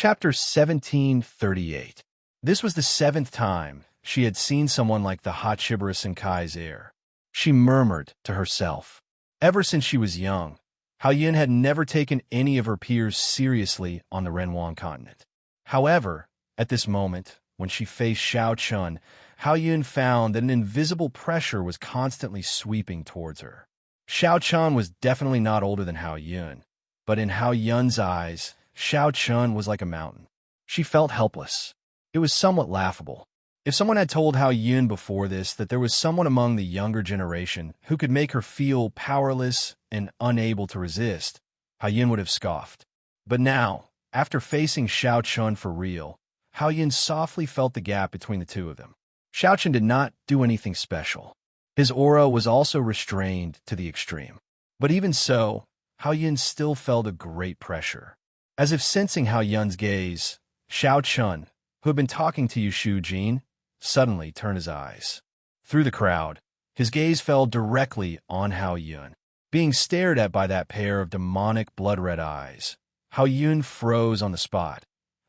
Chapter 1738. This was the 7th time she had seen someone like the Hachibara Senkai's heir. She murmured to herself. Ever since she was young, Haoyun had never taken any of her peers seriously on the Renwan continent. However, at this moment, when she faced Xiao Chun, Haoyun found that an invisible pressure was constantly sweeping towards her. Xiao Chun was definitely not older than Haoyun, but in Haoyun's eyes, Xiao Chun was like a mountain. She felt helpless. It was somewhat laughable. If someone had told Haoyun before this that there was someone among the younger generation who could make her feel powerless and unable to resist, Haoyun would have scoffed. But now, after facing Xiao Chun for real, Haoyun softly felt the gap between the two of them. Xiao Chun did not do anything special. His aura was also restrained to the extreme. But even so, Haoyun still felt a great pressure. As if sensing Haoyun's gaze, Xiao Chun, who had been talking to Yushu Jin, suddenly turned his eyes. Through the crowd, his gaze fell directly on Haoyun. Being stared at by that pair of demonic blood-red eyes, Haoyun froze on the spot,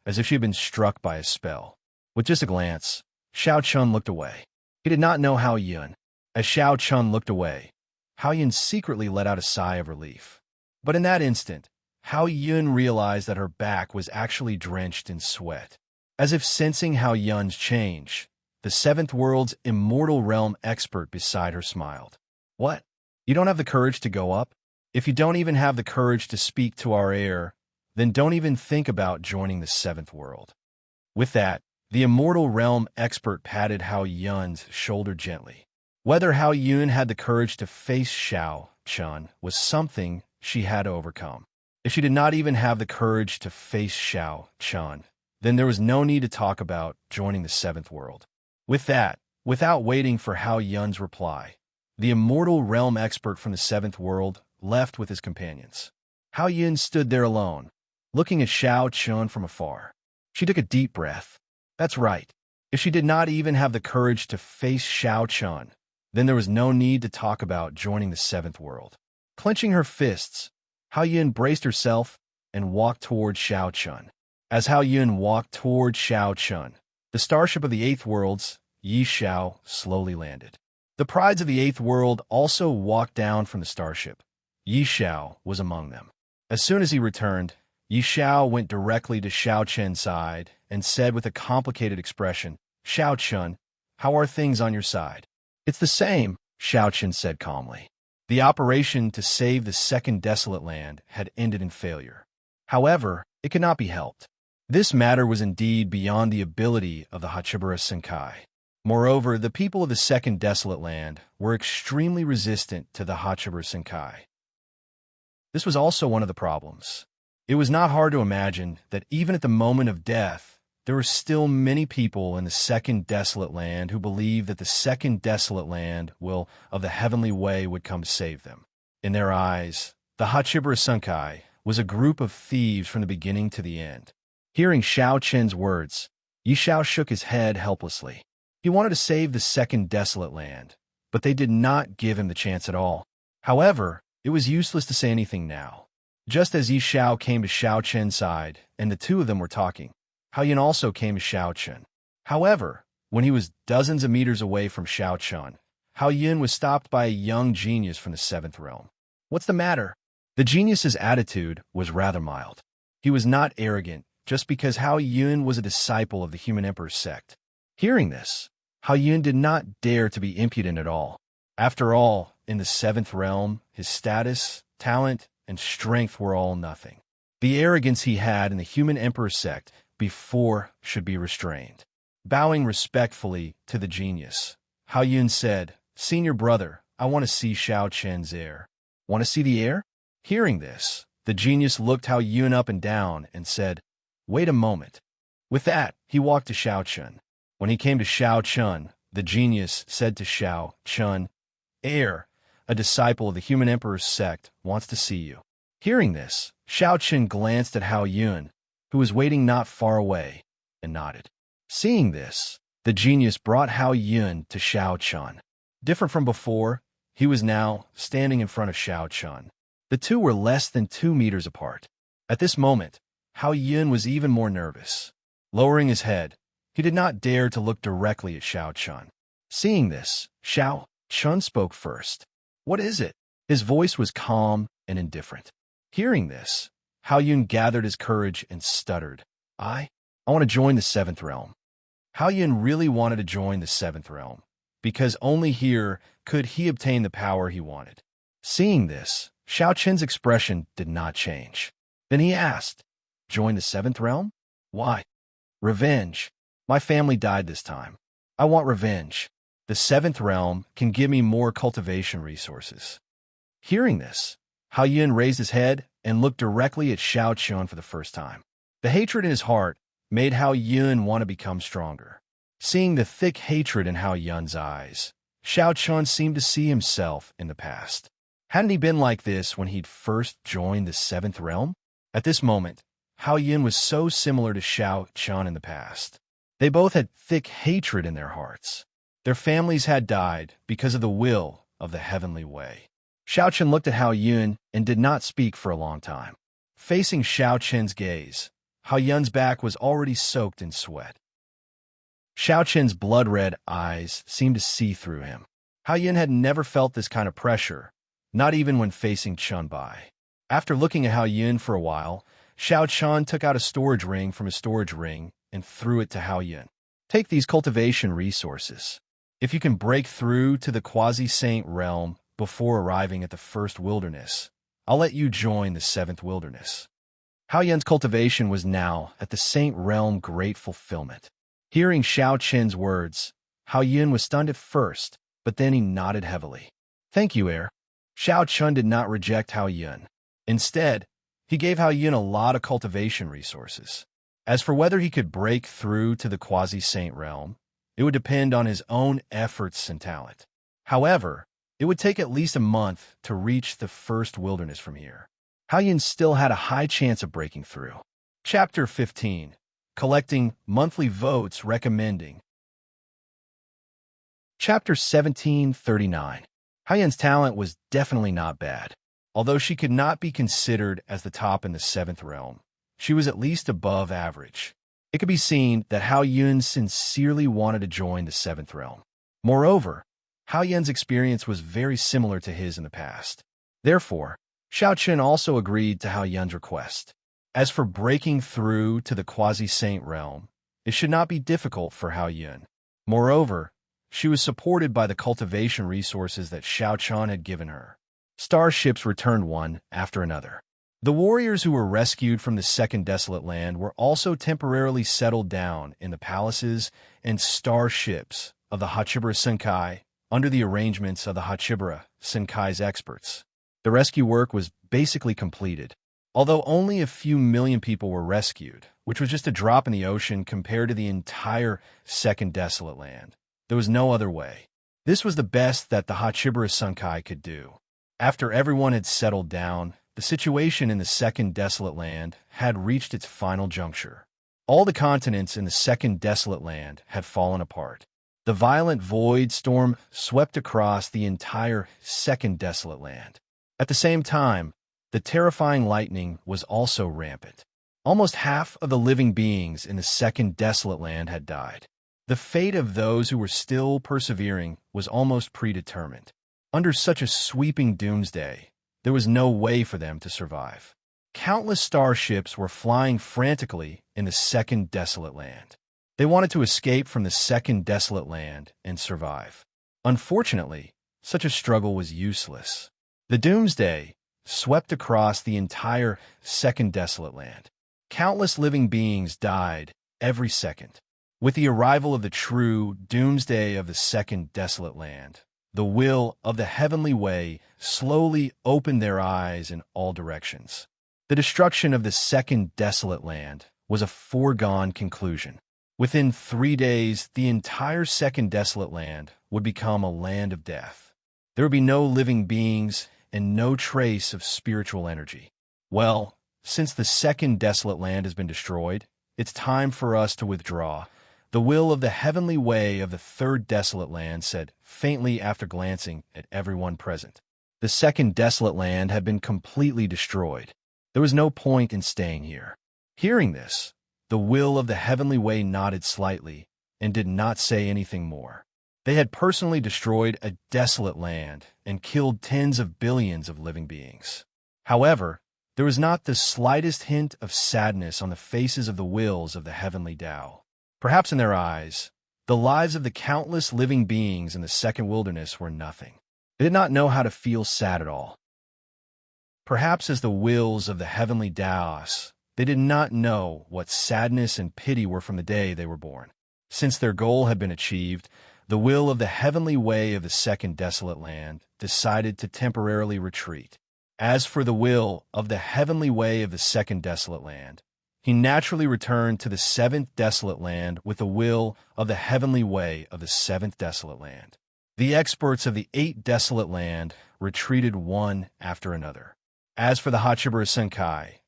as if she had been struck by a spell. With just a glance, Xiao Chun looked away. He did not know Haoyun. As Xiao Chun looked away, Haoyun secretly let out a sigh of relief. But in that instant, Haoyun realized that her back was actually drenched in sweat. As if sensing Haoyun's change, the 7th World's immortal realm expert beside her smiled. What? You don't have the courage to go up? If you don't even have the courage to speak to our heir, then don't even think about joining the 7th World. With that, the immortal realm expert patted Haoyun's shoulder gently. Whether Haoyun had the courage to face Xiao Chun was something she had to overcome. If she did not even have the courage to face Xiao Chun, then there was no need to talk about joining the 7th World. With that, without waiting for Haoyun's reply, the immortal realm expert from the 7th World left with his companions. Haoyun stood there alone, looking at Xiao Chun from afar. She took a deep breath. That's right. If she did not even have the courage to face Xiao Chun, then there was no need to talk about joining the 7th World. Clenching her fists, Haoyun braced herself and walked toward Xiao Chun. As Haoyun walked toward Xiao Chun, the starship of the 8th Worlds, Yi Xiao, slowly landed. The prides of the 8th World also walked down from the starship. Yi Xiao was among them. As soon as he returned, Yi Xiao went directly to Xiao Chun's side and said with a complicated expression, "Xiao Chun, how are things on your side?" "It's the same," Xiao Chun said calmly. The operation to save the 2nd Desolate Land had ended in failure. However, it could not be helped. This matter was indeed beyond the ability of the Hachibara Senkai. Moreover, the people of the 2nd Desolate Land were extremely resistant to the Hachibara Senkai. This was also one of the problems. It was not hard to imagine that even at the moment of death, there were still many people in the 2nd Desolate Land who believed that the 2nd Desolate Land will of the Heavenly Way would come to save them. In their eyes, the Hachibara Senkai was a group of thieves from the beginning to the end. Hearing Xiao Chen's words, Yi Xiao shook his head helplessly. He wanted to save the 2nd Desolate Land, but they did not give him the chance at all. However, it was useless to say anything now. Just as Yi Xiao came to Xiao Chen's side and the two of them were talking, Haoyun also came to Xiao Chun. However, when he was dozens of meters away from Xiao Chun, Haoyun was stopped by a young genius from the 7th realm. "What's the matter?" The genius's attitude was rather mild. He was not arrogant, just because Haoyun was a disciple of the Human Emperor's sect. Hearing this, Haoyun did not dare to be impudent at all. After all, in the 7th realm, his status, talent, and strength were all nothing. The arrogance he had in the Human Emperor's sect before should be restrained. Bowing respectfully to the genius, Haoyun said, "Senior brother, I want to see Xiao Chen's heir." "Want to see the heir?" Hearing this, the genius looked Haoyun up and down and said, "Wait a moment." With that, he walked to Xiao Chun. When he came to Xiao Chun, the genius said to Xiao Chun, "Heir, a disciple of the Human Emperor's sect, wants to see you." Hearing this, Xiao Chun glanced at Haoyun, who was waiting not far away, and nodded. Seeing this, the genius brought Haoyun to Xiao Chun. Different from before, he was now standing in front of Xiao Chun. The two were less than 2 meters apart. At this moment, Hao Yun was even more nervous. Lowering his head, he did not dare to look directly at Xiao Chun. Seeing this, Xiao Chun spoke first. "What is it?" His voice was calm and indifferent. Hearing this, Hao Yun gathered his courage and stuttered. I want to join the seventh realm." Hao Yun really wanted to join the seventh realm, because only here could he obtain the power he wanted. Seeing this, Xiao Chen's expression did not change. Then he asked, "Join the seventh realm? Why?" "Revenge. My family died this time. I want revenge. The seventh realm can give me more cultivation resources." Hearing this, Hao Yun raised his head and looked directly at Xiao Chun for the first time. The hatred in his heart made Hao Yun want to become stronger. Seeing the thick hatred in Hao Yun's eyes, Xiao Chun seemed to see himself in the past. Hadn't he been like this when he'd first joined the seventh realm? At this moment, Hao Yun was so similar to Xiao Chun in the past. They both had thick hatred in their hearts. Their families had died because of the will of the heavenly way. Xiao Chun looked at Hao Yun and did not speak for a long time. Facing Xiao Chun's gaze, Hao Yun's back was already soaked in sweat. Xiao Chun's blood-red eyes seemed to see through him. Hao Yun had never felt this kind of pressure, not even when facing Chun Bai. After looking at Hao Yun for a while, Xiao Chun took out a storage ring from his storage ring and threw it to Hao Yun. "Take these cultivation resources. If you can break through to the quasi-saint realm before arriving at the first wilderness, I'll let you join the seventh wilderness." Hao Yun's cultivation was now at the saint realm great fulfillment. Hearing Xiao Chen's words, Hao Yun was stunned at first, but then he nodded heavily. "Thank you, heir." Xiao Chun did not reject Hao Yun. Instead, he gave Hao Yun a lot of cultivation resources. As for whether he could break through to the quasi-saint realm, it would depend on his own efforts and talent. However, it would take at least a month to reach the first wilderness from here. Hao Yun still had a high chance of breaking through. Chapter 15. Collecting monthly votes recommending. Chapter 1739. Hao Yun's talent was definitely not bad. Although she could not be considered as the top in the seventh realm, she was at least above average. It could be seen that Hao Yun sincerely wanted to join the seventh realm. Moreover, Hao Yun's experience was very similar to his in the past. Therefore, Xiao Chun also agreed to Hao Yun's request. As for breaking through to the quasi-saint realm, it should not be difficult for Hao Yun. Moreover, she was supported by the cultivation resources that Xiao Chun had given her. Starships returned one after another. The warriors who were rescued from the second desolate land were also temporarily settled down in the palaces and starships of the Hachibara Senkai under the arrangements of the Hachibara Senkai's experts. The rescue work was basically completed. Although only a few million people were rescued, which was just a drop in the ocean compared to the entire second desolate land, there was no other way. This was the best that the Hachibara Senkai could do. After everyone had settled down, the situation in the second desolate land had reached its final juncture. All the continents in the second desolate land had fallen apart. The violent void storm swept across the entire second desolate land. At the same time, the terrifying lightning was also rampant. Almost half of the living beings in the second desolate land had died. The fate of those who were still persevering was almost predetermined. Under such a sweeping doomsday, there was no way for them to survive. Countless starships were flying frantically in the second desolate land. They wanted to escape from the second desolate land and survive. Unfortunately, such a struggle was useless. The doomsday swept across the entire second desolate land. Countless living beings died every second. With the arrival of the true doomsday of the second desolate land, the will of the heavenly way slowly opened their eyes in all directions. The destruction of the second desolate land was a foregone conclusion. Within 3 days, the entire second desolate land would become a land of death. There would be no living beings and no trace of spiritual energy. Well, since the second desolate land has been destroyed, it's time for us to withdraw. The will of the heavenly way of the third desolate land said faintly after glancing at everyone present. The second desolate land had been completely destroyed. There was no point in staying here. Hearing this, the will of the heavenly way nodded slightly and did not say anything more. They had personally destroyed a desolate land and killed tens of billions of living beings. However, there was not the slightest hint of sadness on the faces of the wills of the heavenly Tao. Perhaps in their eyes, the lives of the countless living beings in the second wilderness were nothing. They did not know how to feel sad at all. Perhaps as the wills of the heavenly Taos, they did not know what sadness and pity were from the day they were born. Since their goal had been achieved, the will of the heavenly way of the second desolate land decided to temporarily retreat. As for the will of the heavenly way of the second desolate land, he naturally returned to the seventh desolate land with the will of the heavenly way of the seventh desolate land. The experts of the eighth desolate land retreated one after another. As for the Hachibura Senkai,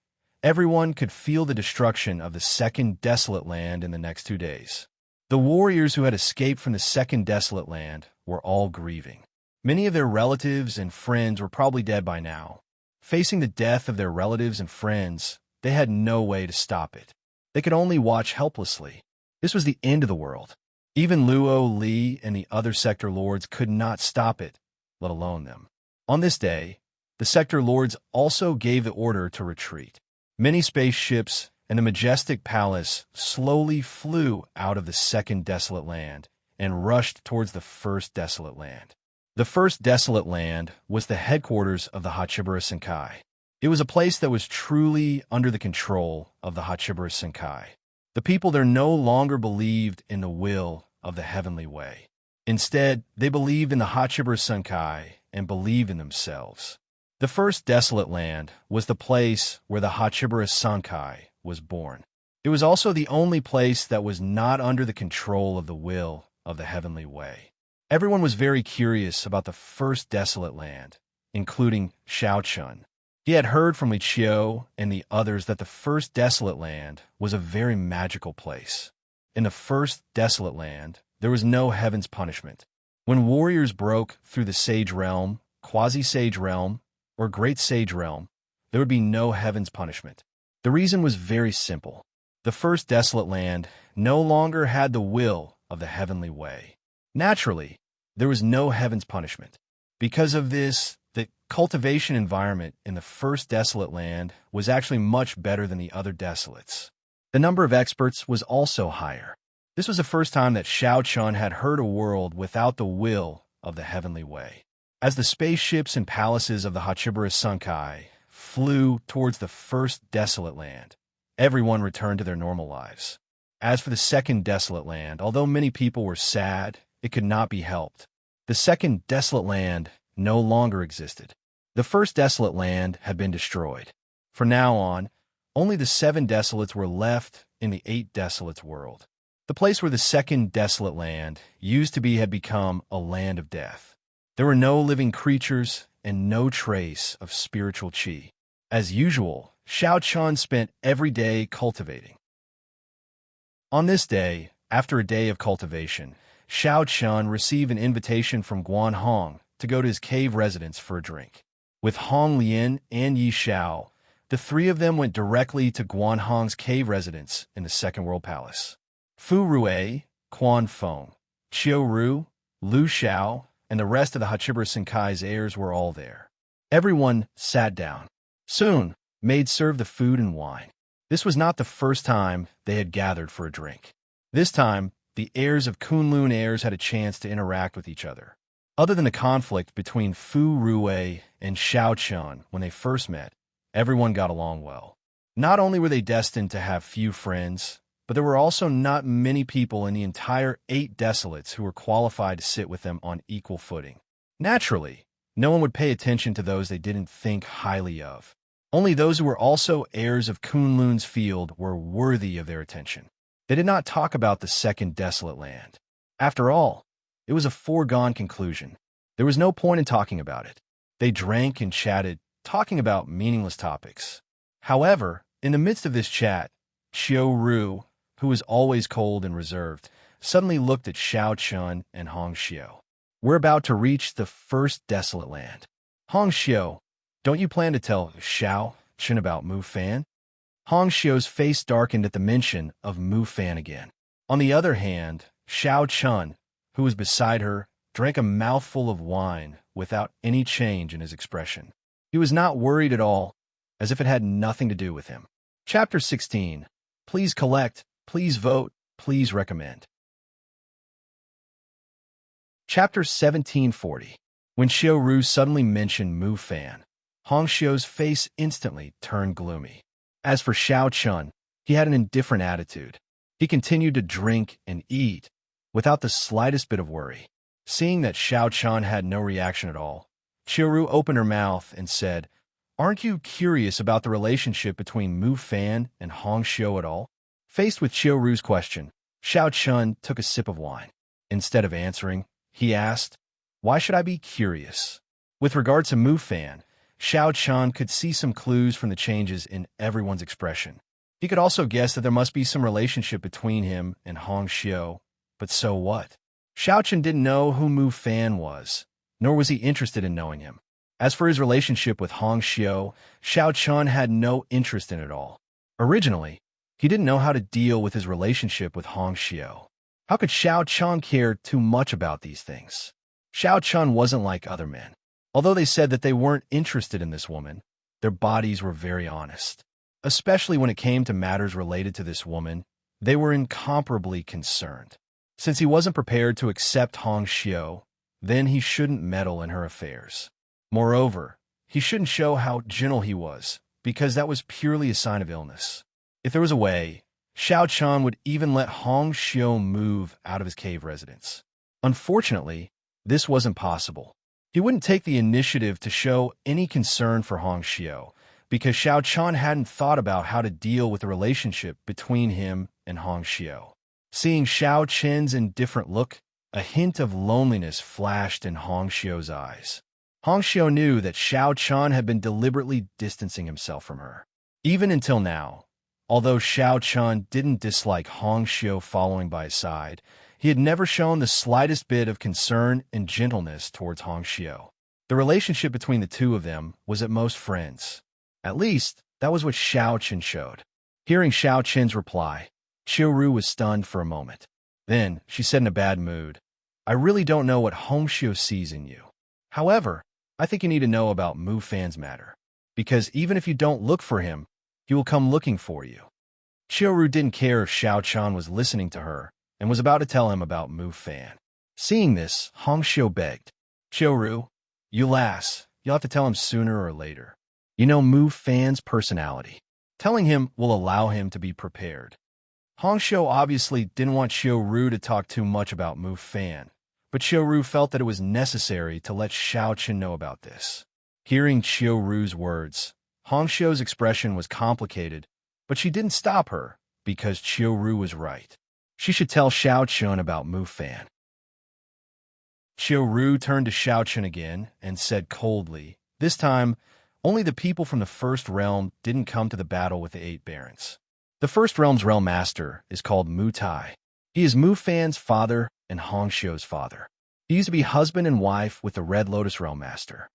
everyone could feel the destruction of the second desolate land in the next 2 days. The warriors who had escaped from the second desolate land were all grieving. Many of their relatives and friends were probably dead by now. Facing the death of their relatives and friends, they had no way to stop it. They could only watch helplessly. This was the end of the world. Even Luo, Li, and the other sector lords could not stop it, let alone them. On this day, the sector lords also gave the order to retreat. Many spaceships and the majestic palace slowly flew out of the second desolate land and rushed towards the first desolate land. The first desolate land was the headquarters of the Hachibura Senkai. It was a place that was truly under the control of the Hachibura Senkai. The people there no longer believed in the will of the heavenly way. Instead, they believed in the Hachibura Senkai and believed in themselves. The first desolate land was the place where the Hachibura Senkai was born. It was also the only place that was not under the control of the will of the heavenly way. Everyone was very curious about the first desolate land, including Xiao Chun. He had heard from Li Qiu and the others that the first desolate land was a very magical place. In the first desolate land, there was no heaven's punishment. When warriors broke through the sage realm, quasi-sage realm, or great sage realm, there would be no heaven's punishment. The reason was very simple. The first desolate land no longer had the will of the heavenly way. Naturally, there was no heaven's punishment. Because of this, the cultivation environment in the first desolate land was actually much better than the other desolates. The number of experts was also higher. This was the first time that Xiao Chun had heard a world without the will of the heavenly way. As the spaceships and palaces of the Hachibura Senkai flew towards the first desolate land, everyone returned to their normal lives. As for the second desolate land, although many people were sad, it could not be helped. The second desolate land no longer existed. The first desolate land had been destroyed. From now on, only the 7 desolates were left in the 8 desolates world. The place where the second desolate land used to be had become a land of death. There were no living creatures and no trace of spiritual qi. As usual, Xiao Chun spent every day cultivating. On this day, after a day of cultivation, Xiao Chun received an invitation from Guan Hong to go to his cave residence for a drink. With Hong Lian and Yi Xiao, the 3 of them went directly to Guan Hong's cave residence in the Second World Palace. Fu Rui, Quan Feng, Qiu Ru, Lu Xiao, and the rest of the Hachibura Senkai's heirs were all there. Everyone sat down. Soon, maids served the food and wine. This was not the first time they had gathered for a drink. This time, the heirs of Kunlun heirs had a chance to interact with each other. Other than the conflict between Fu Rui and Xiao Chun when they first met, everyone got along well. Not only were they destined to have few friends, but there were also not many people in the entire 8 desolates who were qualified to sit with them on equal footing. Naturally, no one would pay attention to those they didn't think highly of. Only those who were also heirs of Kunlun's field were worthy of their attention. They did not talk about the second desolate land. After all, it was a foregone conclusion. There was no point in talking about it. They drank and chatted, talking about meaningless topics. However, in the midst of this chat, Qiu Ru, who was always cold and reserved, suddenly looked at Xiao Chun and Hong Xiu. We're about to reach the first desolate land. Hong Xiu, don't you plan to tell Xiao Chun about Mu Fan? Hong Xiu's face darkened at the mention of Mu Fan again. On the other hand, Xiao Chun, who was beside her, drank a mouthful of wine without any change in his expression. He was not worried at all, as if it had nothing to do with him. Chapter 16. Please collect, please vote, please recommend. Chapter 1740. When Xiao Ru suddenly mentioned Mu Fan, Hong Xiu's face instantly turned gloomy. As for Xiao Chun, he had an indifferent attitude. He continued to drink and eat without the slightest bit of worry. Seeing that Xiao Chun had no reaction at all, Xiao Ru opened her mouth and said, "Aren't you curious about the relationship between Mu Fan and Hong Xiu at all?" Faced with Xiao Ru's question, Xiao Chun took a sip of wine. Instead of answering, he asked, "Why should I be curious?" With regard to Mu Fan, Xiao Chun could see some clues from the changes in everyone's expression. He could also guess that there must be some relationship between him and Hong Xiu, but so what? Xiao Chun didn't know who Mu Fan was, nor was he interested in knowing him. As for his relationship with Hong Xiu, Xiao Chun had no interest in it all. Originally, he didn't know how to deal with his relationship with Hong Xiu. How could Xiao Chun care too much about these things? Xiao Chun wasn't like other men. Although they said that they weren't interested in this woman, their bodies were very honest. Especially when it came to matters related to this woman, they were incomparably concerned. Since he wasn't prepared to accept Hong Xiu, then he shouldn't meddle in her affairs. Moreover, he shouldn't show how gentle he was, because that was purely a sign of illness. If there was a way, Xiao Chun would even let Hong Xiu move out of his cave residence. Unfortunately, this wasn't possible. He wouldn't take the initiative to show any concern for Hong Xiu, because Xiao Chun hadn't thought about how to deal with the relationship between him and Hong Xiu. Seeing Xiao Chun's indifferent look, a hint of loneliness flashed in Hong Xiu's eyes. Hong Xiu knew that Xiao Chun had been deliberately distancing himself from her. Even until now, although Xiao Chun didn't dislike Hong Xiu following by his side, he had never shown the slightest bit of concern and gentleness towards Hong Xiu. The relationship between the two of them was at most friends. At least, that was what Xiao Chun showed. Hearing Xiao Chun's reply, Xiao Ru was stunned for a moment. Then, she said in a bad mood, "I really don't know what Hong Xiu sees in you. However, I think you need to know about Mu Fan's matter. Because even if you don't look for him, he will come looking for you." Xiao Ru didn't care if Xiao Chun was listening to her and was about to tell him about Mu Fan. Seeing this, Hong Xiu begged, "Xiao Ru, you lass, you'll have to tell him sooner or later. You know Mu Fan's personality. Telling him will allow him to be prepared." Hong Xiu obviously didn't want Xiao Ru to talk too much about Mu Fan, but Xiao Ru felt that it was necessary to let Xiao Chun know about this. Hearing Xiao Ru's words, Hong Xiu's expression was complicated, but she didn't stop her because Xiao Ru was right. She should tell Xiao Chun about Mu Fan. Xiao Ru turned to Xiao Chun again and said coldly, this time, only the people from the First Realm didn't come to the battle with the 8 barons. The First Realm's Realm Master is called Mu Tai. He is Mu Fan's father and Hong Xiu's father. He used to be husband and wife with the Red Lotus Realm Master.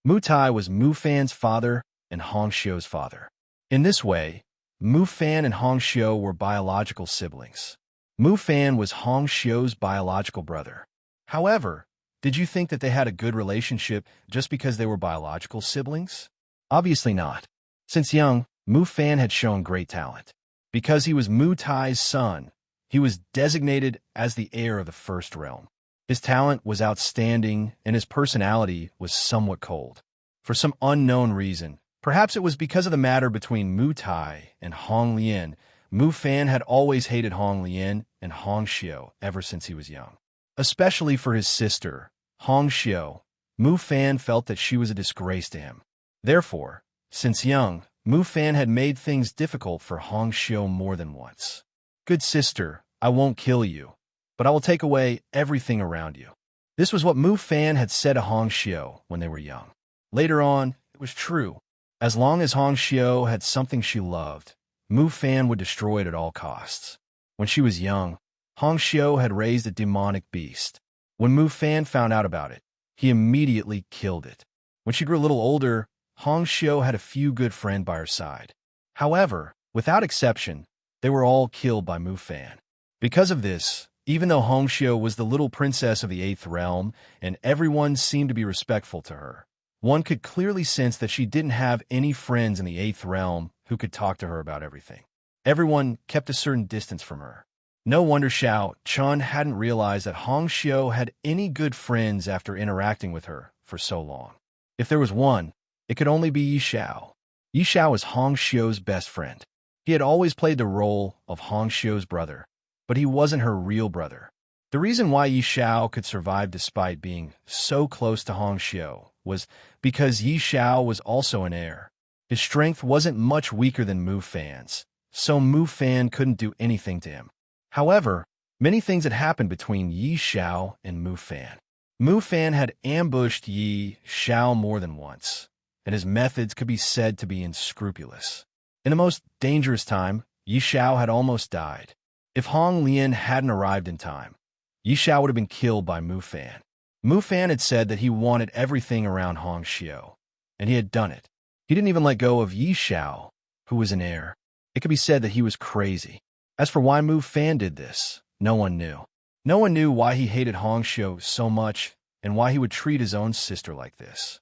Mu Tai was Mu Fan's father and Hong Xiu's father. In this way, Mu Fan and Hong Xiu were biological siblings. Mu Fan was Hong Xiu's biological brother. However, did you think that they had a good relationship just because they were biological siblings? Obviously not. Since young, Mu Fan had shown great talent. Because he was Mu Tai's son, he was designated as the heir of the First Realm. His talent was outstanding, and his personality was somewhat cold. For some unknown reason, perhaps it was because of the matter between Mu Tai and Hong Lian, Mu Fan had always hated Hong Lian and Hong Xiu ever since he was young. Especially for his sister, Hong Xiu, Mu Fan felt that she was a disgrace to him. Therefore, since young, Mu Fan had made things difficult for Hong Xiu more than once. "Good sister, I won't kill you, but I will take away everything around you." This was what Mu Fan had said to Hong Xiu when they were young. Later on, it was true. As long as Hong Xiu had something she loved, Mu Fan would destroy it at all costs. When she was young, Hong Xiu had raised a demonic beast. When Mu Fan found out about it, he immediately killed it. When she grew a little older, Hong Xiu had a few good friends by her side. However, Without exception, they were all killed by Mu Fan. Because of this, even though Hongxiu was the little princess of the Eighth Realm and everyone seemed to be respectful to her, one could clearly sense that she didn't have any friends in the Eighth Realm who could talk to her about everything. Everyone kept a certain distance from her. No wonder Xiao Chun hadn't realized that Hongxiu had any good friends after interacting with her for so long. If there was one, it could only be Yi Xiao. Yi Xiao was Hongxiu's best friend. He had always played the role of Hongxiu's brother, but he wasn't her real brother. The reason why Yi Xiao could survive despite being so close to Hongxiu was because Yi Xiao was also an heir. His strength wasn't much weaker than Mu Fan's, so Mu Fan couldn't do anything to him. However, many things had happened between Yi Xiao and Mu Fan. Mu Fan had ambushed Yi Xiao more than once, and his methods could be said to be unscrupulous. In the most dangerous time, Yi Xiao had almost died. If Hong Lian hadn't arrived in time, Yi Xiao would have been killed by Mu Fan. Mu Fan had said that he wanted everything around Hongxiu, and he had done it. He didn't even let go of Yi Xiao, who was an heir. It could be said that he was crazy. As for why Mu Fan did this, no one knew. No one knew why he hated Hongxiu so much and why he would treat his own sister like this.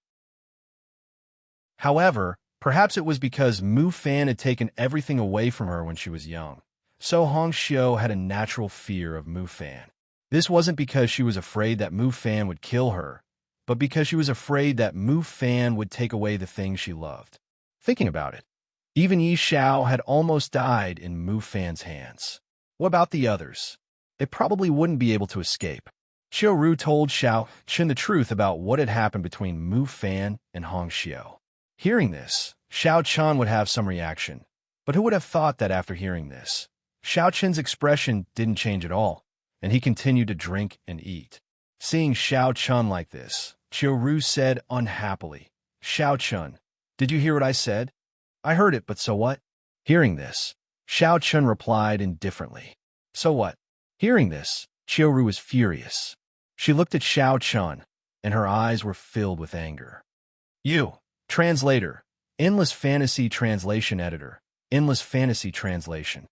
However, perhaps it was because Mu Fan had taken everything away from her when she was young, so Hongxiu had a natural fear of Mu Fan. This wasn't because she was afraid that Mu Fan would kill her, but because she was afraid that Mu Fan would take away the things she loved. Thinking about it, even Yi Xiao had almost died in Mu Fan's hands. What about the others? They probably wouldn't be able to escape. Qiu Ru told Xiao Chun the truth about what had happened between Mu Fan and Hongxiu. Hearing this, Xiao Chun would have some reaction, but who would have thought that after hearing this? Xiao Chun's expression didn't change at all, and he continued to drink and eat. Seeing Xiao Chun like this, Qiu Ru said unhappily, "Xiao Chun, did you hear what I said?" "I heard it, but so what?" Hearing this, Xiao Chun replied indifferently, "So what?" Hearing this, Qiu Ru was furious. She looked at Xiao Chun, and her eyes were filled with anger. "You, translator, Endless Fantasy Translation Editor, Endless Fantasy Translation."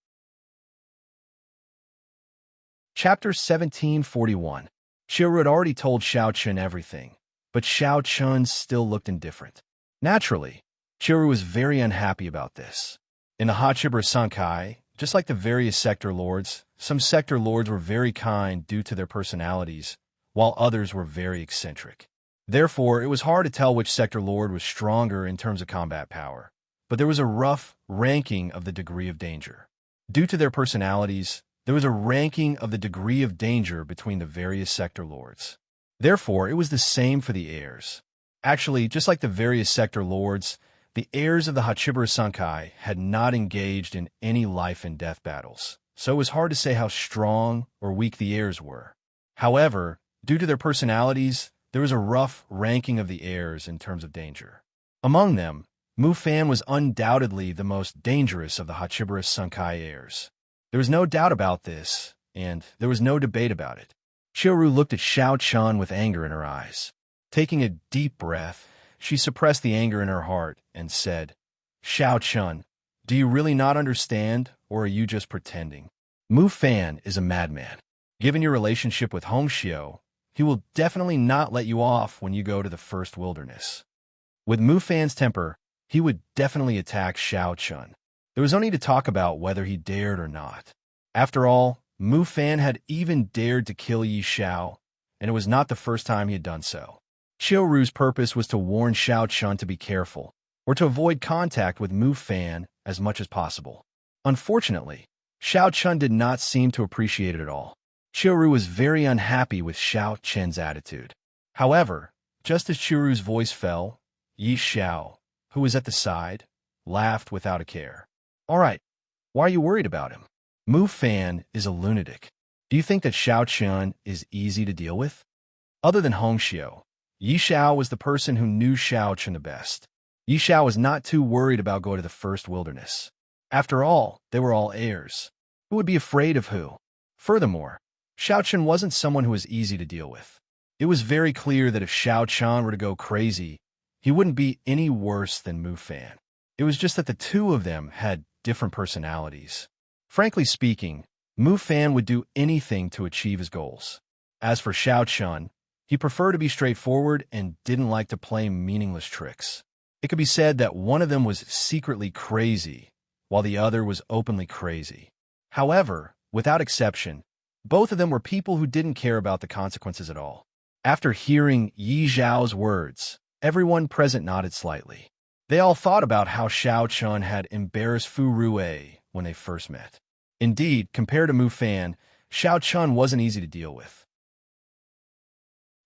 Chapter 1741. Qiu Ru had already told Xiao Chun everything, but Xiao Chun still looked indifferent. Naturally, Qiu Ru was very unhappy about this. In the Hachiba Sankai, just like the various sector lords, some sector lords were very kind due to their personalities, while others were very eccentric. Therefore, it was hard to tell which sector lord was stronger in terms of combat power, but there was a rough ranking of the degree of danger. Due to their personalities, there was a ranking of the degree of danger between the various sector lords. Therefore, it was the same for the heirs. Actually, just like the various sector lords, the heirs of the Hachiba Sankai had not engaged in any life and death battles, so it was hard to say how strong or weak the heirs were. However, due to their personalities, there was a rough ranking of the heirs in terms of danger. Among them, Mu Fan was undoubtedly the most dangerous of the Hachiba Sankai heirs. There was no doubt about this, and there was no debate about it. Qiu Ru looked at Xiao Chun with anger in her eyes. Taking a deep breath, she suppressed the anger in her heart and said, "Xiao Chun, do you really not understand, or are you just pretending? Mu Fan is a madman. Given your relationship with Hongxiu, he will definitely not let you off when you go to the first wilderness. With Mu Fan's temper, he would definitely attack Xiao Chun. There was no need to talk about whether he dared or not. After all, Mu Fan had even dared to kill Yi Xiao, and it was not the first time he had done so. Qiu Ru's purpose was to warn Xiao Chun to be careful, or to avoid contact with Mu Fan as much as possible. Unfortunately, Xiao Chun did not seem to appreciate it at all. Qiu Ru was very unhappy with Xiao Chun's attitude. However, just as Qiu Ru's voice fell, Yi Xiao, who was at the side, laughed without a care. "All right, why are you worried about him? Mu Fan is a lunatic. Do you think that Xiao Chun is easy to deal with?" Other than Hongxiu, Yi Xiao was the person who knew Xiao Chun the best. Yi Xiao was not too worried about going to the first wilderness. After all, they were all heirs. Who would be afraid of who? Furthermore, Xiao Chun wasn't someone who was easy to deal with. It was very clear that if Xiao Chun were to go crazy, he wouldn't be any worse than Mu Fan. It was just that the two of them had different personalities. Frankly speaking, Mu Fan would do anything to achieve his goals. As for Xiao Chun, he preferred to be straightforward and didn't like to play meaningless tricks. It could be said that one of them was secretly crazy, while the other was openly crazy. However, without exception, both of them were people who didn't care about the consequences at all. After hearing Yi Zhao's words, everyone present nodded slightly. They all thought about how Xiao Chun had embarrassed Fu Rue when they first met. Indeed, compared to Mu Fan, Xiao Chun wasn't easy to deal with.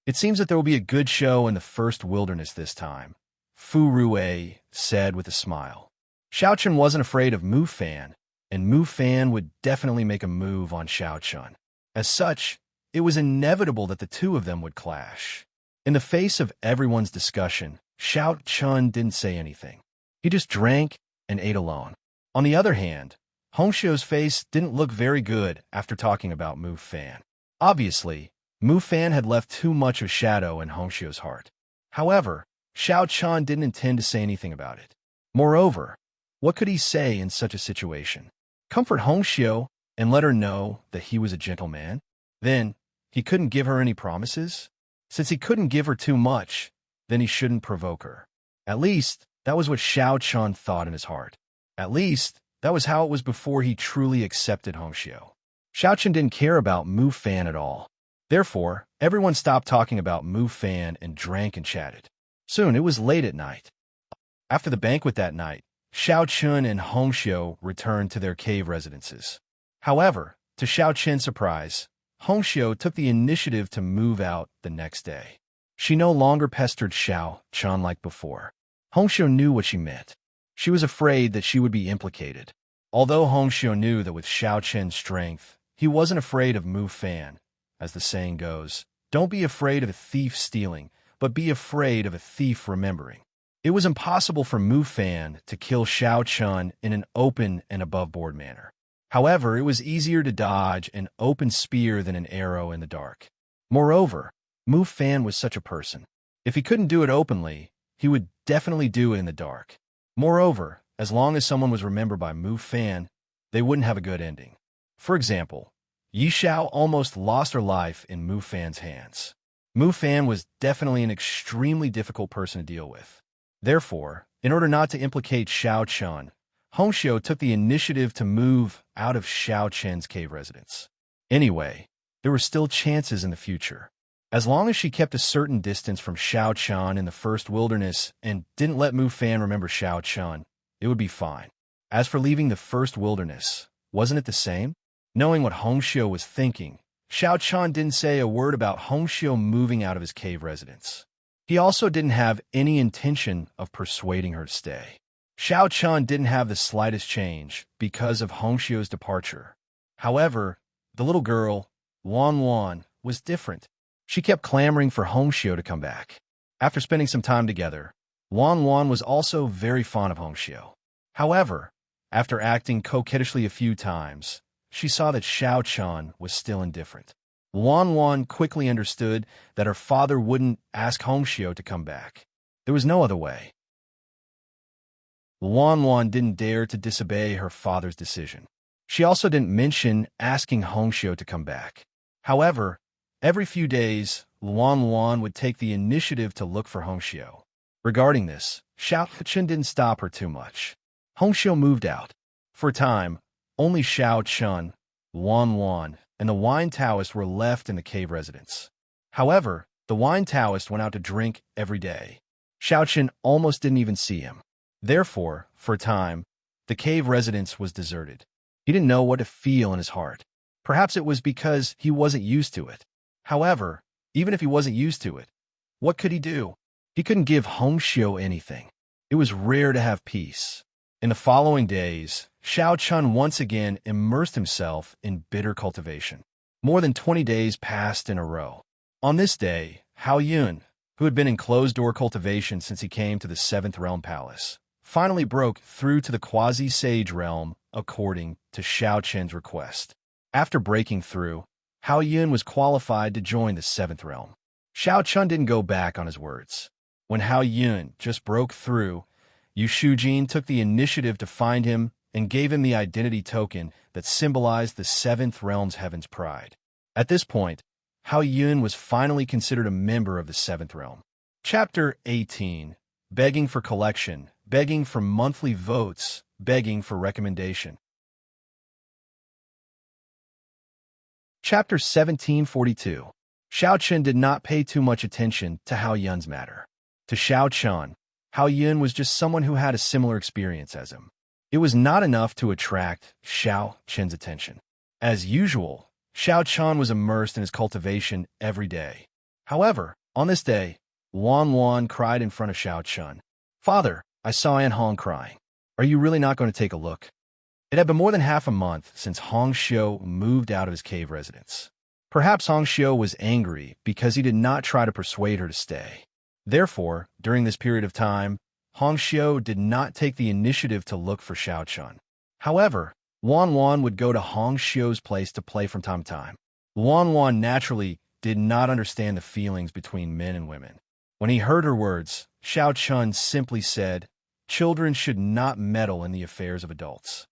It seems that there will be a good show in the first wilderness this time, Fu Rue said with a smile. Xiao Chun wasn't afraid of Mu Fan, and Mu Fan would definitely make a move on Xiao Chun. As such, it was inevitable that the two of them would clash. In the face of everyone's discussion, Xiao Chun didn't say anything. He just drank and ate alone. On the other hand, Hongxiu's face didn't look very good after talking about Mu Fan. Obviously, Mu Fan had left too much of shadow in Hongxiu's heart. However, Xiao Chun didn't intend to say anything about it. Moreover, what could he say in such a situation? Comfort Hongxiu and let her know that he was a gentleman? Then, he couldn't give her any promises? Since he couldn't give her too much, then he shouldn't provoke her. At least, that was what Xiao Chun thought in his heart. At least, that was how it was before he truly accepted Hongxiu. Xiao Chun didn't care about Mu Fan at all. Therefore, everyone stopped talking about Mu Fan and drank and chatted. Soon, it was late at night. After the banquet that night, Xiao Chun and Hongxiu returned to their cave residences. However, to Xiao Chun's surprise, Hongxiu took the initiative to move out the next day. She no longer pestered Xiao Chun like before. Hongxiu knew what she meant. She was afraid that she would be implicated. Although Hongxiu knew that with Xiao Chun's strength, he wasn't afraid of Mu Fan. As the saying goes, don't be afraid of a thief stealing, but be afraid of a thief remembering. It was impossible for Mu Fan to kill Xiao Chun in an open and above-board manner. However, it was easier to dodge an open spear than an arrow in the dark. Moreover, Mu Fan was such a person. If he couldn't do it openly, he would definitely do it in the dark. Moreover, as long as someone was remembered by Mu Fan, they wouldn't have a good ending. For example, Yi Xiao almost lost her life in Mu Fan's hands. Mu Fan was definitely an extremely difficult person to deal with. Therefore, in order not to implicate Xiao Chun, Hongxiu took the initiative to move out of Xiao Chun's cave residence. Anyway, there were still chances in the future. As long as she kept a certain distance from Xiao Chun in the first wilderness and didn't let Mu Fan remember Xiao Chun, it would be fine. As for leaving the first wilderness, wasn't it the same? Knowing what Hongxiu was thinking, Xiao Chun didn't say a word about Hongxiu moving out of his cave residence. He also didn't have any intention of persuading her to stay. Xiao Chun didn't have the slightest change because of Hongxiu's departure. However, the little girl, Wan, was different. She kept clamoring for Hongxiu to come back. After spending some time together, Wan was also very fond of Hongxiu. However, after acting coquettishly a few times, she saw that Xiao Chun was still indifferent. Wan quickly understood that her father wouldn't ask Hongxiu to come back. There was no other way. Wan didn't dare to disobey her father's decision. She also didn't mention asking Hongxiu to come back. However, every few days, Wan would take the initiative to look for Hongxiu. Regarding this, Xiao Chun didn't stop her too much. Hongxiu moved out. For a time, only Xiao Chun, Wan, and the wine Taoist were left in the cave residence. However, the wine Taoist went out to drink every day. Xiao Chun almost didn't even see him. Therefore, for a time, the cave residence was deserted. He didn't know what to feel in his heart. Perhaps it was because he wasn't used to it. However, even if he wasn't used to it, what could he do? He couldn't give Hongxiu anything. It was rare to have peace. In the following days, Xiao Chun once again immersed himself in bitter cultivation. More than 20 days passed in a row. On this day, Hao Yun, who had been in closed-door cultivation since he came to the 7th Realm Palace, finally broke through to the quasi-sage realm according to Xiao Chun's request. After breaking through, Hao Yun was qualified to join the 7th Realm. Xiao Chun didn't go back on his words. When Hao Yun just broke through, Yu Shujin took the initiative to find him and gave him the identity token that symbolized the seventh realm's heaven's pride. At this point, Hao Yun was finally considered a member of the seventh realm. Chapter 18. Begging for collection, begging for monthly votes, begging for recommendation. Chapter 1742. Xiao Chen did not pay too much attention to Hao Yun's matter. To Xiao Chen, Hao Yun was just someone who had a similar experience as him. It was not enough to attract Xiao Chen's attention. As usual, Xiao Chen was immersed in his cultivation every day. However, on this day, Luan cried in front of Xiao Chen. "Father, I saw Aunt Hong crying. Are you really not going to take a look?" It had been more than half a month since Hong Xiu moved out of his cave residence. Perhaps Hong Xiu was angry because he did not try to persuade her to stay. Therefore, during this period of time, Hong Xiu did not take the initiative to look for Xiao Chen. However, Luan would go to Hong Xiu's place to play from time to time. Luan naturally did not understand the feelings between men and women. When he heard her words, Xiao Chen simply said, "Children should not meddle in the affairs of adults."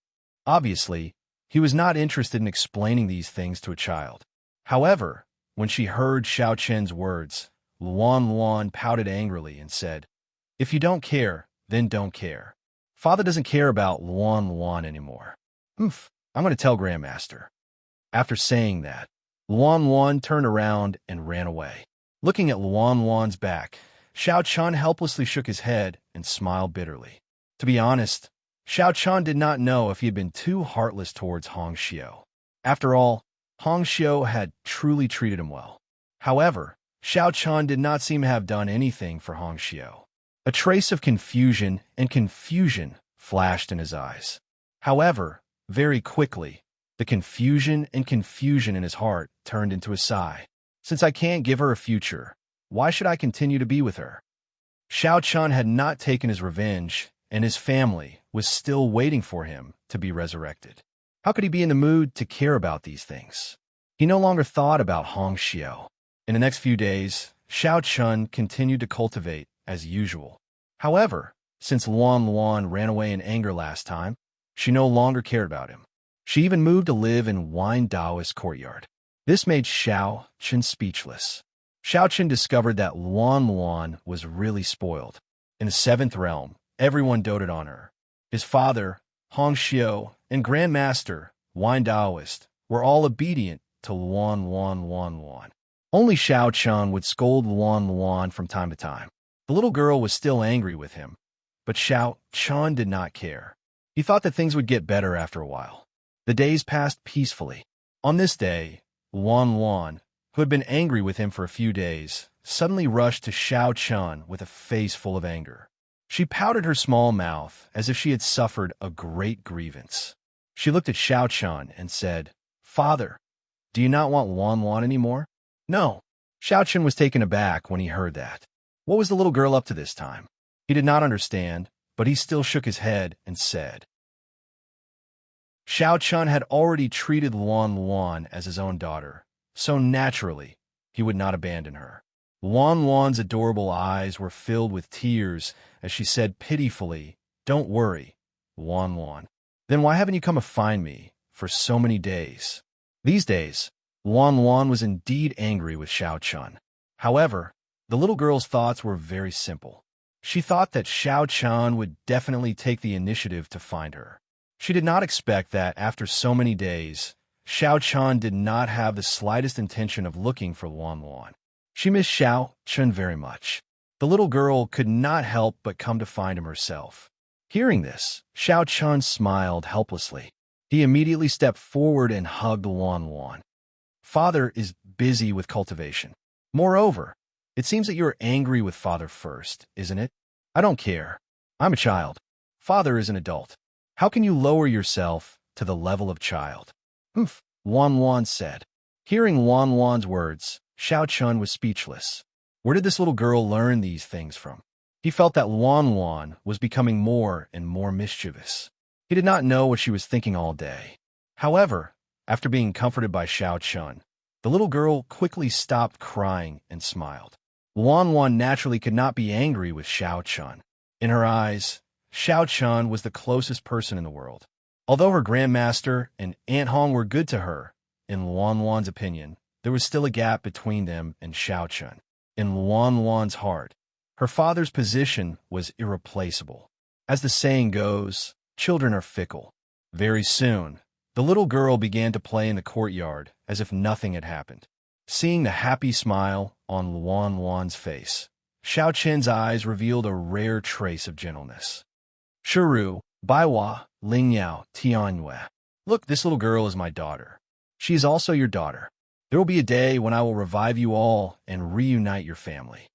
Obviously, he was not interested in explaining these things to a child. However, when she heard Xiao Chen's words, Luan pouted angrily and said, "If you don't care, then don't care. Father doesn't care about Luan anymore. I'm going to tell Grandmaster." After saying that, Luan turned around and ran away. Looking at Luan's back, Xiao Chen helplessly shook his head and smiled bitterly. To be honest, Xiao Chen did not know if he had been too heartless towards Hong Xiu. After all, Hong Xiu had truly treated him well. However, Xiao Chen did not seem to have done anything for Hong Xiu. A trace of confusion flashed in his eyes. However, very quickly, the confusion in his heart turned into a sigh. Since I can't give her a future, why should I continue to be with her? Xiao Chen had not taken his revenge, and his family was still waiting for him to be resurrected. How could he be in the mood to care about these things? He no longer thought about Hong Xiu. In the next few days, Xiao Chen continued to cultivate as usual. However, since Luan ran away in anger last time, she no longer cared about him. She even moved to live in Wine Daoist courtyard. This made Xiao Chen speechless. Xiao Chen discovered that Luan was really spoiled. In the seventh realm, everyone doted on her. His father, Hong Xiu, and Grandmaster, Wine Daoist, were all obedient to Luan. Only Xiao Chen would scold Luan from time to time. The little girl was still angry with him, but Xiao Chen did not care. He thought that things would get better after a while. The days passed peacefully. On this day, Luan, who had been angry with him for a few days, suddenly rushed to Xiao Chen with a face full of anger. She pouted her small mouth as if she had suffered a great grievance. She looked at Xiao Chen and said, "Father, do you not want Luan anymore?" "No." Xiao Chen was taken aback when he heard that. What was the little girl up to this time? He did not understand, but he still shook his head and said, Xiao Chen had already treated Luan as his own daughter, so naturally, he would not abandon her. Luan's adorable eyes were filled with tears as she said pitifully, "Don't worry, Luan. Then why haven't you come to find me for so many days?" These days, Luan was indeed angry with Xiao Chen. However, the little girl's thoughts were very simple. She thought that Xiao Chen would definitely take the initiative to find her. She did not expect that after so many days, Xiao Chen did not have the slightest intention of looking for Luan. She missed Xiao Chen very much. The little girl could not help but come to find him herself. Hearing this, Xiao Chen smiled helplessly. He immediately stepped forward and hugged Luan. "Father is busy with cultivation. Moreover, it seems that you are angry with Father first, isn't it? I don't care. I'm a child. Father is an adult. How can you lower yourself to the level of child?" Luan said. Hearing Luan's words, Xiao Chen was speechless. Where did this little girl learn these things from? He felt that Luan was becoming more and more mischievous. He did not know what she was thinking all day. However, after being comforted by Xiao Chen, the little girl quickly stopped crying and smiled. Luan naturally could not be angry with Xiao Chen. In her eyes, Xiao Chen was the closest person in the world. Although her grandmaster and Aunt Hong were good to her, in Luan Wan's opinion, there was still a gap between them and Xiao Chun. In Luan Wan's heart, her father's position was irreplaceable. As the saying goes, children are fickle. Very soon, the little girl began to play in the courtyard as if nothing had happened. Seeing the happy smile on Luan Wan's face, Xiao Chen's eyes revealed a rare trace of gentleness. Shiru, Baiwa, Lingyao, Tianyue. Look, this little girl is my daughter. She is also your daughter. There will be a day when I will revive you all and reunite your family.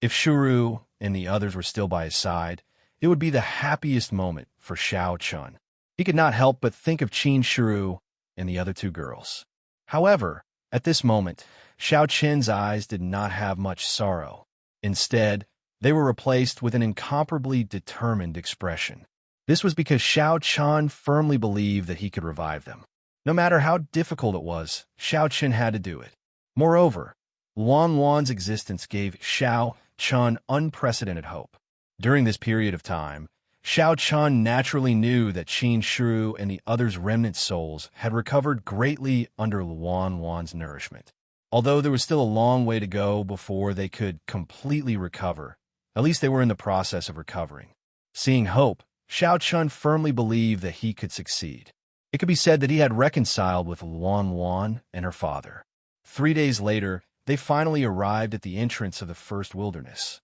If Shiru and the others were still by his side, it would be the happiest moment for Xiao Chun. He could not help but think of Qin Shiru and the other two girls. However, at this moment, Xiao Chen's eyes did not have much sorrow. Instead, they were replaced with an incomparably determined expression. This was because Xiao Chun firmly believed that he could revive them. No matter how difficult it was, Xiao Chun had to do it. Moreover, Luan Wan's existence gave Xiao Chun unprecedented hope. During this period of time, Xiao Chun naturally knew that Qin Shiru and the others' remnant souls had recovered greatly under Luan Wan's nourishment. Although there was still a long way to go before they could completely recover, at least they were in the process of recovering. Seeing hope, Xiao Chun firmly believed that he could succeed. It could be said that he had reconciled with Luan Wan and her father. 3 days later, they finally arrived at the entrance of the first wilderness.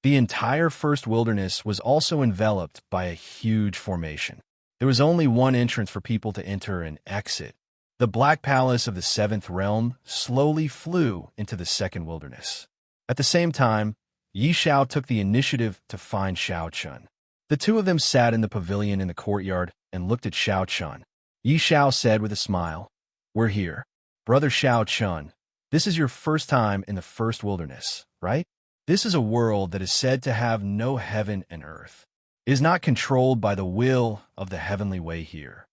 The entire first wilderness was also enveloped by a huge formation. There was only one entrance for people to enter and exit. The Black Palace of the Seventh Realm slowly flew into the second wilderness. At the same time, Yi Xiao took the initiative to find Xiao Chun. The two of them sat in the pavilion in the courtyard and looked at Xiao Chun. Yi Xiao said with a smile, "We're here. Brother Xiao Chun, this is your first time in the first wilderness, right? This is a world that is said to have no heaven and earth. It is not controlled by the will of the heavenly way here."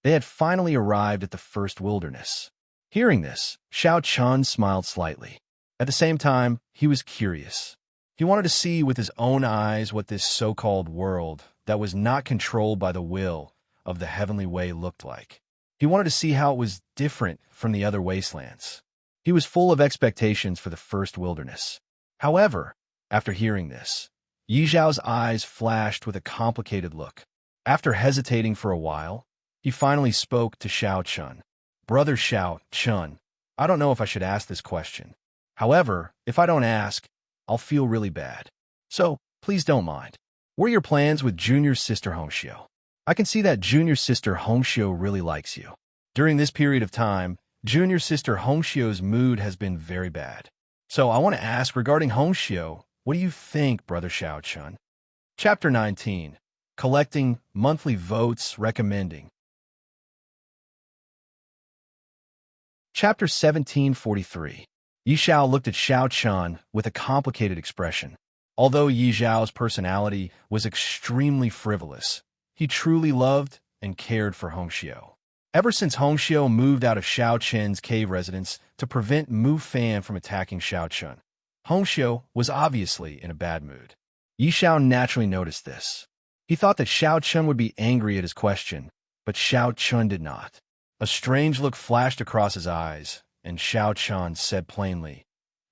They had finally arrived at the first wilderness. Hearing this, Xiao Chun smiled slightly. At the same time, he was curious. He wanted to see with his own eyes what this so-called world that was not controlled by the will of the heavenly way looked like. He wanted to see how it was different from the other wastelands. He was full of expectations for the first wilderness. However, after hearing this, Yi Zhao's eyes flashed with a complicated look. After hesitating for a while, he finally spoke to Xiao Chun. "Brother Xiao Chun, I don't know if I should ask this question. However, if I don't ask, I'll feel really bad. So, please don't mind. What are your plans with junior sister Hongxiu? I can see that junior sister Hongxiu really likes you. During this period of time, junior sister Hongxiu's mood has been very bad. So I want to ask regarding Hongxiu, what do you think, Brother Xiao Chun?" Chapter 19. Collecting Monthly Votes Recommending. Chapter 1743. Yi Xiao looked at Xiao Chun with a complicated expression. Although Yi Zhao's personality was extremely frivolous, he truly loved and cared for Hongxiu. Ever since Hongxiu moved out of Xiao Chen's cave residence to prevent Mu Fan from attacking Xiao Chun, Hongxiu was obviously in a bad mood. Yi Xiao naturally noticed this. He thought that Xiao Chun would be angry at his question, but Xiao Chun did not. A strange look flashed across his eyes, and Xiao Chun said plainly,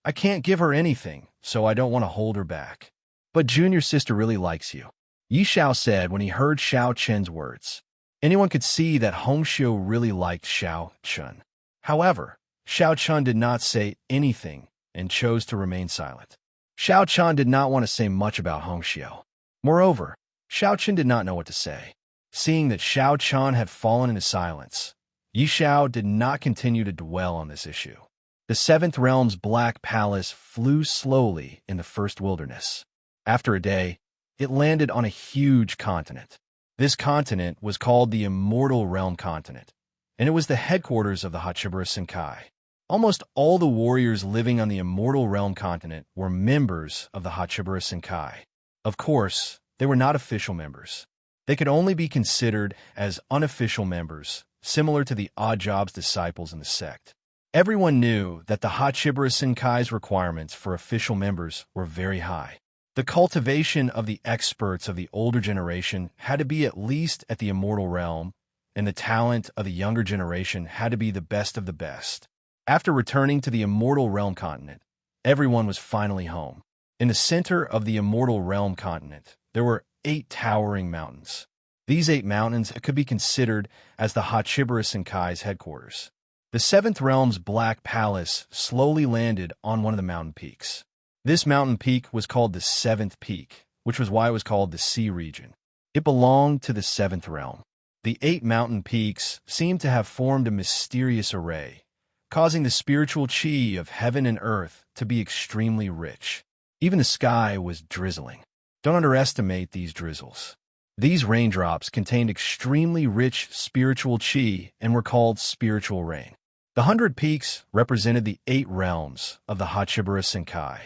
"I can't give her anything, so I don't want to hold her back. But junior sister really likes you," Yi Xiao said when he heard Xiao Chen's words. Anyone could see that Hongxiu really liked Xiao Chun. However, Xiao Chun did not say anything and chose to remain silent. Xiao Chun did not want to say much about Hongxiu. Moreover, Xiao Chun did not know what to say. Seeing that Xiao Chun had fallen into silence, Yi Xiao did not continue to dwell on this issue. The Seventh Realm's Black Palace flew slowly in the first wilderness. After a day, it landed on a huge continent. This continent was called the Immortal Realm Continent, and it was the headquarters of the Hachibara Senkai. Almost all the warriors living on the Immortal Realm Continent were members of the Hachibara Senkai. Of course, they were not official members. They could only be considered as unofficial members, similar to the Odd Jobs disciples in the sect. Everyone knew that the Hachibara Senkai's requirements for official members were very high. The cultivation of the experts of the older generation had to be at least at the immortal realm, and the talent of the younger generation had to be the best of the best. After returning to the immortal realm continent, everyone was finally home. In the center of the immortal realm continent, there were 8 towering mountains. These 8 mountains could be considered as the Hachibiru Senkai's headquarters. The 7th realm's Black Palace slowly landed on one of the mountain peaks. This mountain peak was called the 7th Peak, which was why it was called the Sea Region. It belonged to the 7th realm. The 8 mountain peaks seemed to have formed a mysterious array, causing the spiritual chi of heaven and earth to be extremely rich. Even the sky was drizzling. Don't underestimate these drizzles. These raindrops contained extremely rich spiritual chi and were called spiritual rain. The 100 peaks represented the 8 realms of the Hachibiru Senkai.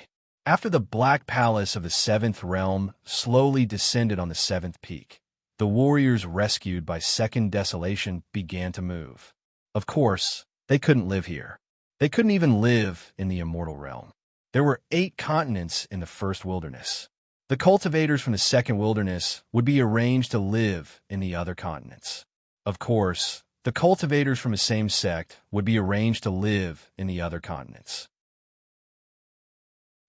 After the Black Palace of the 7th realm slowly descended on the 7th peak, the warriors rescued by Second Desolation began to move. Of course, they couldn't live here. They couldn't even live in the immortal realm. There were 8 continents in the first wilderness. The cultivators from the second wilderness would be arranged to live in the other continents. Of course, the cultivators from the same sect would be arranged to live in the other continents.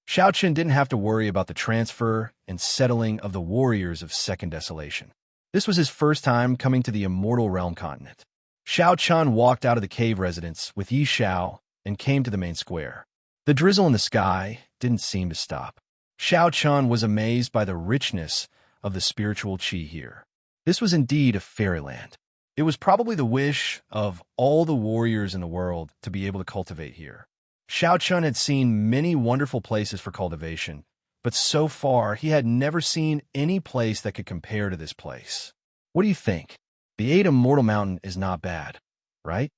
Xiaoqun didn't have to worry about the transfer and settling of the warriors of Second Desolation. This was his first time coming to the immortal realm continent. Xiaoqun walked out of the cave residence with Yi Xiao and came to the main square. The drizzle in the sky didn't seem to stop. Xiaoqun was amazed by the richness of the spiritual qi here. This was indeed a fairyland. It was probably the wish of all the warriors in the world to be able to cultivate here. Xiaoqun had seen many wonderful places for cultivation, but so far he had never seen any place that could compare to this place. What do you think? The 8 Immortal Mountain is not bad, right?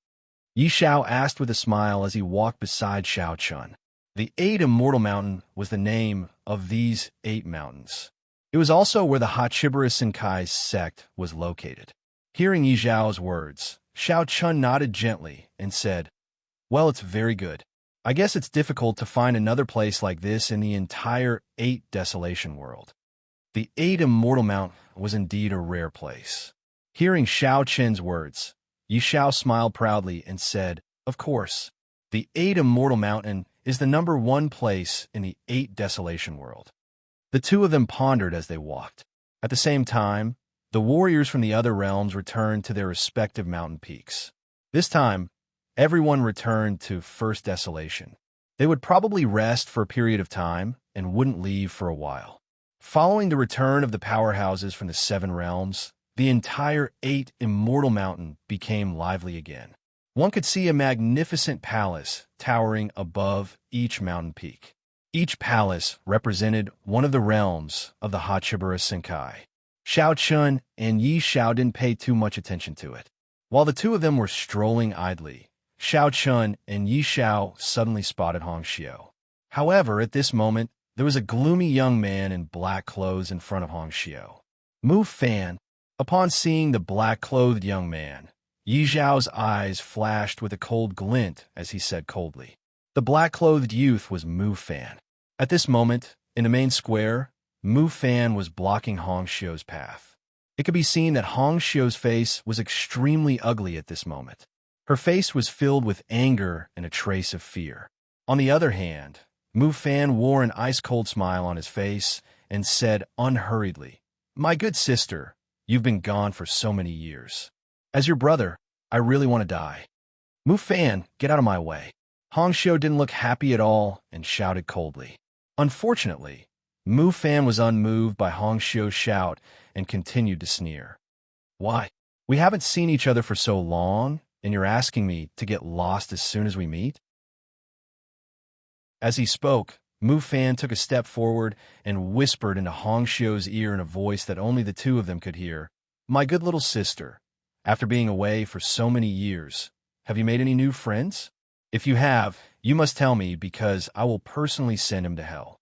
Yi Xiao asked with a smile as he walked beside Xiaoqun. The 8 Immortal Mountain was the name of these 8 mountains. It was also where the Hachibiru Senkai's sect was located. Hearing Yi Xiao's words, Xiaoqun nodded gently and said, "Well, it's very good. I guess it's difficult to find another place like this in the entire 8 Desolation world." The 8 Immortal Mountain was indeed a rare place. Hearing Xiaoqun's words, Yi Xiao smiled proudly and said, "Of course, the 8 Immortal Mountain is the number 1 place in the 8 Desolation world." The two of them pondered as they walked. At the same time, the warriors from the other realms returned to their respective mountain peaks. This time, everyone returned to First Desolation. They would probably rest for a period of time and wouldn't leave for a while. Following the return of the powerhouses from the 7 realms, the entire 8 Immortal Mountain became lively again. One could see a magnificent palace towering above each mountain peak. Each palace represented one of the realms of the Hachibiru Senkai. Xiaoqun and Yi Xiao didn't pay too much attention to it. While the two of them were strolling idly, Xiaoqun and Yi Xiao suddenly spotted Hongxiu. However, at this moment, there was a gloomy young man in black clothes in front of Hongxiu. Mu Fan. Upon seeing the black-clothed young man, Yi Xiao's eyes flashed with a cold glint as he said coldly. The black-clothed youth was Mu Fan. At this moment, in the main square, Mu Fan was blocking Hongxiu's path. It could be seen that Hongxiu's face was extremely ugly at this moment. Her face was filled with anger and a trace of fear. On the other hand, Mu Fan wore an ice-cold smile on his face and said unhurriedly, "My good sister, you've been gone for so many years. As your brother, I really want to die." "Mu Fan, get out of my way." Hongxiu didn't look happy at all and shouted coldly. Unfortunately, Mu Fan was unmoved by Hongxiu's shout and continued to sneer. "Why? We haven't seen each other for so long, and you're asking me to get lost as soon as we meet?" As he spoke, Mu Fan took a step forward and whispered into Hongxiu's ear in a voice that only the two of them could hear. "My good little sister, after being away for so many years, have you made any new friends? If you have, you must tell me because I will personally send him to hell."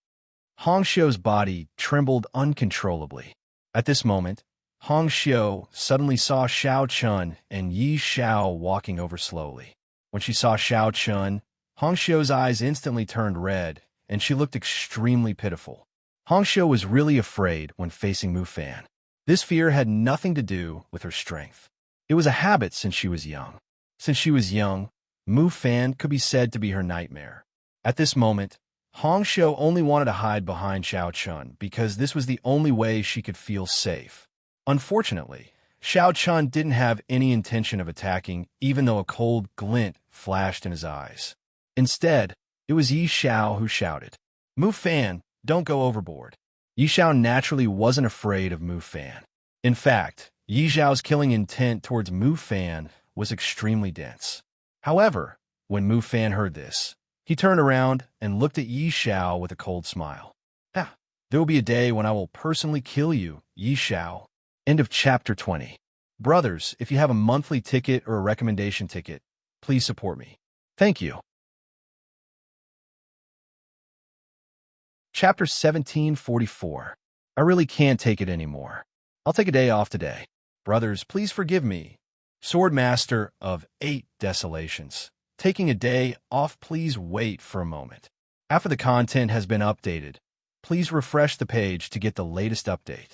Hongxiu's body trembled uncontrollably. At this moment, Hongxiu suddenly saw Xiaoqun and Yi Xiao walking over slowly. When she saw Xiaoqun, Hongxiu's eyes instantly turned red, and she looked extremely pitiful. Hongxiu was really afraid when facing Mu Fan. This fear had nothing to do with her strength. It was a habit since she was young. Since she was young, Mu Fan could be said to be her nightmare. At this moment, Hongxiu only wanted to hide behind Xiao Chun because this was the only way she could feel safe. Unfortunately, Xiao Chun didn't have any intention of attacking, even though a cold glint flashed in his eyes. Instead, it was Yi Xiao who shouted, "Mu Fan, don't go overboard." Yi Xiao naturally wasn't afraid of Mu Fan. In fact, Yi Xiao's killing intent towards Mu Fan was extremely dense. However, when Mu Fan heard this, he turned around and looked at Yi Xiao with a cold smile. "Ah, there will be a day when I will personally kill you, Yi Xiao." End of chapter 20. Brothers, if you have a monthly ticket or a recommendation ticket, please support me. Thank you. Chapter 1744. I really can't take it anymore. I'll take a day off today. Brothers, please forgive me. Swordmaster of 8 Desolations. Taking a day off, please wait for a moment. After the content has been updated, please refresh the page to get the latest update.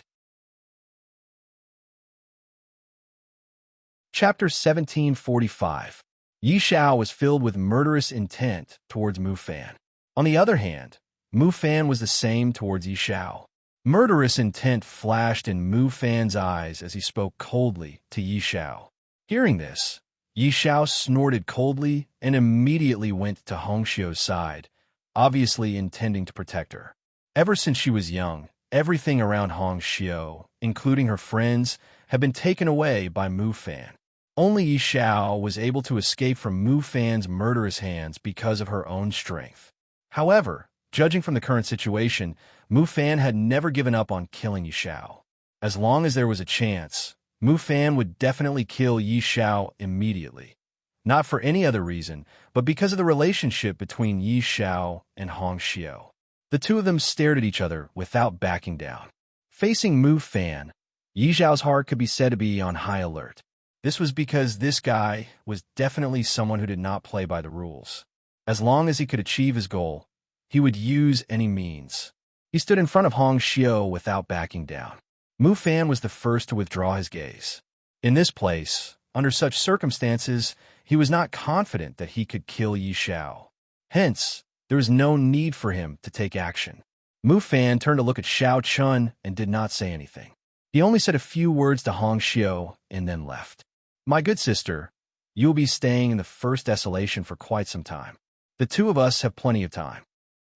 Chapter 1745. Yi Xiao was filled with murderous intent towards Mu Fan. On the other hand, Mu Fan was the same towards Yi Xiao. Murderous intent flashed in Mu Fan's eyes as he spoke coldly to Yi Xiao. Hearing this, Yi Xiao snorted coldly and immediately went to Hongxiu's side, obviously intending to protect her. Ever since she was young, everything around Hongxiu, including her friends, had been taken away by Mu Fan. Only Yi Xiao was able to escape from Mu Fan's murderous hands because of her own strength. However, judging from the current situation, Mu Fan had never given up on killing Yi Xiao. As long as there was a chance, Mu Fan would definitely kill Yi Xiao immediately. Not for any other reason, but because of the relationship between Yi Xiao and Hongxiu. The two of them stared at each other without backing down. Facing Mu Fan, Yi Xiao's heart could be said to be on high alert. This was because this guy was definitely someone who did not play by the rules. As long as he could achieve his goal, he would use any means. He stood in front of Hongxiu without backing down. Mu Fan was the first to withdraw his gaze. In this place, under such circumstances, he was not confident that he could kill Yi Xiao. Hence, there was no need for him to take action. Mu Fan turned to look at Xiao Chun and did not say anything. He only said a few words to Hongxiu and then left. "My good sister, you will be staying in the first desolation for quite some time. The two of us have plenty of time."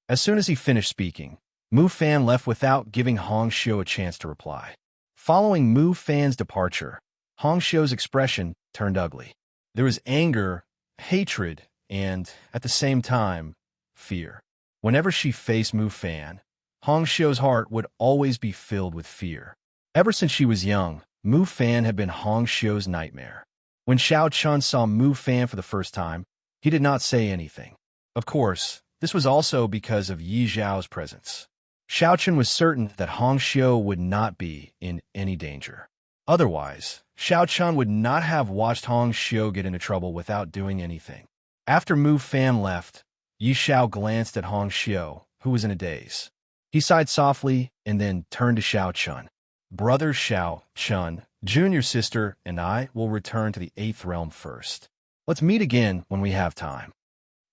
As soon as he finished speaking, Mu Fan left without giving Hongxiu a chance to reply. Following Mu Fan's departure, Hongxiu's expression turned ugly. There was anger, hatred, and, at the same time, fear. Whenever she faced Mu Fan, Hongxiu's heart would always be filled with fear. Ever since she was young, Mu Fan had been Hongxiu's nightmare. When Xiao Chun saw Mu Fan for the first time, he did not say anything. Of course, this was also because of Yi Xiao's presence. Xiao Chun was certain that Hongxiu would not be in any danger. Otherwise, Xiao Chun would not have watched Hongxiu get into trouble without doing anything. After Mu Fan left, Yi Xiao glanced at Hongxiu, who was in a daze. He sighed softly and then turned to Xiao Chun. "Brother Xiao Chun, junior sister, and I will return to the 8th realm first. Let's meet again when we have time."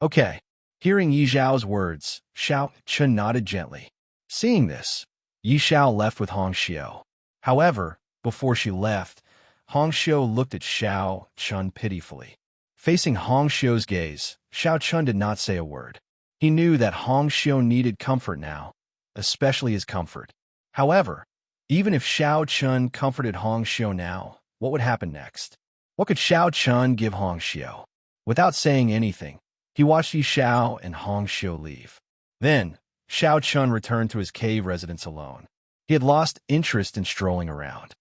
"Okay." Hearing Yi Xiao's words, Xiao Chun nodded gently. Seeing this, Yi Xiao left with Hongxiu. However, before she left, Hongxiu looked at Xiao Chun pitifully. Facing Hongxiu's gaze, Xiao Chun did not say a word. He knew that Hongxiu needed comfort now, especially his comfort. However, even if Xiao Chun comforted Hongxiu now, what would happen next? What could Xiao Chun give Hongxiu? Without saying anything, he watched Yi Xiao and Hongxiu leave. Then, Xiao Chun returned to his cave residence alone. He had lost interest in strolling around.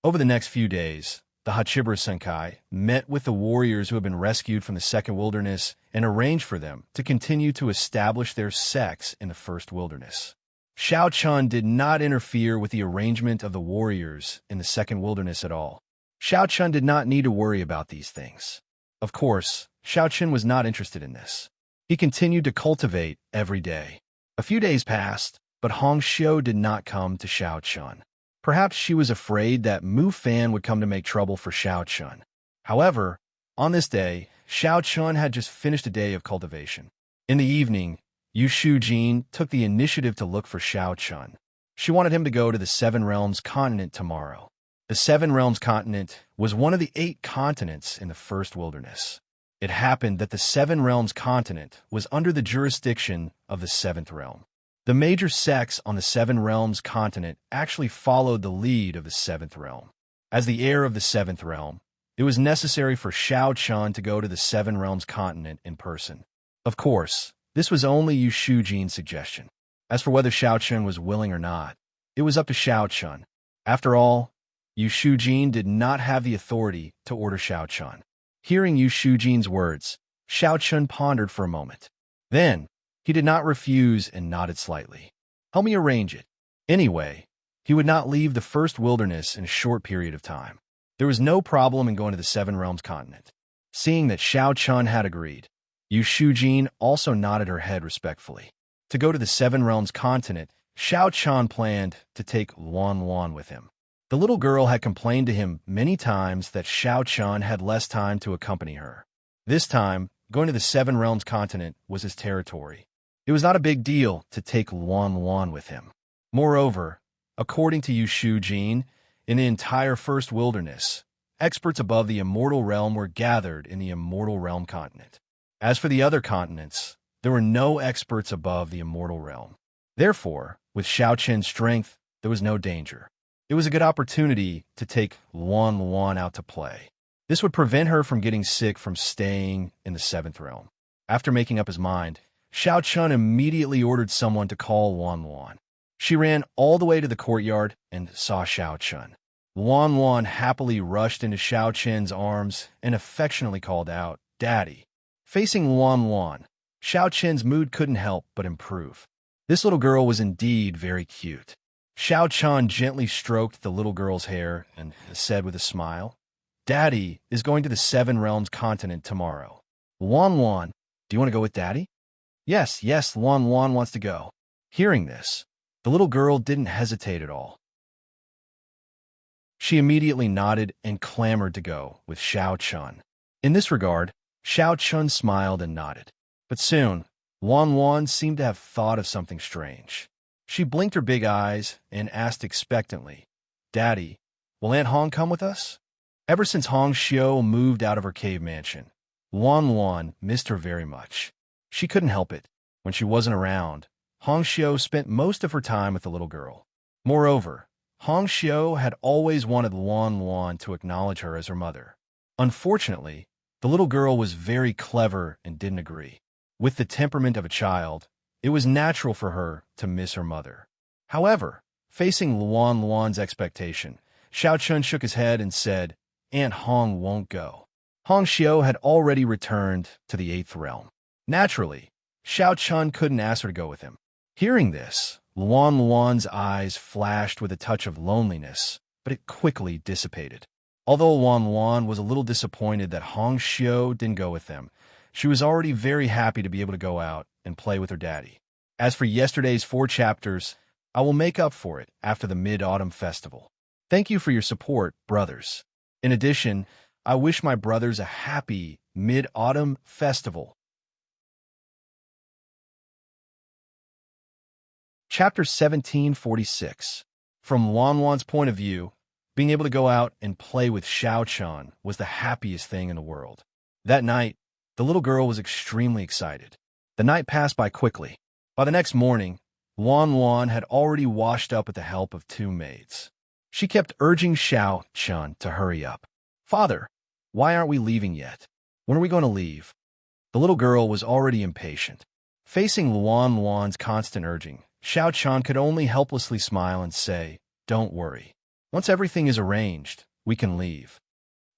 Over the next few days, the Hachibusa Senkai met with the warriors who had been rescued from the Second Wilderness and arranged for them to continue to establish their sects in the First Wilderness. Xiao Chun did not interfere with the arrangement of the warriors in the Second Wilderness at all. Xiao Chun did not need to worry about these things. Of course, Xiao Chun was not interested in this. He continued to cultivate every day. A few days passed, but Hong Xiu did not come to Xiao Chun. Perhaps she was afraid that Mu Fan would come to make trouble for Xiao Chun. However, on this day, Xiao Chun had just finished a day of cultivation. In the evening, Yu Shujin took the initiative to look for Xiao Chun. She wanted him to go to the Seven Realms continent tomorrow. The Seven Realms continent was one of the 8 continents in the First Wilderness. It happened that the Seven Realms continent was under the jurisdiction of the Seventh Realm. The major sects on the Seven Realms continent actually followed the lead of the Seventh Realm. As the heir of the Seventh Realm, it was necessary for Xiao Chun to go to the Seven Realms continent in person. Of course, this was only Yu Shujin's suggestion. As for whether Xiao Chun was willing or not, it was up to Xiao Chun. After all, Yu Shujin did not have the authority to order Xiao Chun. Hearing Yu Shujin's words, Xiao Chun pondered for a moment. Then, he did not refuse and nodded slightly. Help me arrange it. Anyway, he would not leave the First Wilderness in a short period of time. There was no problem in going to the Seven Realms continent. Seeing that Xiao Chun had agreed, Yu Shujin also nodded her head respectfully. To go to the Seven Realms continent, Xiao Chun planned to take Luan Luan with him. The little girl had complained to him many times that Xiao Chun had less time to accompany her. This time, going to the Seven Realms continent was his territory. It was not a big deal to take Luan Luan with him. Moreover, according to Yu Shujin, in the entire First Wilderness, experts above the Immortal Realm were gathered in the Immortal Realm continent. As for the other continents, there were no experts above the Immortal Realm. Therefore, with Xiao Chen's strength, there was no danger. It was a good opportunity to take Luan Luan out to play. This would prevent her from getting sick from staying in the Seventh Realm. After making up his mind, Xiao Chun immediately ordered someone to call Luan Luan. She ran all the way to the courtyard and saw Xiao Chun. Luan Luan happily rushed into Xiao Chen's arms and affectionately called out, "Daddy." Facing Luan Luan, Xiao Chen's mood couldn't help but improve. This little girl was indeed very cute. Xiao Chun gently stroked the little girl's hair and said with a smile, "Daddy is going to the Seven Realms continent tomorrow. Luan Luan, do you want to go with Daddy?" Yes, Luan Luan wants to go." Hearing this, the little girl didn't hesitate at all. She immediately nodded and clamored to go with Xiao Chun. In this regard, Xiao Chun smiled and nodded. But soon, Luan Luan seemed to have thought of something strange. She blinked her big eyes and asked expectantly, "Daddy, will Aunt Hong come with us?" Ever since Hong Xiu moved out of her cave mansion, Luan Luan missed her very much. She couldn't help it. When she wasn't around, Hong Xiu spent most of her time with the little girl. Moreover, Hong Xiu had always wanted Luan Luan to acknowledge her as her mother. Unfortunately, the little girl was very clever and didn't agree. With the temperament of a child, it was natural for her to miss her mother. However, facing Luan Luan's expectation, Xiao Chun shook his head and said, "Aunt Hong won't go." Hong Xiu had already returned to the Eighth Realm. Naturally, Xiao Chun couldn't ask her to go with him. Hearing this, Luan Luan's eyes flashed with a touch of loneliness, but it quickly dissipated. Although Luan Luan was a little disappointed that Hong Xiu didn't go with them, she was already very happy to be able to go out and play with her daddy. As for yesterday's 4 chapters, I will make up for it after the Mid-Autumn Festival. Thank you for your support, brothers. In addition, I wish my brothers a happy Mid-Autumn Festival. Chapter 1746. From Luan Luan's point of view, being able to go out and play with Xiao Chun was the happiest thing in the world. That night, the little girl was extremely excited. The night passed by quickly. By the next morning, Luan Luan had already washed up with the help of 2 maids. She kept urging Xiao Chun to hurry up. "Father, why aren't we leaving yet? When are we going to leave?" The little girl was already impatient. Facing Luan Luan's constant urging, Xiao Chun could only helplessly smile and say, "Don't worry. Once everything is arranged, we can leave."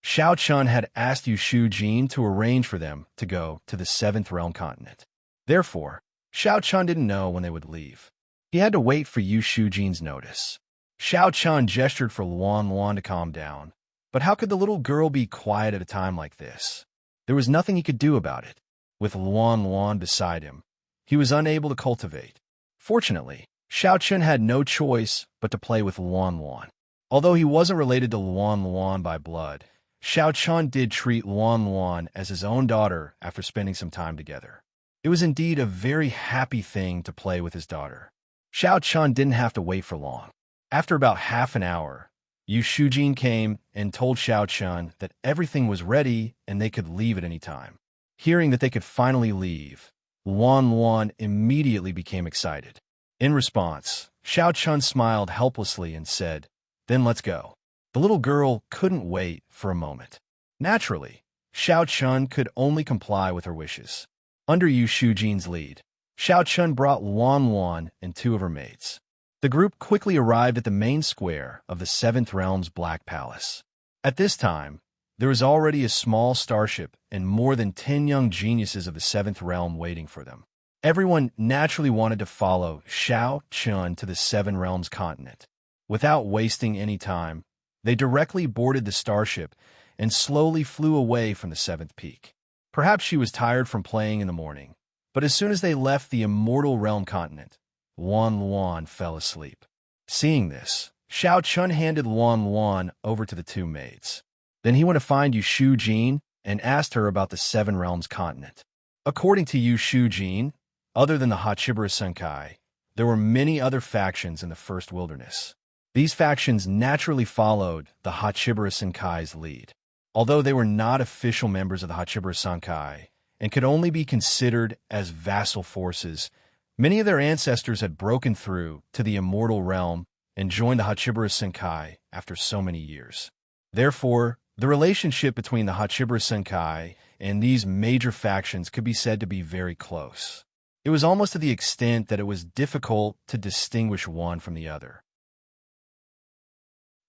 Xiao Chun had asked Yu Shujin to arrange for them to go to the Seventh Realm continent. Therefore, Xiao Chun didn't know when they would leave. He had to wait for Yu Shujin's notice. Xiao Chun gestured for Luan Luan to calm down. But how could the little girl be quiet at a time like this? There was nothing he could do about it. With Luan Luan beside him, he was unable to cultivate. Fortunately, Xiao Chun had no choice but to play with Luan Luan. Although he wasn't related to Luan Luan by blood, Xiao Chun did treat Luan Luan as his own daughter after spending some time together. It was indeed a very happy thing to play with his daughter. Xiao Chun didn't have to wait for long. After about half an hour, Yu Shujin came and told Xiao Chun that everything was ready and they could leave at any time. Hearing that they could finally leave, Luan Luan immediately became excited. In response, Xiao Chun smiled helplessly and said, "Then let's go." The little girl couldn't wait for a moment. Naturally, Xiao Chun could only comply with her wishes. Under Yu Shujin's lead, Xiao Chun brought Luan Luan and two of her maids. The group quickly arrived at the main square of the Seventh Realm's Black Palace. At this time, there was already a small starship and more than 10 young geniuses of the Seventh Realm waiting for them. Everyone naturally wanted to follow Xiao Chun to the Seven Realms continent. Without wasting any time, they directly boarded the starship and slowly flew away from the seventh peak. Perhaps she was tired from playing in the morning, but as soon as they left the immortal realm continent, Luan Luan fell asleep. Seeing this, Xiao Chun handed Luan Luan over to the two maids. Then he went to find Yu Shujin and asked her about the Seven Realms continent. According to Yu Shujin, other than the Hachibara Senkai, there were many other factions in the First Wilderness. These factions naturally followed the Hachibara Senkai's lead. Although they were not official members of the Hachibara Senkai and could only be considered as vassal forces, many of their ancestors had broken through to the immortal realm and joined the Hachibara Senkai after so many years. Therefore, the relationship between the Hachibara Senkai and these major factions could be said to be very close. It was almost to the extent that it was difficult to distinguish one from the other.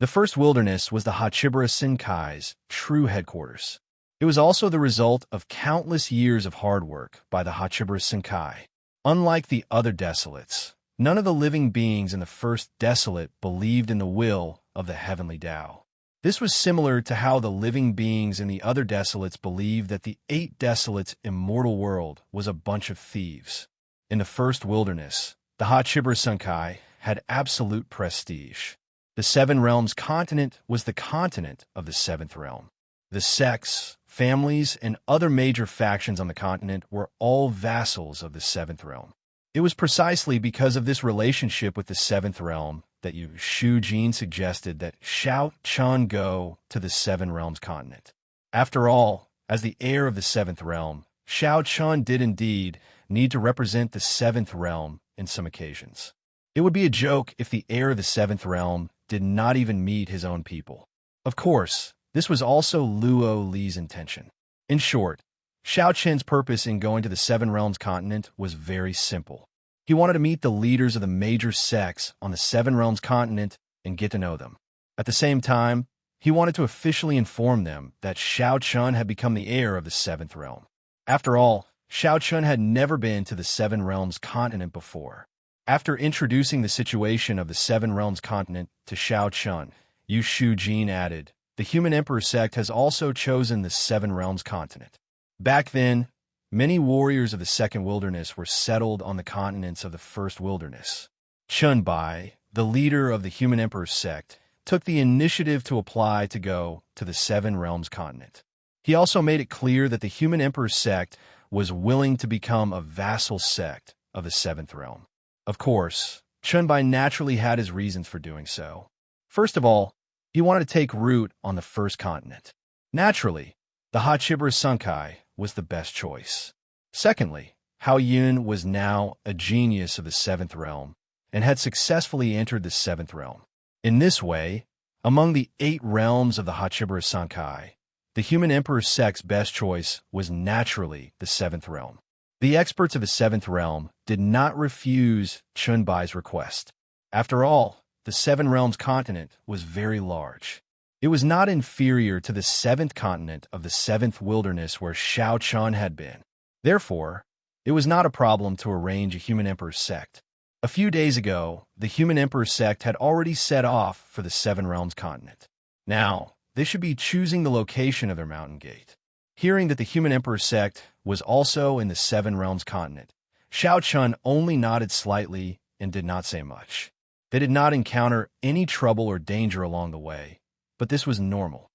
The First Wilderness was the Hachibara Senkai's true headquarters. It was also the result of countless years of hard work by the Hachibara Senkai. Unlike the other desolates, none of the living beings in the first desolate believed in the will of the heavenly Tao. This was similar to how the living beings in the other desolates believed that the eight desolates' immortal world was a bunch of thieves. In the First Wilderness, the Hachibara Senkai had absolute prestige. The Seven Realms continent was the continent of the Seventh Realm. The sects, families, and other major factions on the continent were all vassals of the Seventh Realm. It was precisely because of this relationship with the Seventh Realm that Yu Shujin suggested that Xiao Chun go to the Seven Realms continent. After all, as the heir of the Seventh Realm, Xiao Chun did indeed need to represent the Seventh Realm in some occasions. It would be a joke if the heir of the Seventh Realm did not even meet his own people. Of course, this was also Luo Li's intention. In short, Xiao Chun's purpose in going to the Seven Realms continent was very simple. He wanted to meet the leaders of the major sects on the Seven Realms continent and get to know them. At the same time, he wanted to officially inform them that Xiao Chun had become the heir of the Seventh Realm. After all, Xiao Chun had never been to the Seven Realms continent before. After introducing the situation of the Seven Realms continent to Xiao Chun, Yu Shujin added, "The Human Emperor sect has also chosen the Seven Realms continent." Back then, many warriors of the Second Wilderness were settled on the continents of the First Wilderness. Chun Bai, the leader of the Human Emperor sect, took the initiative to apply to go to the Seven Realms continent. He also made it clear that the Human Emperor sect was willing to become a vassal sect of the Seventh Realm. Of course, Chun Bai naturally had his reasons for doing so. First of all, he wanted to take root on the first continent. Naturally, the Hachibara Senkai was the best choice. Secondly, Hao Yun was now a genius of the Seventh Realm and had successfully entered the Seventh Realm. In this way, among the 8 realms of the Hachibara Senkai, the Human Emperor sect's best choice was naturally the Seventh Realm. The experts of the Seventh Realm did not refuse Chun Bai's request. After all, the Seven Realms continent was very large. It was not inferior to the seventh continent of the Seventh Wilderness where Xiao Chun had been. Therefore, it was not a problem to arrange a Human Emperor sect. A few days ago, the Human Emperor sect had already set off for the Seven Realms continent. Now, they should be choosing the location of their mountain gate. Hearing that the Human Emperor sect was also in the Seven Realms continent, Xiao Chun only nodded slightly and did not say much. They did not encounter any trouble or danger along the way, but this was normal.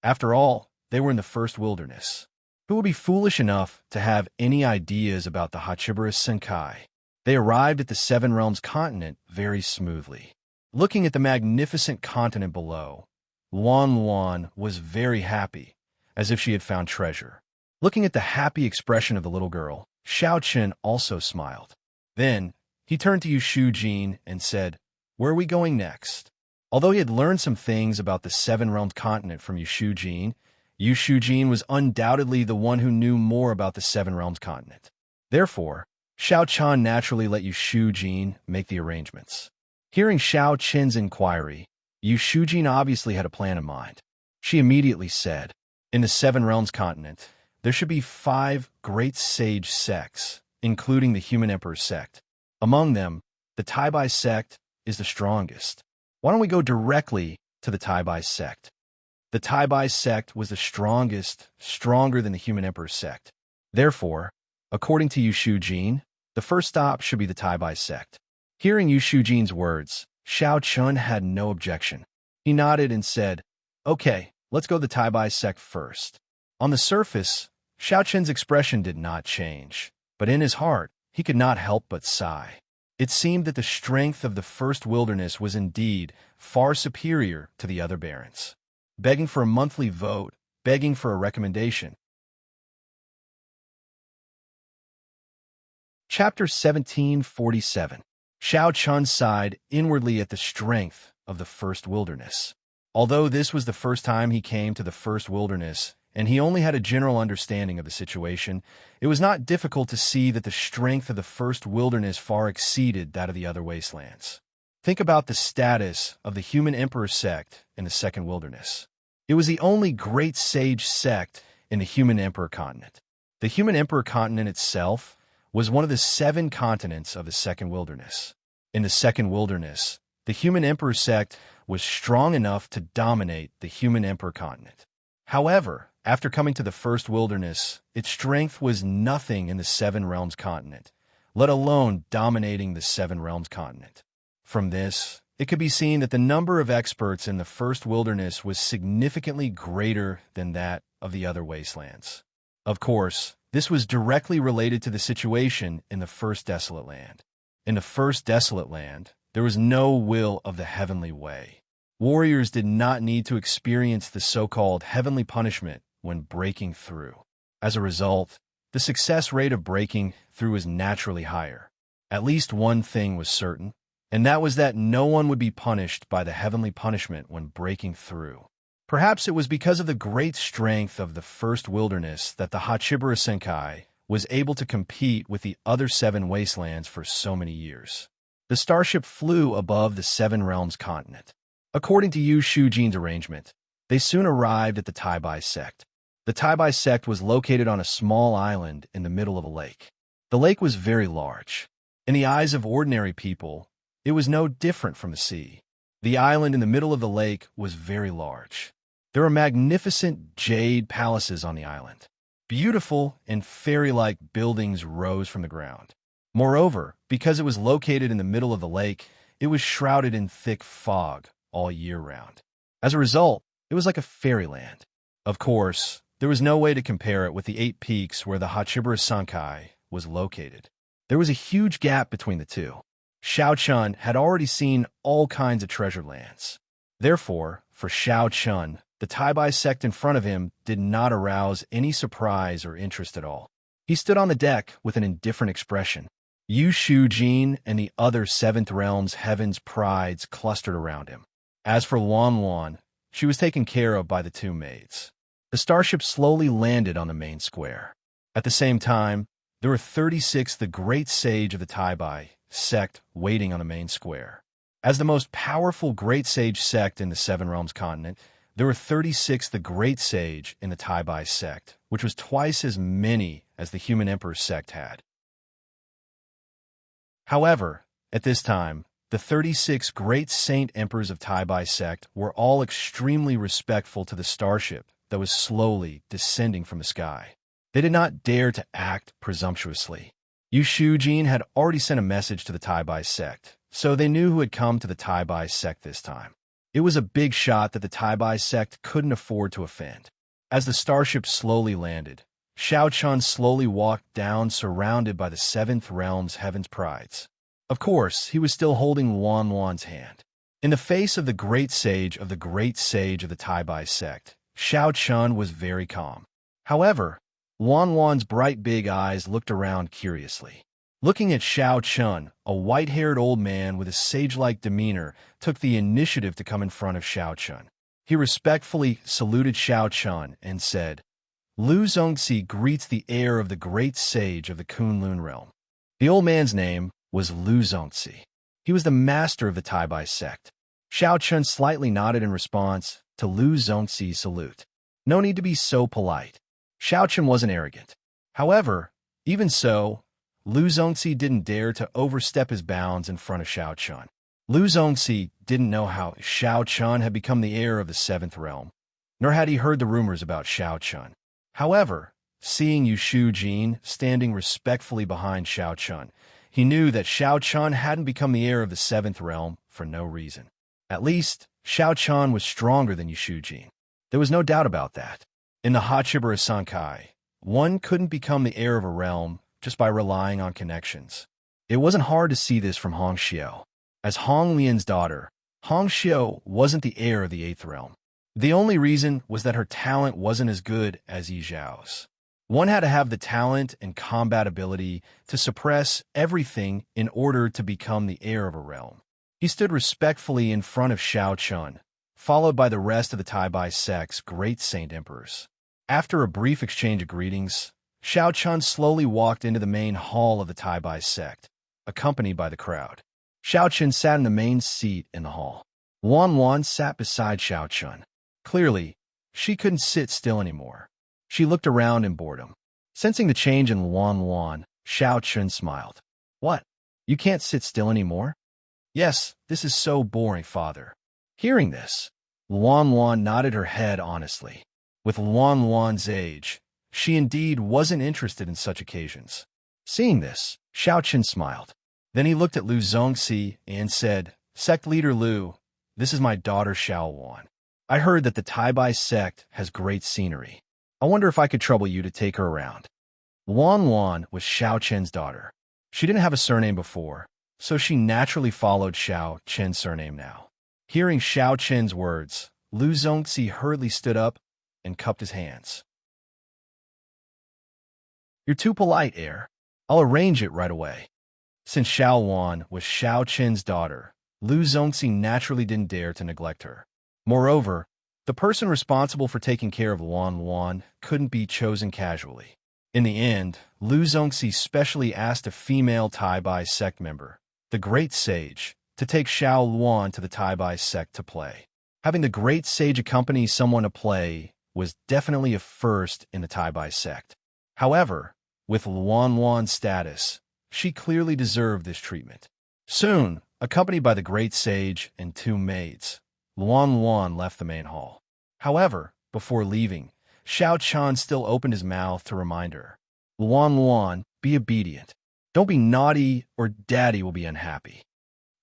After all, they were in the first wilderness. Who would be foolish enough to have any ideas about the Hachibiris Senkai? They arrived at the Seven Realms continent very smoothly. Looking at the magnificent continent below, Luan Luan was very happy, as if she had found treasure. Looking at the happy expression of the little girl, Xiao Chen also smiled. Then, he turned to Yu Shujin and said, "Where are we going next?" Although he had learned some things about the Seven Realms continent from Yu Shujin was undoubtedly the one who knew more about the Seven Realms continent. Therefore, Xiao Chen naturally let Yu Shujin make the arrangements. Hearing Xiao Chen's inquiry, Yu Shujin obviously had a plan in mind. She immediately said, "In the Seven Realms continent, there should be 5 great sage sects, including the Human Emperor sect. Among them, the Taibai sect is the strongest. Why don't we go directly to the Taibai sect?" The Taibai sect was the strongest, stronger than the Human Emperor sect. Therefore, according to Yu Shujin, the first stop should be the Taibai sect. Hearing Yu Shujin's words, Xiao Chen had no objection. He nodded and said, "Okay, let's go to the Taibai sect first." On the surface, Xiao Chen's expression did not change, but in his heart, he could not help but sigh. It seemed that the strength of the first wilderness was indeed far superior to the other barons. Begging for a monthly vote, begging for a recommendation. Chapter 1747. Xiao Chen sighed inwardly at the strength of the first wilderness. Although this was the first time he came to the first wilderness, and he only had a general understanding of the situation, it was not difficult to see that the strength of the first wilderness far exceeded that of the other wastelands. Think about the status of the Human Emperor sect in the second wilderness. It was the only great sage sect in the Human Emperor continent. The Human Emperor continent itself was one of the 7 continents of the second wilderness. In the second wilderness, the Human Emperor sect was strong enough to dominate the Human Emperor continent. However, after coming to the first wilderness, its strength was nothing in the Seven Realms continent, let alone dominating the Seven Realms continent. From this, it could be seen that the number of experts in the first wilderness was significantly greater than that of the other wastelands. Of course, this was directly related to the situation in the first desolate land. In the first desolate land, there was no will of the heavenly way. Warriors did not need to experience the so-called heavenly punishment when breaking through. As a result, the success rate of breaking through was naturally higher. At least one thing was certain, and that was that no one would be punished by the heavenly punishment when breaking through. Perhaps it was because of the great strength of the first wilderness that the Hachibiris Senkai was able to compete with the other 7 wastelands for so many years. The starship flew above the Seven Realms continent. According to Yu Shujin's arrangement, they soon arrived at the Taibai sect. The Taibai sect was located on a small island in the middle of a lake. The lake was very large. In the eyes of ordinary people, it was no different from the sea. The island in the middle of the lake was very large. There were magnificent jade palaces on the island. Beautiful and fairy-like buildings rose from the ground. Moreover, because it was located in the middle of the lake, it was shrouded in thick fog all year round. As a result, it was like a fairyland. Of course, there was no way to compare it with the 8 peaks where the Hachibiris Senkai was located. There was a huge gap between the two. Xiao Chen had already seen all kinds of treasure lands. Therefore, for Xiao Chen, the Taibai sect in front of him did not arouse any surprise or interest at all. He stood on the deck with an indifferent expression. Yu Shujin and the other Seventh Realm's heavens prides clustered around him. As for Luan Luan, she was taken care of by the 2 maids. The starship slowly landed on the main square. At the same time, there were 36 the great sage of the Taibai sect waiting on the main square. As the most powerful great sage sect in the Seven Realms continent, there were 36 the great sage in the Taibai sect, which was twice as many as the Human Emperor sect had. However, at this time, the 36 great saint emperors of Taibai sect were all extremely respectful to the starship that was slowly descending from the sky. They did not dare to act presumptuously. Yu Shujin had already sent a message to the Taibai sect, so they knew who had come to the Taibai sect this time. It was a big shot that the Taibai sect couldn't afford to offend. As the starship slowly landed, Xiao Chun slowly walked down, surrounded by the Seventh Realm's Heaven's Prides. Of course, he was still holding Luan Luan's hand. In the face of the great sage of the Taibai sect, Xiao Chun was very calm. However, Luan Luan's bright big eyes looked around curiously. Looking at Xiao Chun, a white-haired old man with a sage-like demeanor took the initiative to come in front of Xiao Chun. He respectfully saluted Xiao Chun and said, Lu Zongxi greets the heir of the great sage of the Kunlun realm. The old man's name was Lu Zongxi. He was the master of the Taibai sect. Xiao Chun slightly nodded in response to Lu Zongxi's salute. No need to be so polite. Xiao Chun wasn't arrogant. However, even so, Lu Zongxi didn't dare to overstep his bounds in front of Xiao Chun. Lu Zongxi didn't know how Xiao Chun had become the heir of the Seventh Realm, nor had he heard the rumors about Xiao Chun. However, seeing Yu Shujin standing respectfully behind Xiao Chun, he knew that Xiao Chun hadn't become the heir of the Seventh Realm for no reason. At least, Xiao Chun was stronger than Yu Shujin. There was no doubt about that. In the Hachibara Sankai, one couldn't become the heir of a realm just by relying on connections. It wasn't hard to see this from Hong Xiao. As Hong Lian's daughter, Hong Xiao wasn't the heir of the Eighth Realm. The only reason was that her talent wasn't as good as Yi Zhao's. One had to have the talent and combat ability to suppress everything in order to become the heir of a realm. He stood respectfully in front of Xiao Chun, followed by the rest of the Taibai sect's great saint emperors. After a brief exchange of greetings, Xiao Chun slowly walked into the main hall of the Taibai sect, accompanied by the crowd. Xiao Chun sat in the main seat in the hall. Luan Luan sat beside Xiao Chun. Clearly, she couldn't sit still anymore. She looked around in boredom. Sensing the change in Luan Luan, Xiao Chun smiled. What? You can't sit still anymore? Yes, this is so boring, father. Hearing this, Luan Luan nodded her head honestly. With Luan Luan's age, she indeed wasn't interested in such occasions. Seeing this, Xiao Chun smiled. Then he looked at Lu Zongxi and said, Sect leader Lu, this is my daughter Xiao Wan. I heard that the Taibai sect has great scenery. I wonder if I could trouble you to take her around. Luan Luan was Xiao Chen's daughter. She didn't have a surname before, so she naturally followed Xiao Chen's surname now. Hearing Xiao Chen's words, Lu Zongxi hurriedly stood up and cupped his hands. You're too polite, heir. I'll arrange it right away. Since Xiao Wan was Xiao Chen's daughter, Lu Zongxi naturally didn't dare to neglect her. Moreover, the person responsible for taking care of Luan Luan couldn't be chosen casually. In the end, Lu Zongxi specially asked a female Taibai sect member, the Great Sage, to take Xiao Luan to the Taibai sect to play. Having the Great Sage accompany someone to play was definitely a first in the Taibai sect. However, with Luan Luan's status, she clearly deserved this treatment. Soon, accompanied by the Great Sage and two maids, Luan Luan left the main hall. However, before leaving, Xiao Chun still opened his mouth to remind her, Luan Luan, be obedient. Don't be naughty or daddy will be unhappy.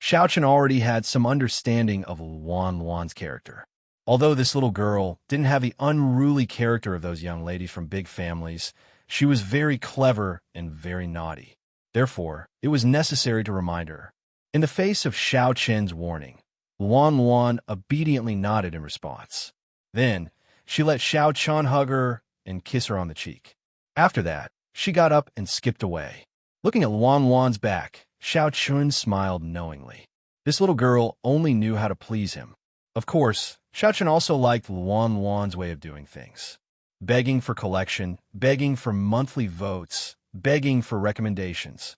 Xiao Chun already had some understanding of Luan Luan's character. Although this little girl didn't have the unruly character of those young ladies from big families, she was very clever and very naughty. Therefore, it was necessary to remind her. In the face of Xiao Chen's warning, Luan Luan obediently nodded in response. Then, she let Xiao Chun hug her and kiss her on the cheek. After that, she got up and skipped away. Looking at Luan Luan's back, Xiao Chun smiled knowingly. This little girl only knew how to please him. Of course, Xiao Chun also liked Luan Luan's way of doing things. Begging for collection, begging for monthly votes, begging for recommendations.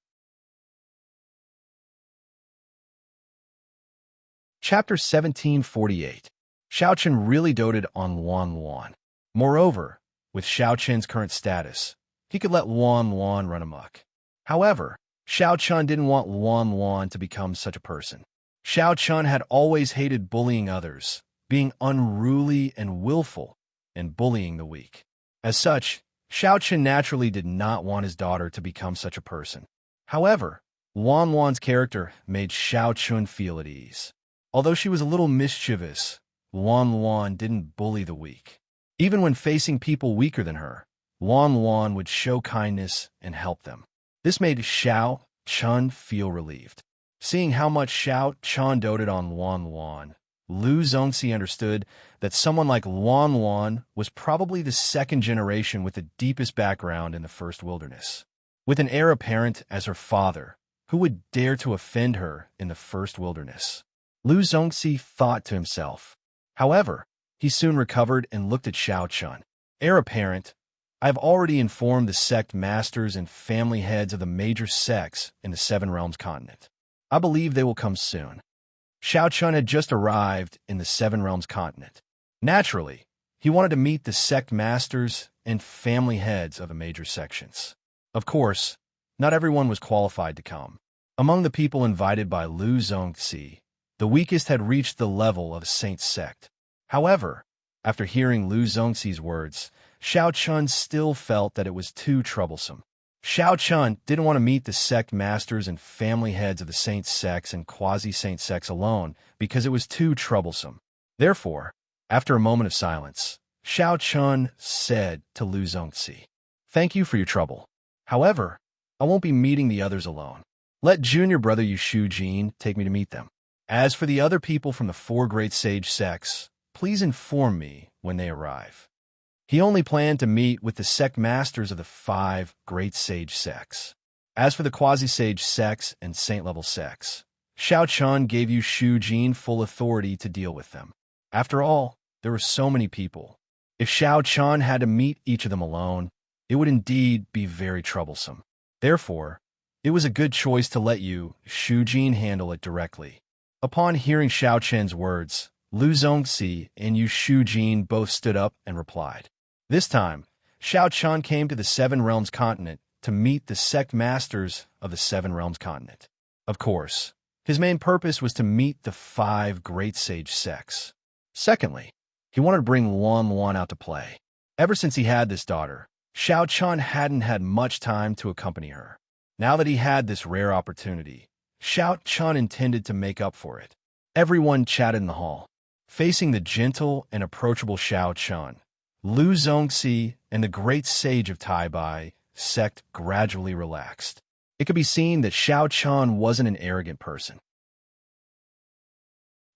Chapter 1748. Xiao Chun really doted on Luan Luan. Moreover, with Xiao Chun's current status, he could let Luan Luan run amok. However, Xiao Chun didn't want Luan Luan to become such a person. Xiao Chun had always hated bullying others, being unruly and willful, and bullying the weak. As such, Xiao Chun naturally did not want his daughter to become such a person. However, Wan Wan's character made Xiao Chun feel at ease. Although she was a little mischievous, Wan Wan didn't bully the weak. Even when facing people weaker than her, Wan Wan would show kindness and help them. This made Xiao Chun feel relieved. Seeing how much Xiao Chun doted on Wan Wan, Lu Zongxi understood that someone like Wan Wan was probably the second generation with the deepest background in the first wilderness. With an heir apparent as her father, who would dare to offend her in the first wilderness? Lu Zongxi thought to himself. However, he soon recovered and looked at Xiao Chun. Heir apparent, I have already informed the sect masters and family heads of the major sects in the Seven Realms continent. I believe they will come soon. Xiao Chun had just arrived in the Seven Realms continent. Naturally, he wanted to meet the sect masters and family heads of the major sections. Of course, not everyone was qualified to come. Among the people invited by Lu Zongxi, the weakest had reached the level of a saint sect. However, after hearing Lu Zongxi's words, Xiao Chun still felt that it was too troublesome. Xiao Chun didn't want to meet the sect masters and family heads of the saint sects and quasi-saint sects alone because it was too troublesome. Therefore, after a moment of silence, Xiao Chun said to Lu Zongxi, "Thank you for your trouble. However, I won't be meeting the others alone. Let junior brother Yushu Jin take me to meet them. As for the other people from the four great sage sects, please inform me when they arrive." He only planned to meet with the sect masters of the five great sage sects. As for the quasi-sage sects and saint-level sects, Xiao Chun gave Yushu Jin full authority to deal with them. After all, there were so many people. If Xiao Chun had to meet each of them alone, it would indeed be very troublesome. Therefore, it was a good choice to let Yushu Jin handle it directly. Upon hearing Xiao Chun's words, Lu Zongxi and Yushu Jin both stood up and replied. This time, Xiao Chun came to the Seven Realms continent to meet the sect masters of the Seven Realms continent. Of course, his main purpose was to meet the five great sage sects. Secondly, he wanted to bring Wan Wan out to play. Ever since he had this daughter, Xiao Chun hadn't had much time to accompany her. Now that he had this rare opportunity, Xiao Chun intended to make up for it. Everyone chatted in the hall. Facing the gentle and approachable Xiao Chun, Lu Zongxi and the great sage of Tai Bai sect gradually relaxed. It could be seen that Xiao Chun wasn't an arrogant person.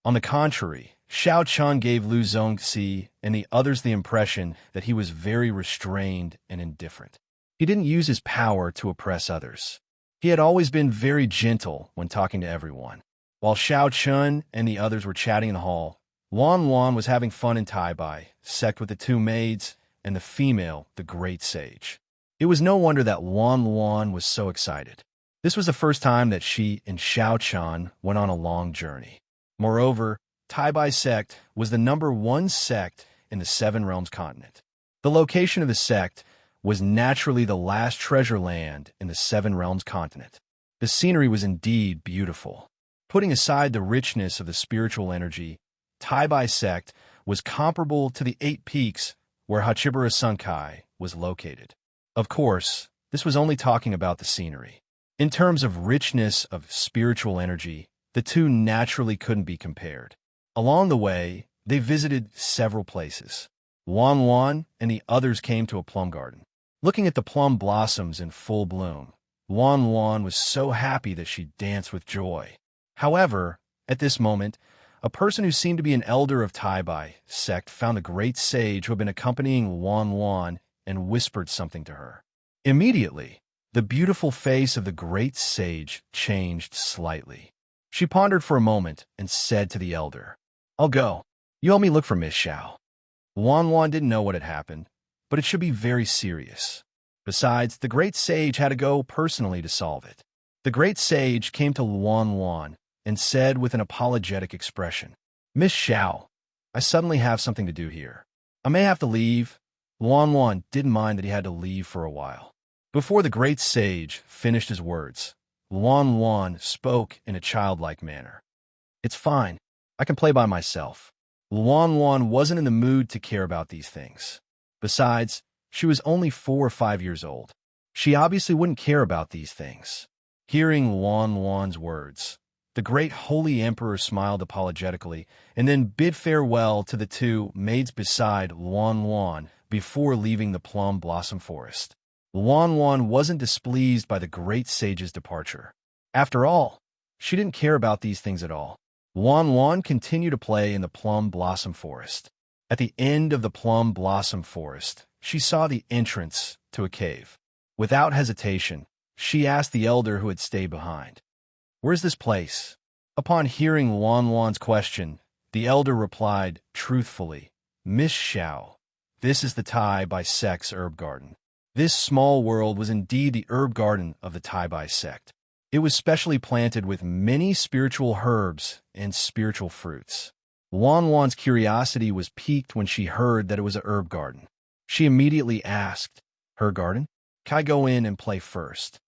On the contrary, Xiao Chun gave Lu Zongxi and the others the impression that he was very restrained and indifferent. He didn't use his power to oppress others. He had always been very gentle when talking to everyone. While Xiao Chun and the others were chatting in the hall, Wan Wan was having fun in Tai Bai sect with the two maids and the female, the great sage. It was no wonder that Wan Wan was so excited. This was the first time that she and Xiao Chun went on a long journey. Moreover, Tai Bai sect was the #1 sect in the Seven Realms continent. The location of the sect was naturally the last treasure land in the Seven Realms continent. The scenery was indeed beautiful. Putting aside the richness of the spiritual energy, Tai Bai sect was comparable to the 8 peaks where Hachibara Sunkai was located. Of course, this was only talking about the scenery. In terms of richness of spiritual energy, the two naturally couldn't be compared. Along the way, they visited several places. Wan Wan and the others came to a plum garden. Looking at the plum blossoms in full bloom, Wan Wan was so happy that she danced with joy. However, at this moment, a person who seemed to be an elder of Tai Bai sect found the great sage who had been accompanying Wan Wan and whispered something to her. Immediately, the beautiful face of the great sage changed slightly. She pondered for a moment and said to the elder, "I'll go. You help me look for Miss Xiao." Wan Wan didn't know what had happened, but it should be very serious. Besides, the great sage had to go personally to solve it. The great sage came to Wan Wan and said with an apologetic expression, "Miss Xiao, I suddenly have something to do here. I may have to leave." Wan Wan didn't mind that he had to leave for a while. Before the great sage finished his words, Wan Wan spoke in a childlike manner. "It's fine. I can play by myself." Wan Wan wasn't in the mood to care about these things. Besides, she was only 4 or 5 years old. She obviously wouldn't care about these things. Hearing Luan Luan's words, the great holy emperor smiled apologetically and then bid farewell to the two maids beside Luan Luan before leaving the plum blossom forest. Luan Luan wasn't displeased by the great sage's departure. After all, she didn't care about these things at all. Luan Luan continued to play in the plum blossom forest. At the end of the plum blossom forest, she saw the entrance to a cave. Without hesitation, she asked the elder who had stayed behind, "Where's this place?" Upon hearing Luan Luan's question, the elder replied truthfully, "Miss Xiao, this is the Tai Bai sect's herb garden." This small world was indeed the herb garden of the Tai Bai sect. It was specially planted with many spiritual herbs and spiritual fruits. Luan Luan's curiosity was piqued when she heard that it was a herb garden. She immediately asked, "Her garden? Can I go in and play first?"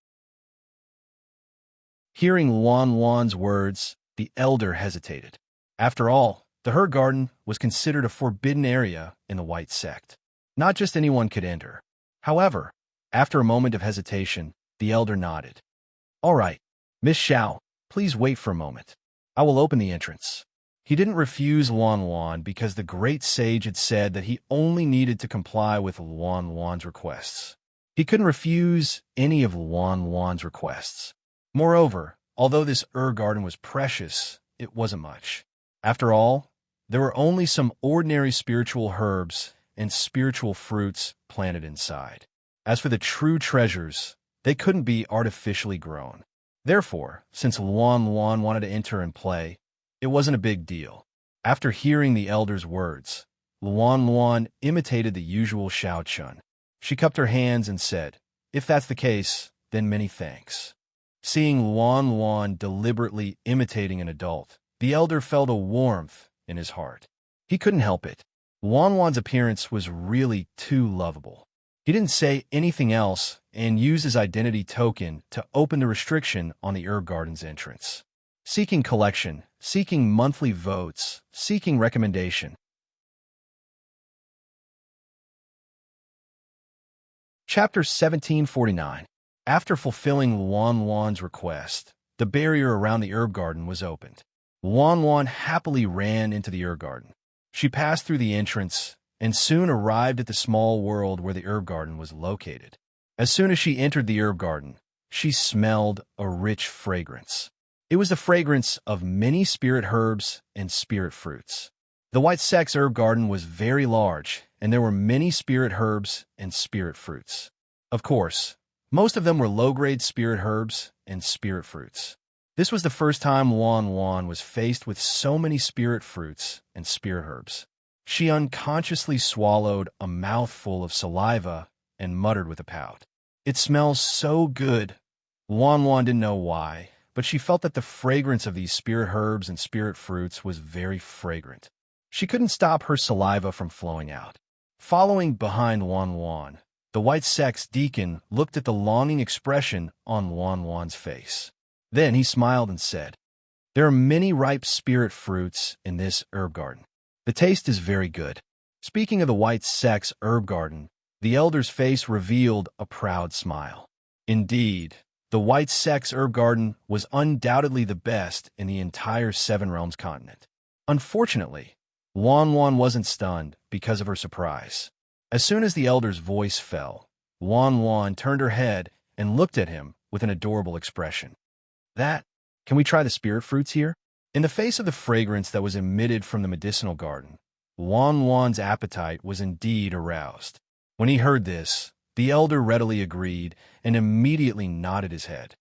Hearing Luan Luan's words, the elder hesitated. After all, the herb garden was considered a forbidden area in the white sect. Not just anyone could enter. However, after a moment of hesitation, the elder nodded. "All right, Miss Xiao, please wait for a moment. I will open the entrance." He didn't refuse Luan Luan because the great sage had said that he only needed to comply with Luan Luan's requests. He couldn't refuse any of Luan Luan's requests. Moreover, although this herb garden was precious, it wasn't much. After all, there were only some ordinary spiritual herbs and spiritual fruits planted inside. As for the true treasures, they couldn't be artificially grown. Therefore, since Luan Luan wanted to enter and play, it wasn't a big deal. After hearing the elder's words, Luan Luan imitated the usual Xiao Chun. She cupped her hands and said, "If that's the case, then many thanks." Seeing Luan Luan deliberately imitating an adult, the elder felt a warmth in his heart. He couldn't help it. Luan Luan's appearance was really too lovable. He didn't say anything else and used his identity token to open the restriction on the herb garden's entrance. Seeking collection, seeking monthly votes, seeking recommendation. Chapter 1749. After fulfilling Luan Luan's request, the barrier around the herb garden was opened. Luan Luan happily ran into the herb garden. She passed through the entrance and soon arrived at the small world where the herb garden was located. As soon as she entered the herb garden, she smelled a rich fragrance. It was the fragrance of many spirit herbs and spirit fruits. The white sect's herb garden was very large, and there were many spirit herbs and spirit fruits. Of course, most of them were low-grade spirit herbs and spirit fruits. This was the first time Luan Luan was faced with so many spirit fruits and spirit herbs. She unconsciously swallowed a mouthful of saliva and muttered with a pout, "It smells so good." Luan Luan didn't know why, but she felt that the fragrance of these spirit herbs and spirit fruits was very fragrant. She couldn't stop her saliva from flowing out. Following behind Luan Luan, the white sect's deacon looked at the longing expression on Luan Luan's face. Then he smiled and said, "There are many ripe spirit fruits in this herb garden. The taste is very good." Speaking of the white sect's herb garden, the elder's face revealed a proud smile. Indeed, the white sect's herb garden was undoubtedly the best in the entire Seven Realms continent. Unfortunately, Luan Luan wasn't stunned because of her surprise. As soon as the elder's voice fell, Luan Luan turned her head and looked at him with an adorable expression. Can we try the spirit fruits here?" In the face of the fragrance that was emitted from the medicinal garden, Luan Luan's appetite was indeed aroused. When he heard this, the elder readily agreed and immediately nodded his head.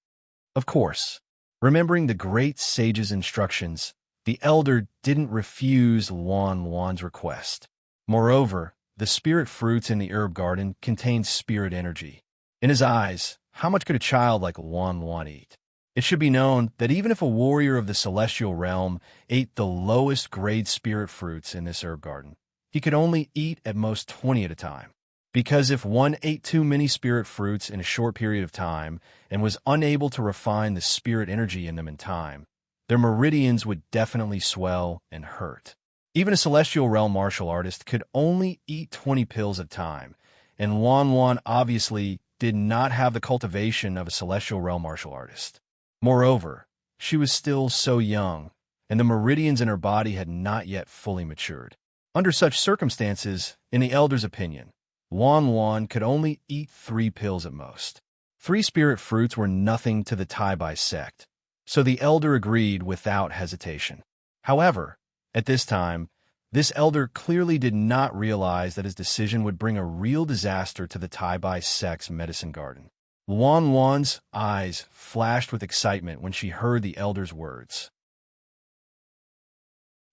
Of course, remembering the great sage's instructions, the elder didn't refuse Luan Luan's request. Moreover, the spirit fruits in the herb garden contained spirit energy. In his eyes, how much could a child like Luan Luan eat? It should be known that even if a warrior of the celestial realm ate the lowest grade spirit fruits in this herb garden, he could only eat at most 20 at a time. Because if one ate too many spirit fruits in a short period of time and was unable to refine the spirit energy in them in time, their meridians would definitely swell and hurt. Even a celestial realm martial artist could only eat 20 pills at a time, and Luan Luan obviously did not have the cultivation of a celestial realm martial artist. Moreover, she was still so young, and the meridians in her body had not yet fully matured. Under such circumstances, in the elder's opinion, Wan Wan could only eat 3 pills at most. 3 spirit fruits were nothing to the Tai Bai sect, so the elder agreed without hesitation. However, at this time, this elder clearly did not realize that his decision would bring a real disaster to the Tai Bai sect's medicine garden. Wan Wan's eyes flashed with excitement when she heard the elder's words.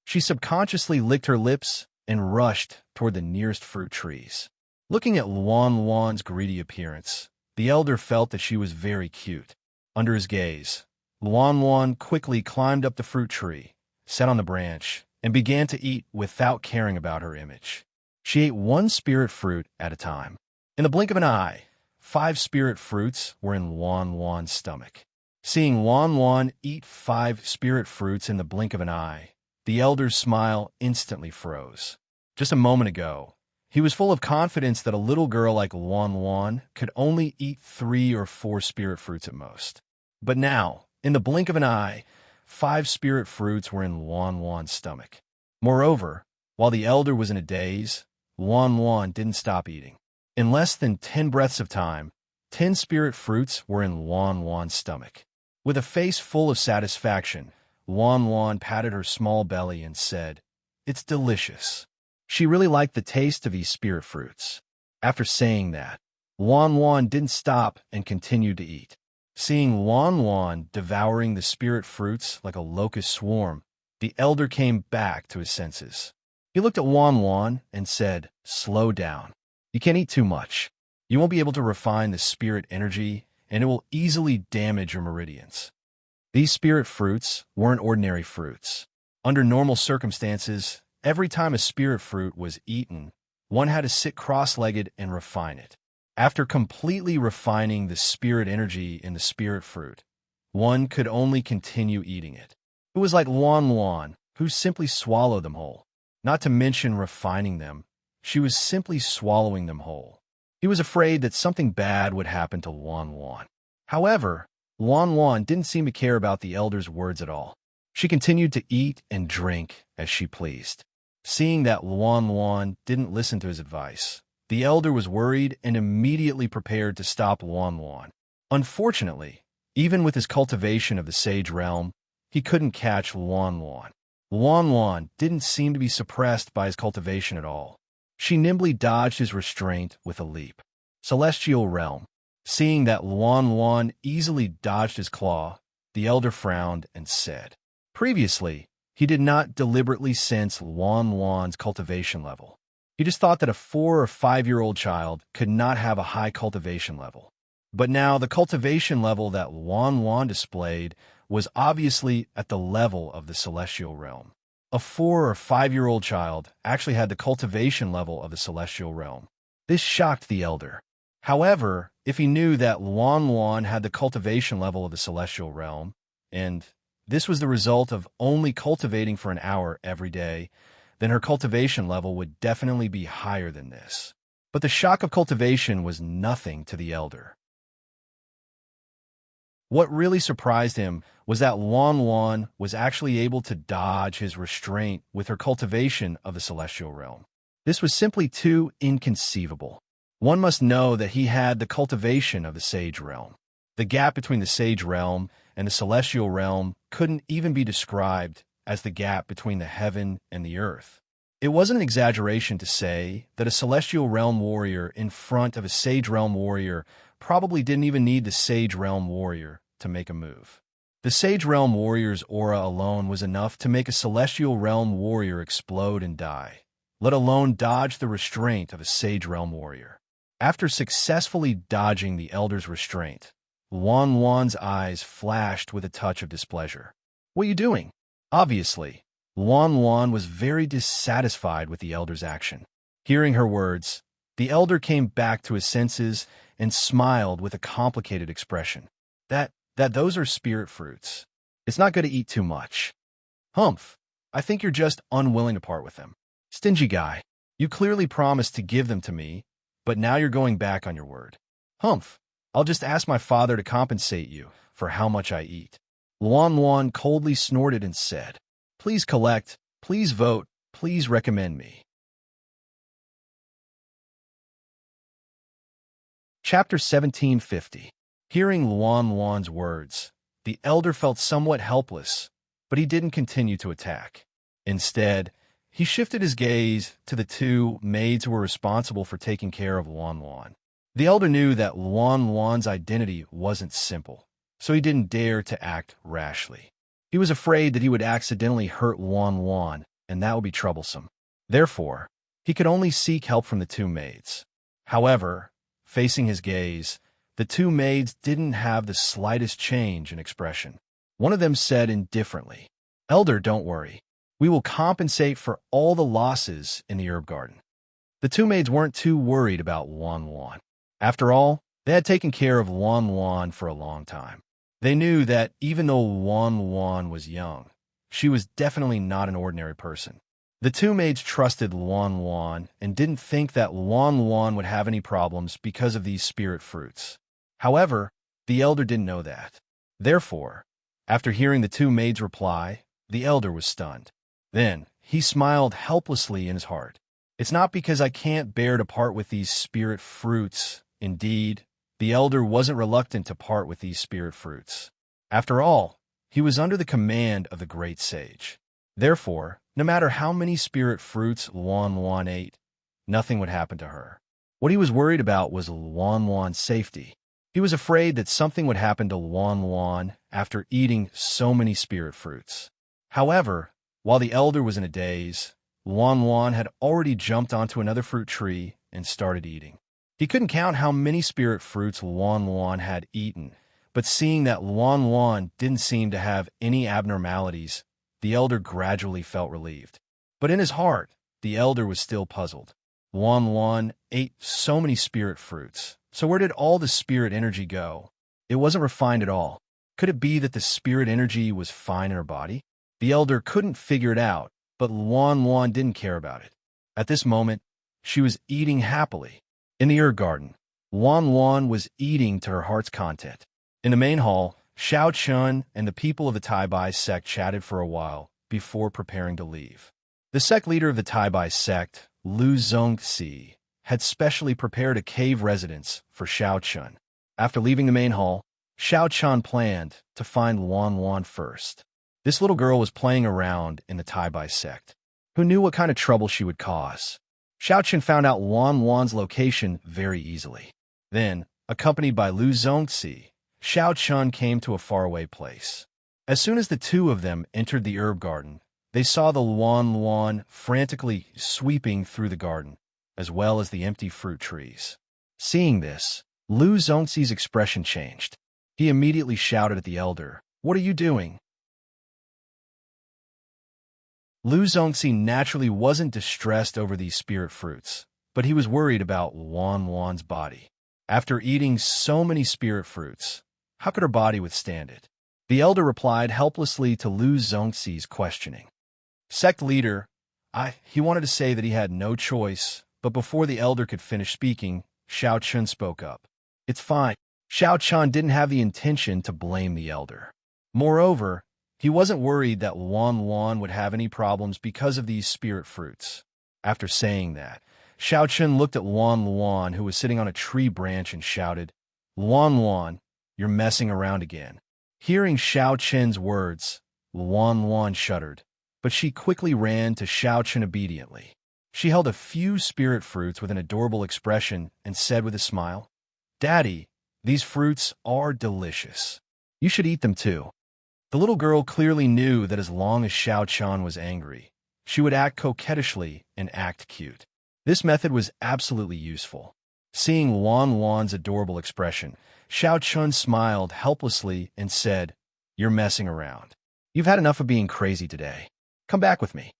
She subconsciously licked her lips and rushed toward the nearest fruit trees. Looking at Wan Wan's greedy appearance, the elder felt that she was very cute. Under his gaze, Wan Wan quickly climbed up the fruit tree, sat on the branch, and began to eat without caring about her image. She ate 1 spirit fruit at a time. In the blink of an eye, 5 spirit fruits were in Wan Wan's stomach. Seeing Wan Wan eat 5 spirit fruits in the blink of an eye, the elder's smile instantly froze. Just a moment ago, he was full of confidence that a little girl like Wan Wan could only eat 3 or 4 spirit fruits at most. But now, in the blink of an eye, 5 spirit fruits were in Wan Wan's stomach. Moreover, while the elder was in a daze, Wan Wan didn't stop eating. In less than 10 breaths of time, 10 spirit fruits were in Wan Wan's stomach. With a face full of satisfaction, Wan Wan patted her small belly and said, "It's delicious." She really liked the taste of these spirit fruits. After saying that, Wan Wan didn't stop and continued to eat. Seeing Wan Wan devouring the spirit fruits like a locust swarm, the elder came back to his senses. He looked at Wan Wan and said, "Slow down. You can't eat too much. You won't be able to refine the spirit energy, and it will easily damage your meridians." These spirit fruits weren't ordinary fruits. Under normal circumstances, every time a spirit fruit was eaten, one had to sit cross-legged and refine it. After completely refining the spirit energy in the spirit fruit, one could only continue eating it. It was like Wan Wan, who simply swallowed them whole. Not to mention refining them, she was simply swallowing them whole. He was afraid that something bad would happen to Wan Wan. However, Wan Wan didn't seem to care about the elder's words at all. She continued to eat and drink as she pleased. Seeing that Wan Wan didn't listen to his advice, the elder was worried and immediately prepared to stop Wan Wan. Unfortunately, even with his cultivation of the sage realm, he couldn't catch Wan Wan. Wan Wan didn't seem to be suppressed by his cultivation at all. She nimbly dodged his restraint with a leap. Celestial realm. Seeing that Wan Wan easily dodged his claw, the elder frowned and said. Previously, he did not deliberately sense Wan Wan's cultivation level. He just thought that a 4 or 5-year-old child could not have a high cultivation level. But now the cultivation level that Wan Wan displayed was obviously at the level of the celestial realm. A 4 or 5-year-old child actually had the cultivation level of the celestial realm. This shocked the elder. However, if he knew that Wan Wan had the cultivation level of the celestial realm, and this was the result of only cultivating for an hour every day, then her cultivation level would definitely be higher than this. But the shock of cultivation was nothing to the elder. What really surprised him was that Wan Wan was actually able to dodge his restraint with her cultivation of the celestial realm. This was simply too inconceivable. One must know that he had the cultivation of the sage realm. The gap between the sage realm and the celestial realm couldn't even be described as the gap between the heaven and the earth. It wasn't an exaggeration to say that a celestial realm warrior in front of a sage realm warrior probably didn't even need the sage realm warrior to make a move. The sage realm warrior's aura alone was enough to make a celestial realm warrior explode and die, let alone dodge the restraint of a sage realm warrior. After successfully dodging the elder's restraint, Wan Wan's eyes flashed with a touch of displeasure. "What are you doing?" Obviously, Wan Wan was very dissatisfied with the elder's action. Hearing her words, the elder came back to his senses and smiled with a complicated expression. Those are spirit fruits. It's not good to eat too much. Humph, I think you're just unwilling to part with them. Stingy guy, you clearly promised to give them to me, but now you're going back on your word. Humph, I'll just ask my father to compensate you for how much I eat." Luan Luan coldly snorted and said, "Please collect, please vote, please recommend me." Chapter 1750. Hearing Luan Luan's words, the elder felt somewhat helpless, but he didn't continue to attack. Instead, he shifted his gaze to the two maids who were responsible for taking care of Luan Luan. The elder knew that Luan Luan's identity wasn't simple, so he didn't dare to act rashly. He was afraid that he would accidentally hurt Luan Luan, and that would be troublesome. Therefore, he could only seek help from the two maids. However, facing his gaze, the two maids didn't have the slightest change in expression. One of them said indifferently, "Elder, don't worry. We will compensate for all the losses in the herb garden." The two maids weren't too worried about Luan Luan. After all, they had taken care of Luan Luan for a long time. They knew that even though Luan Luan was young, she was definitely not an ordinary person. The two maids trusted Luan Luan and didn't think that Luan Luan would have any problems because of these spirit fruits. However, the elder didn't know that. Therefore, after hearing the two maids' reply, the elder was stunned. Then, he smiled helplessly in his heart. "It's not because I can't bear to part with these spirit fruits." Indeed, the elder wasn't reluctant to part with these spirit fruits. After all, he was under the command of the great sage. Therefore, no matter how many spirit fruits Luan Luan ate, nothing would happen to her. What he was worried about was Luan Luan's safety. He was afraid that something would happen to Luan Luan after eating so many spirit fruits. However, while the elder was in a daze, Luan Luan had already jumped onto another fruit tree and started eating. He couldn't count how many spirit fruits Luan Luan had eaten, but seeing that Luan Luan didn't seem to have any abnormalities, the elder gradually felt relieved. But in his heart, the elder was still puzzled. Luan Luan ate so many spirit fruits, so where did all the spirit energy go? It wasn't refined at all. Could it be that the spirit energy was fine in her body? The elder couldn't figure it out, but Luan Luan didn't care about it. At this moment, she was eating happily. In the herb garden, Luan Luan was eating to her heart's content. In the main hall, Xiao Chun and the people of the Tai Bai sect chatted for a while before preparing to leave. The sect leader of the Tai Bai sect, Lu Zongxi, had specially prepared a cave residence for Xiao Chun. After leaving the main hall, Xiao Chun planned to find Luan Luan first. This little girl was playing around in the Tai Bai sect. Who knew what kind of trouble she would cause? Xiao Chun found out Luan Luan's location very easily. Then, accompanied by Lu Zongxi, Xiao Chun came to a faraway place. As soon as the two of them entered the herb garden, they saw the Luan Luan frantically sweeping through the garden, as well as the empty fruit trees. Seeing this, Lu Zongxi's expression changed. He immediately shouted at the elder, "What are you doing?" Lu Zongxi naturally wasn't distressed over these spirit fruits, but he was worried about Luan Luan's body. After eating so many spirit fruits, how could her body withstand it? The elder replied helplessly to Lu Zongxi's questioning. Sect leader, he wanted to say that he had no choice, but before the elder could finish speaking, Xiao Chun spoke up. "It's fine." Xiao Chun didn't have the intention to blame the elder. Moreover, he wasn't worried that Luan Luan would have any problems because of these spirit fruits. After saying that, Xiao Chun looked at Luan Luan, who was sitting on a tree branch, and shouted, "Luan Luan, you're messing around again." Hearing Xiao Chun's words, Luan Luan shuddered, but she quickly ran to Xiao Chun obediently. She held a few spirit fruits with an adorable expression and said with a smile, "Daddy, these fruits are delicious. You should eat them too." The little girl clearly knew that as long as Xiao Chun was angry, she would act coquettishly and act cute. This method was absolutely useful. Seeing Luan Luan's adorable expression, Xiao Chun smiled helplessly and said, "You're messing around. You've had enough of being crazy today. Come back with me."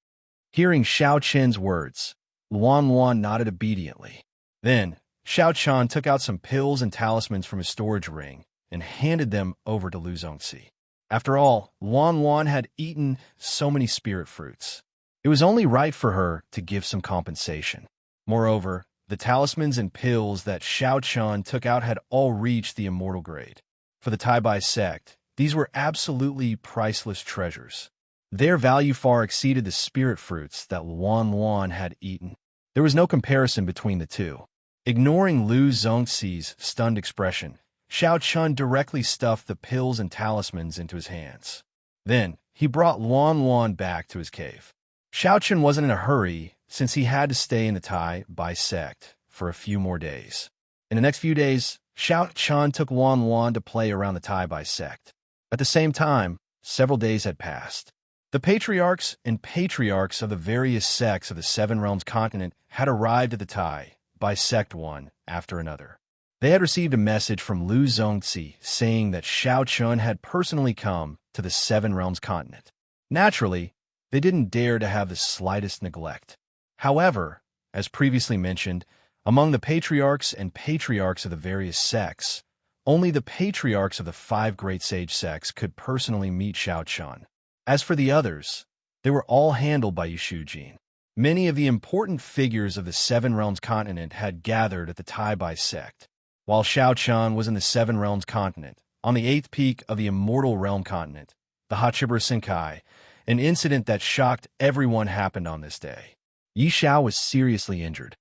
Hearing Xiao Chun's words, Luan Luan nodded obediently. Then, Xiao Chun took out some pills and talismans from his storage ring and handed them over to Lu Zongxi. After all, Luan Luan had eaten so many spirit fruits. It was only right for her to give some compensation. Moreover, the talismans and pills that Xiao Chun took out had all reached the immortal grade. For the Tai Bai sect, these were absolutely priceless treasures. Their value far exceeded the spirit fruits that Luan Luan had eaten. There was no comparison between the two. Ignoring Lu Zongxi's stunned expression, Xiao Chun directly stuffed the pills and talismans into his hands. Then, he brought Luan Luan back to his cave. Xiao Chun wasn't in a hurry, since he had to stay in the Tai Bai sect for a few more days. In the next few days, Xiao Chun took Luan Luan to play around the Tai Bai sect. At the same time, several days had passed. The patriarchs and patriarchs of the various sects of the Seven Realms continent had arrived at the Tai Bai sect one after another. They had received a message from Lu Zongxi saying that Xiao Chun had personally come to the Seven Realms continent. Naturally, they didn't dare to have the slightest neglect. However, as previously mentioned, among the patriarchs and patriarchs of the various sects, only the patriarchs of the 5 great sage sects could personally meet Xiao Chun. As for the others, they were all handled by Yishujin. Many of the important figures of the Seven Realms continent had gathered at the Tai Bai sect. While Xiao Chun was in the Seven Realms continent, on the 8th peak of the Immortal Realm continent, the Hachibura Senkai, an incident that shocked everyone happened on this day. Yi Xiao was seriously injured.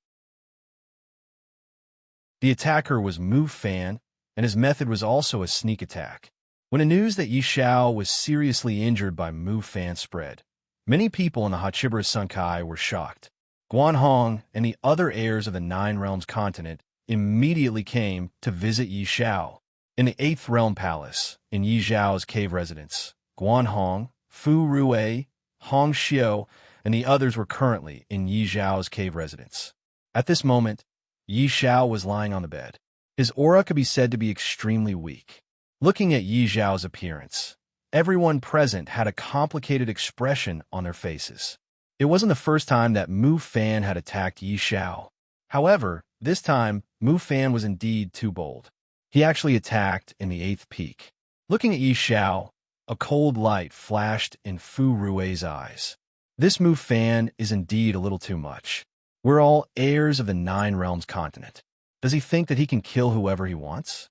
The attacker was Mu Fan, and his method was also a sneak attack. When the news that Yi Xiao was seriously injured by Mu Fan spread, many people in the Hachibura Senkai were shocked. Guan Hong and the other heirs of the 9 Realms continent immediately came to visit Yi Xiao. In the 8th Realm Palace, in Yi Xiao's cave residence, Guan Hong, Fu Rui, Hong Xiu, and the others were currently in Yi Xiao's cave residence. At this moment, Yi Xiao was lying on the bed. His aura could be said to be extremely weak. Looking at Yi Xiao's appearance, everyone present had a complicated expression on their faces. It wasn't the first time that Mu Fan had attacked Yi Xiao. However, this time, Mu Fan was indeed too bold. He actually attacked in the 8th peak. Looking at Yi Xiao, a cold light flashed in Fu Rui's eyes. This Mu Fan is indeed a little too much. We're all heirs of the 9 Realms continent. Does he think that he can kill whoever he wants?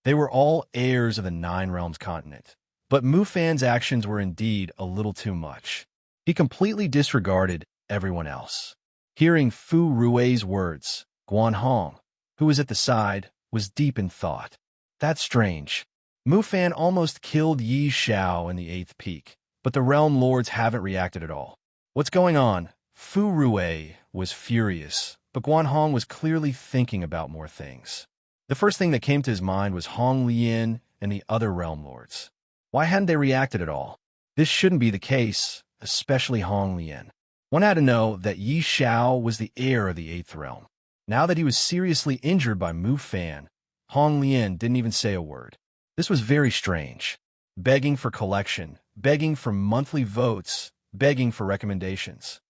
They were all heirs of the 9 Realms continent. But Mu Fan's actions were indeed a little too much. He completely disregarded everyone else. Hearing Fu Rui's words, Guan Hong, who was at the side, was deep in thought. That's strange. Mu Fan almost killed Yi Xiao in the 8th peak, but the Realm Lords haven't reacted at all. What's going on? Fu Rui was furious, but Guan Hong was clearly thinking about more things. The first thing that came to his mind was Hong Lian and the other Realm Lords. Why hadn't they reacted at all? This shouldn't be the case, especially Hong Lian. One had to know that Yi Xiao was the heir of the 8th realm. Now that he was seriously injured by Mu Fan, Hong Lian didn't even say a word. This was very strange. Begging for collection, begging for monthly votes, begging for recommendations.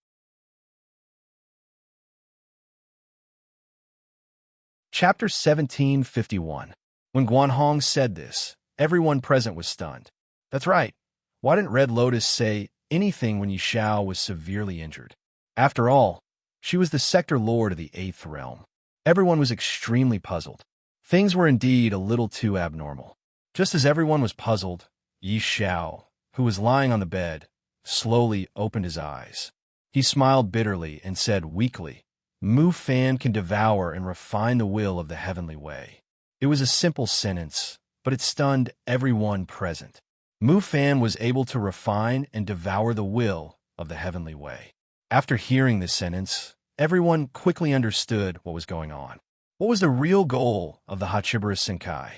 Chapter 1751. When Guan Hong said this, everyone present was stunned. That's right. Why didn't Red Lotus say anything when Yi Xiao was severely injured? After all, she was the sector lord of the 8th realm. Everyone was extremely puzzled. Things were indeed a little too abnormal. Just as everyone was puzzled, Yi Xiao, who was lying on the bed, slowly opened his eyes. He smiled bitterly and said weakly, Mu Fan can devour and refine the will of the heavenly way. It was a simple sentence, but it stunned everyone present. Mu Fan was able to refine and devour the will of the heavenly way. After hearing this sentence, everyone quickly understood what was going on. What was the real goal of the Hachibura Senkai?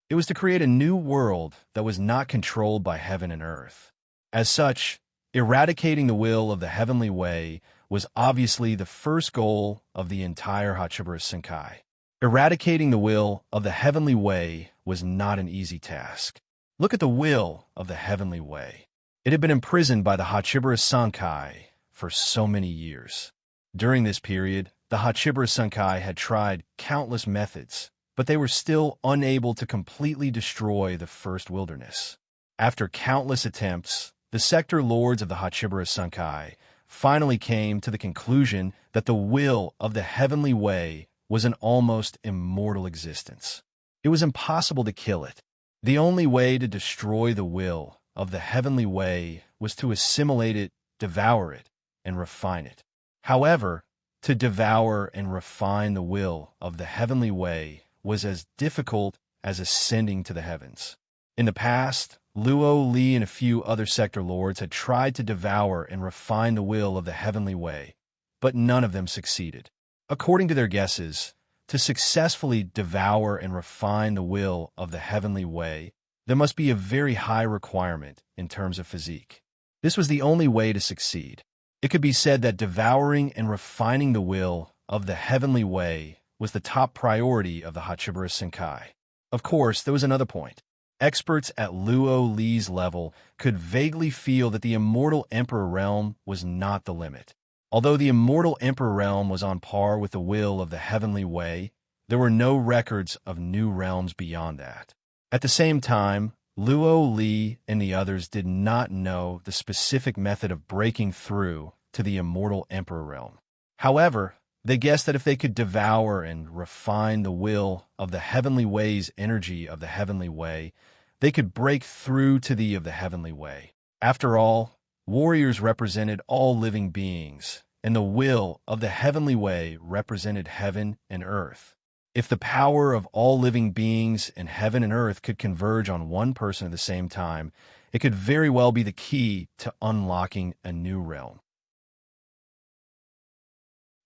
It was to create a new world that was not controlled by heaven and earth. As such, eradicating the will of the heavenly way was obviously the first goal of the entire Hachibura Senkai. Eradicating the will of the heavenly way was not an easy task. Look at the will of the heavenly way. It had been imprisoned by the Hachibura Senkai for so many years. During this period, the Hachibura Senkai had tried countless methods, but they were still unable to completely destroy the first wilderness. After countless attempts, the sector lords of the Hachibura Senkai finally came to the conclusion that the will of the heavenly way was an almost immortal existence. It was impossible to kill it. The only way to destroy the will of the heavenly way was to assimilate it, devour it, and refine it. However, to devour and refine the will of the heavenly way was as difficult as ascending to the heavens. In the past, Luo Li and a few other sector lords had tried to devour and refine the will of the heavenly way, but none of them succeeded. According to their guesses, to successfully devour and refine the will of the heavenly way, there must be a very high requirement in terms of physique. This was the only way to succeed. It could be said that devouring and refining the will of the heavenly way was the top priority of the Hachiburas Senkai. Of course, there was another point. Experts at Luo Li's level could vaguely feel that the immortal Emperor realm was not the limit. Although the immortal Emperor realm was on par with the will of the heavenly way, there were no records of new realms beyond that. At the same time, Luo Li and the others did not know the specific method of breaking through to the immortal Emperor realm. However, they guessed that if they could devour and refine the will of the heavenly way's energy of the heavenly way, they could break through to the of the heavenly way. After all, warriors represented all living beings, and the will of the heavenly way represented heaven and earth. If the power of all living beings in heaven and earth could converge on one person at the same time, it could very well be the key to unlocking a new realm.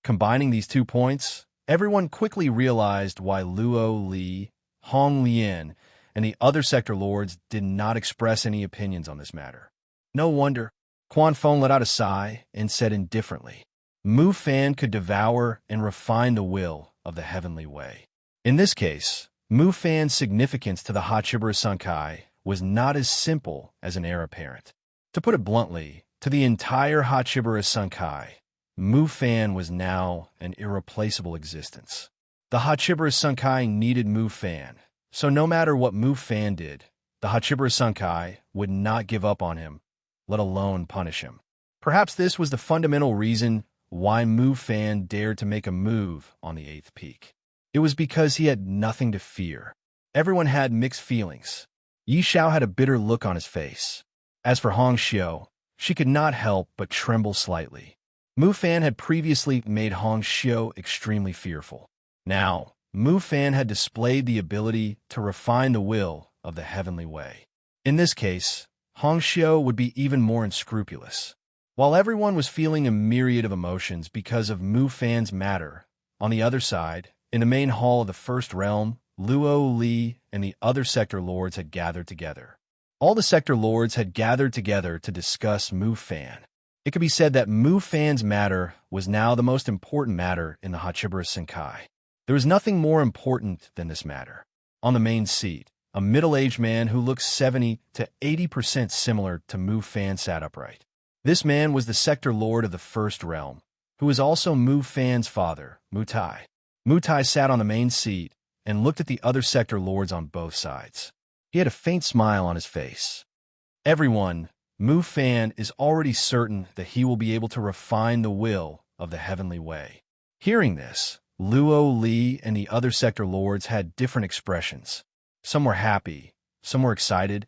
Combining these 2 points, everyone quickly realized why Luo Li, Hong Lian, and the other sector lords did not express any opinions on this matter. No wonder. Quan Feng let out a sigh and said indifferently, Mu Fan could devour and refine the will of the heavenly way. In this case, Mu Fan's significance to the Hachiburas Senkai was not as simple as an heir apparent. To put it bluntly, to the entire Hachiburas Senkai, Mu Fan was now an irreplaceable existence. The Hachiburas Senkai needed Mu Fan, so no matter what Mu Fan did, the Hachiburas Senkai would not give up on him, let alone punish him. Perhaps this was the fundamental reason why Mu Fan dared to make a move on the 8th peak. It was because he had nothing to fear. Everyone had mixed feelings. Yi Xiao had a bitter look on his face. As for Hong Xiu, she could not help but tremble slightly. Mu Fan had previously made Hong Xiu extremely fearful. Now, Mu Fan had displayed the ability to refine the will of the heavenly way. In this case, Hong Xiu would be even more unscrupulous. While everyone was feeling a myriad of emotions because of Mu Fan's matter, on the other side, in the main hall of the First Realm, Luo Li and the other sector lords had gathered together. All the sector lords had gathered together to discuss Mu Fan. It could be said that Mu Fan's matter was now the most important matter in the Hachiburas Senkai. There was nothing more important than this matter. On the main seat, a middle-aged man who looked 70 to 80% similar to Mu Fan sat upright. This man was the sector lord of the First Realm, who was also Mu Fan's father, Mu Tai. Mu Tai sat on the main seat and looked at the other sector lords on both sides. He had a faint smile on his face. Everyone, Mu Fan is already certain that he will be able to refine the will of the heavenly way. Hearing this, Luo Li and the other sector lords had different expressions. Some were happy, some were excited,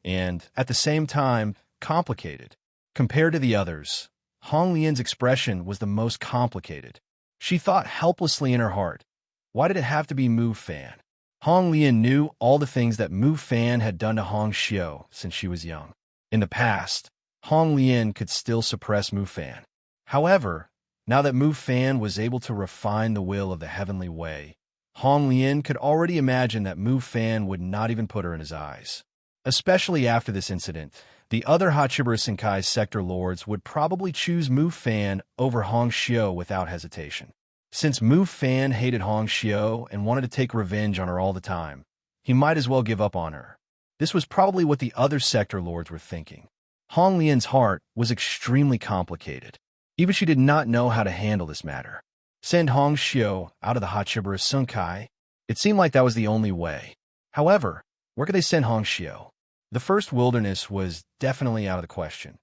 and, at the same time, complicated. Compared to the others, Hong Lian's expression was the most complicated. She thought helplessly in her heart, why did it have to be Mu Fan? Hong Lian knew all the things that Mu Fan had done to Hong Xiu since she was young. In the past, Hong Lian could still suppress Mu Fan. However, now that Mu Fan was able to refine the will of the heavenly way, Hong Lian could already imagine that Mu Fan would not even put her in his eyes. Especially after this incident, the other Hachiburas Senkai's sector lords would probably choose Mu Fan over Hong Xiu without hesitation. Since Mu Fan hated Hong Xiu and wanted to take revenge on her all the time, he might as well give up on her. This was probably what the other sector lords were thinking. Hong Lian's heart was extremely complicated. Even she did not know how to handle this matter. Send Hong Xiu out of the Hachiburas Senkai? It seemed like that was the only way. However, where could they send Hong Xiu? The first wilderness was definitely out of the question.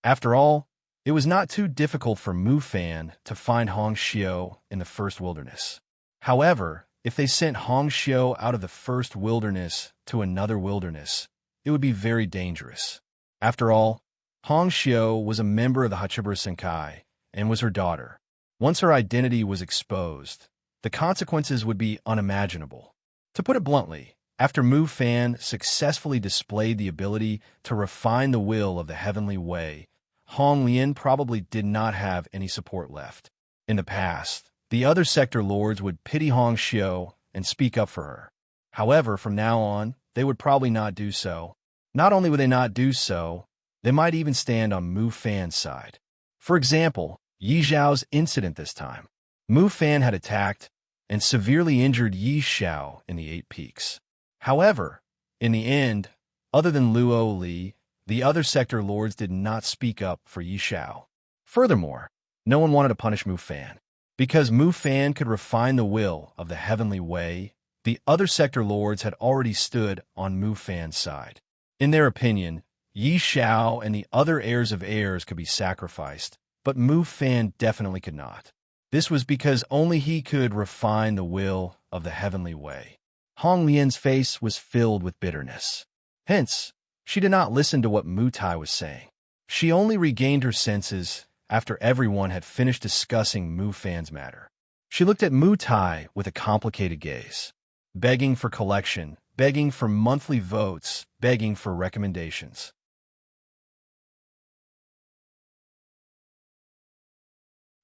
After all, it was not too difficult for Mu Fan to find Hong Xiu in the first wilderness. However, if they sent Hong Xiu out of the first wilderness to another wilderness, it would be very dangerous. After all, Hong Xiu was a member of the Hachibura Senkai and was her daughter. Once her identity was exposed, the consequences would be unimaginable. To put it bluntly, after Mu Fan successfully displayed the ability to refine the will of the heavenly way, Hong Lian probably did not have any support left. In the past, the other sector lords would pity Hong Xiu and speak up for her. However, from now on, they would probably not do so. Not only would they not do so, they might even stand on Mu Fan's side. For example, Yi Zhao's incident this time. Mu Fan had attacked and severely injured Yi Xiao in the Eight Peaks. However, in the end, other than Luo Li, the other sector lords did not speak up for Yi Xiao. Furthermore, no one wanted to punish Mu Fan. Because Mu Fan could refine the will of the heavenly way, the other sector lords had already stood on Mu Fan's side. In their opinion, Yi Xiao and the other heirs of heirs could be sacrificed, but Mu Fan definitely could not. This was because only he could refine the will of the heavenly way. Hong Lian's face was filled with bitterness. Hence, she did not listen to what Mu Tai was saying. She only regained her senses after everyone had finished discussing Mu Fan's matter. She looked at Mu Tai with a complicated gaze, begging for collection, begging for monthly votes, begging for recommendations.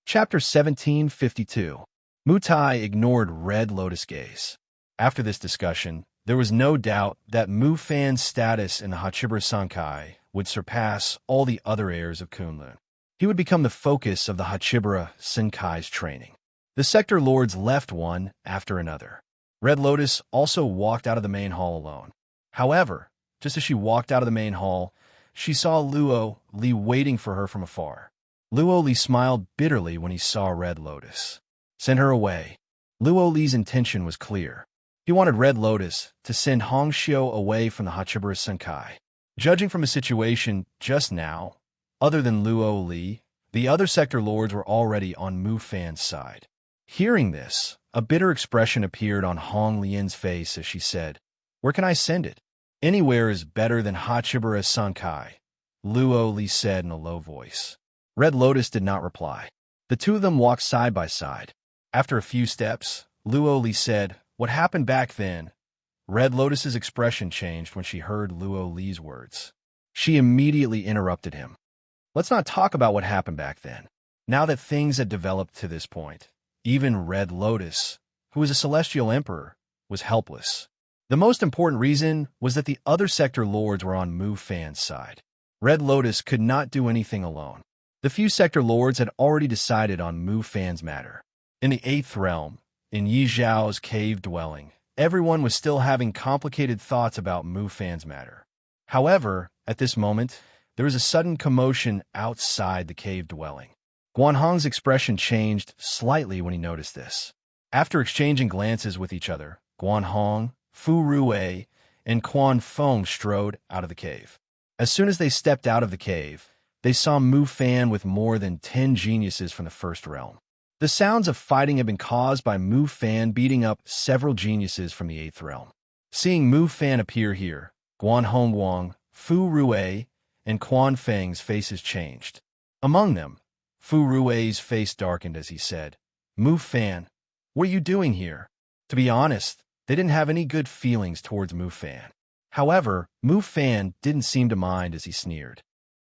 Chapter 1752. Mu Tai ignored Red Lotus gaze. After this discussion, there was no doubt that Mu Fan's status in the Hachibura Senkai would surpass all the other heirs of Kunlun. He would become the focus of the Hachibura Senkai's training. The sector lords left one after another. Red Lotus also walked out of the main hall alone. However, just as she walked out of the main hall, she saw Luo Li waiting for her from afar. Luo Li smiled bitterly when he saw Red Lotus. Send her away. Luo Li's intention was clear. He wanted Red Lotus to send Hong Xiu away from the Hachibura Senkai. Judging from the situation just now, other than Luo Li, the other sector lords were already on Mu Fan's side. Hearing this, a bitter expression appeared on Hong Lian's face as she said, "Where can I send it?" "Anywhere is better than Hachibura Senkai," Luo Li said in a low voice. Red Lotus did not reply. The two of them walked side by side. After a few steps, Luo Li said, "What happened back then?" Red Lotus's expression changed when she heard Luo Li's words. She immediately interrupted him. "Let's not talk about what happened back then. Now that things had developed to this point, even Red Lotus, who was a celestial emperor, was helpless. The most important reason was that the other sector lords were on Mu Fan's side. Red Lotus could not do anything alone. The few sector lords had already decided on Mu Fan's matter. In the Eighth Realm, in Yi Zhao's cave dwelling, everyone was still having complicated thoughts about Mu Fan's matter. However, at this moment, there was a sudden commotion outside the cave dwelling. Guanhong's expression changed slightly when he noticed this. After exchanging glances with each other, Guanhong, Fu Rui, and Quan Feng strode out of the cave. As soon as they stepped out of the cave, they saw Mu Fan with more than 10 geniuses from the First Realm. The sounds of fighting had been caused by Mu Fan beating up several geniuses from the Eighth Realm. Seeing Mu Fan appear here, Guanhong Wang, Fu Rui, and Quan Feng's faces changed. Among them, Fu Rui's face darkened as he said, "Mu Fan, what are you doing here?" To be honest, they didn't have any good feelings towards Mu Fan. However, Mu Fan didn't seem to mind as he sneered.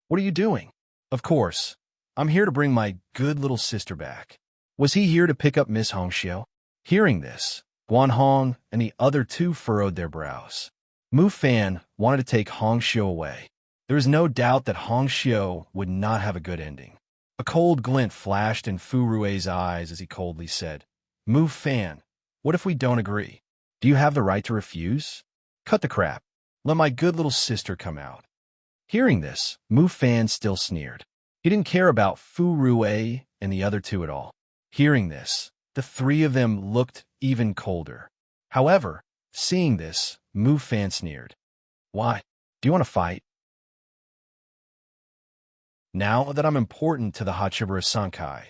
"What are you doing?" "Of course, I'm here to bring my good little sister back." Was he here to pick up Miss Hong Xiu? Hearing this, Guanhong and the other two furrowed their brows. Mu Fan wanted to take Hong Xiu away. There is no doubt that Hong Xiu would not have a good ending. A cold glint flashed in Fu Rui's eyes as he coldly said, "Mu Fan, what if we don't agree? Do you have the right to refuse? Cut the crap. Let my good little sister come out." Hearing this, Mu Fan still sneered. He didn't care about Fu Rui and the other two at all. Hearing this, the three of them looked even colder. However, seeing this, Mu Fan sneered. "Why? Do you want to fight?" Now that I'm important to the Hachibara Sankai,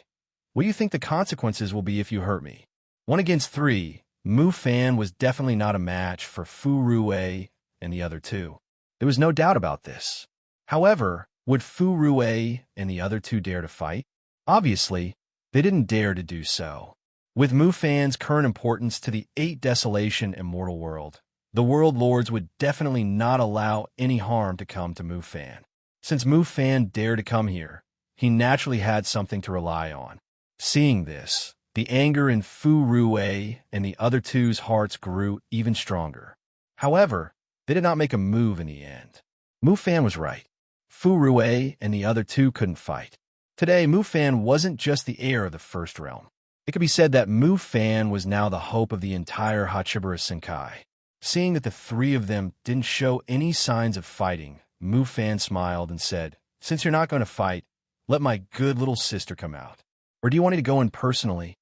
what do you think the consequences will be if you hurt me? 1 against 3, Mu Fan was definitely not a match for Fu Rue and the other two. There was no doubt about this. However, would Fu Rue and the other two dare to fight? Obviously, they didn't dare to do so. With Mu Fan's current importance to the 8 Desolation Immortal World, the World Lords would definitely not allow any harm to come to Mu Fan. Since Mu Fan dared to come here, he naturally had something to rely on. Seeing this, the anger in Fu Rue and the other two's hearts grew even stronger. However, they did not make a move in the end. Mu Fan was right. Fu Rue and the other two couldn't fight. Today, Mu Fan wasn't just the heir of the First Realm. It could be said that Mu Fan was now the hope of the entire Hachibara Senkai. Seeing that the 3 of them didn't show any signs of fighting, Mu Fan smiled and said, "Since you're not going to fight, let my good little sister come out. Or do you want me to go in personally?"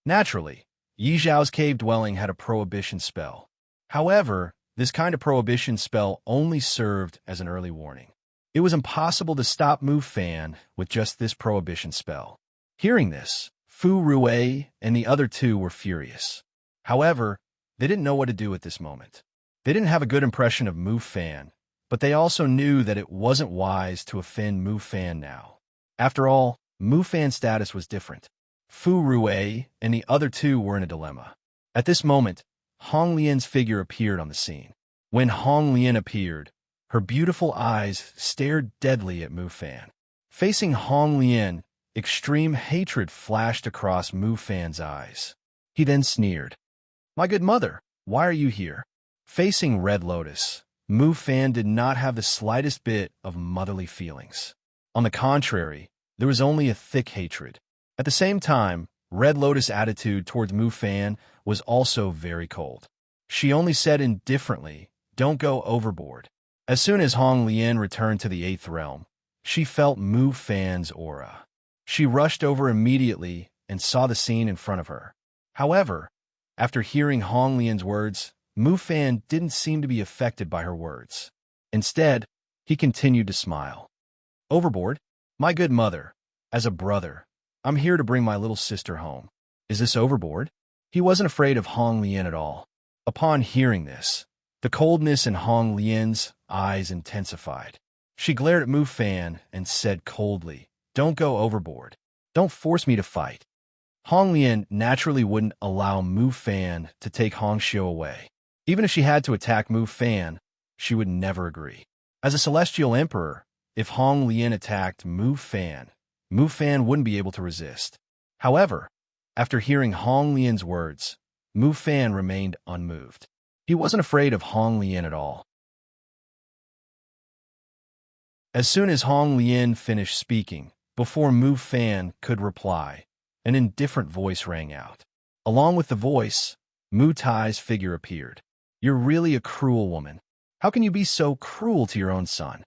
Naturally, Yi Zhao's cave dwelling had a prohibition spell. However, this kind of prohibition spell only served as an early warning. It was impossible to stop Mu Fan with just this prohibition spell. Hearing this, Fu Rue and the other two were furious. However, they didn't know what to do at this moment. They didn't have a good impression of Mu Fan, but they also knew that it wasn't wise to offend Mu Fan now. After all, Mu Fan's status was different. Fu Rue and the other two were in a dilemma. At this moment, Hong Lian's figure appeared on the scene. When Hong Lian appeared, her beautiful eyes stared deadly at Mu Fan. Facing Hong Lian, extreme hatred flashed across Mu Fan's eyes. He then sneered. "My good mother, why are you here?" Facing Red Lotus, Mu Fan did not have the slightest bit of motherly feelings. On the contrary, there was only a thick hatred. At the same time, Red Lotus' attitude towards Mu Fan was also very cold. She only said indifferently, "Don't go overboard." As soon as Hong Lian returned to the 8th realm, she felt Mu Fan's aura. She rushed over immediately and saw the scene in front of her. However, after hearing Hong Lian's words, Mu Fan didn't seem to be affected by her words. Instead, he continued to smile. "Overboard? My good mother, as a brother, I'm here to bring my little sister home. Is this overboard?" He wasn't afraid of Hong Lian at all. Upon hearing this, the coldness in Hong Lian's eyes intensified. She glared at Mu Fan and said coldly, "Don't go overboard. Don't force me to fight." Hong Lian naturally wouldn't allow Mu Fan to take Hong Xiu away. Even if she had to attack Mu Fan, she would never agree. As a celestial emperor, if Hong Lian attacked Mu Fan wouldn't be able to resist. However, after hearing Hong Lian's words, Mu Fan remained unmoved. He wasn't afraid of Hong Lian at all. As soon as Hong Lian finished speaking, before Mu Fan could reply, an indifferent voice rang out. Along with the voice, Mu Tai's figure appeared. "You're really a cruel woman. How can you be so cruel to your own son?"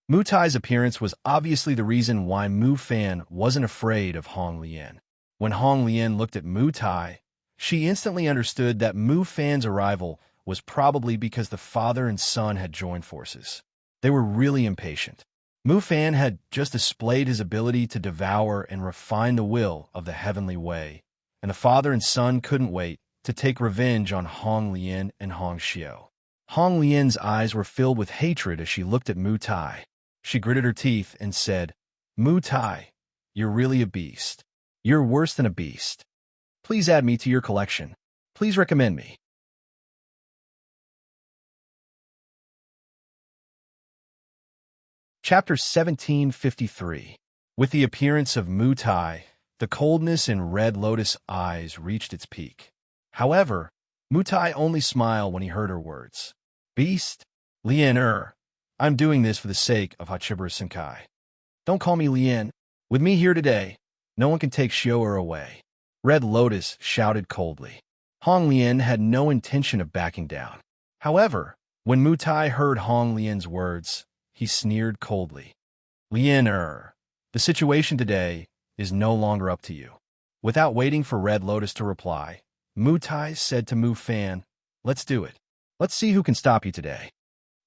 Mu Tai's appearance was obviously the reason why Mu Fan wasn't afraid of Hong Lian. When Hong Lian looked at Mu Tai, she instantly understood that Mu Fan's arrival was probably because the father and son had joined forces. They were really impatient. Mu Fan had just displayed his ability to devour and refine the will of the heavenly way, and the father and son couldn't wait to take revenge on Hong Lian and Hong Xiu. Hong Lian's eyes were filled with hatred as she looked at Mu Tai. She gritted her teeth and said, "Mu Tai, you're really a beast. You're worse than a beast. Please add me to your collection. Please recommend me." Chapter 1753. With the appearance of Mu Tai, the coldness in Red Lotus' eyes reached its peak. However, Mu Tai only smiled when he heard her words. "Beast? Lian I'm doing this for the sake of Hachibara Senkai. Don't call me Lian. With me here today, no one can take Xiu away." Red Lotus shouted coldly. Hong Lian had no intention of backing down. However, when Mu Tai heard Hong Lian's words, he sneered coldly. "Lian the situation today is no longer up to you." Without waiting for Red Lotus to reply, Mu Tai said to Mu Fan, "Let's do it. Let's see who can stop you today."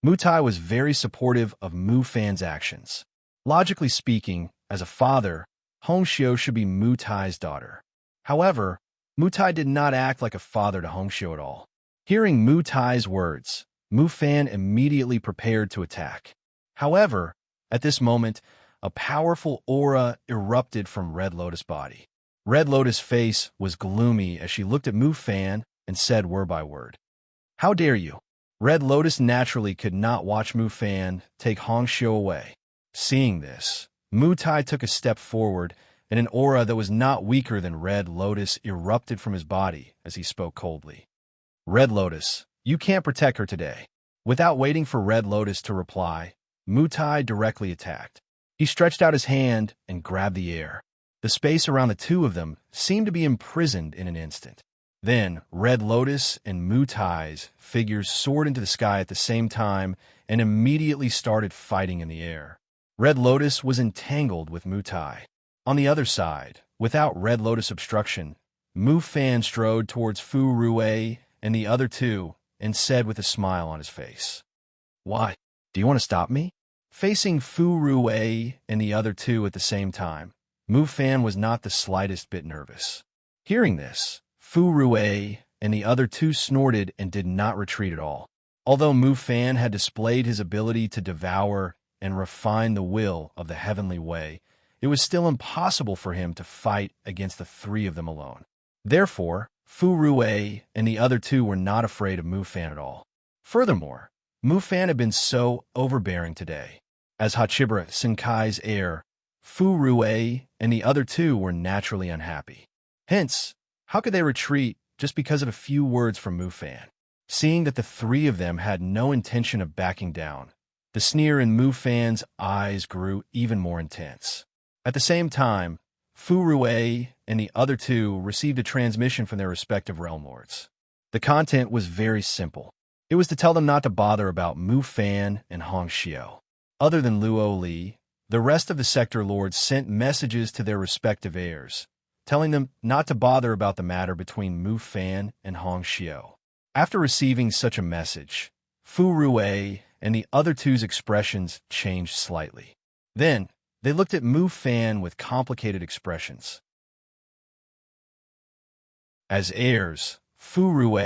Mu Tai was very supportive of Mu Fan's actions. Logically speaking, as a father, Hong Xiu should be Mu Tai's daughter. However, Mu Tai did not act like a father to Hong Xiu at all. Hearing Mu Tai's words, Mu Fan immediately prepared to attack. However, at this moment, a powerful aura erupted from Red Lotus' body. Red Lotus' face was gloomy as she looked at Mu Fan and said word by word, "How dare you?" Red Lotus naturally could not watch Mu Fan take Hong Xiu away. Seeing this, Mu Tai took a step forward, and an aura that was not weaker than Red Lotus erupted from his body as he spoke coldly. "Red Lotus, you can't protect her today." Without waiting for Red Lotus to reply, Mu Tai directly attacked. He stretched out his hand and grabbed the air. The space around the two of them seemed to be imprisoned in an instant. Then, Red Lotus and Mu Tai's figures soared into the sky at the same time and immediately started fighting in the air. Red Lotus was entangled with Mu Tai. On the other side, without Red Lotus obstruction, Mu Fan strode towards Fu Rue and the other two and said with a smile on his face, "Why? Do you want to stop me?" Facing Fu Rue and the other two at the same time, Mu Fan was not the slightest bit nervous. Hearing this, Fu Rue and the other two snorted and did not retreat at all. Although Mu Fan had displayed his ability to devour and refine the will of the heavenly way, it was still impossible for him to fight against the three of them alone. Therefore, Fu Rue and the other two were not afraid of Mu Fan at all. Furthermore, Mu Fan had been so overbearing today. As Hachibara Senkai's heir, Fu Rue and the other two were naturally unhappy. Hence, how could they retreat just because of a few words from Mu Fan? Seeing that the three of them had no intention of backing down, the sneer in Mu Fan's eyes grew even more intense. At the same time, Fu Rue and the other two received a transmission from their respective realm lords. The content was very simple. It was to tell them not to bother about Mu Fan and Hong Xiu. Other than Luo Li, the rest of the sector lords sent messages to their respective heirs, telling them not to bother about the matter between Mu Fan and Hong Xiu. After receiving such a message, Fu Rue and the other two's expressions changed slightly. Then, they looked at Mu Fan with complicated expressions. As heirs, Fu Rue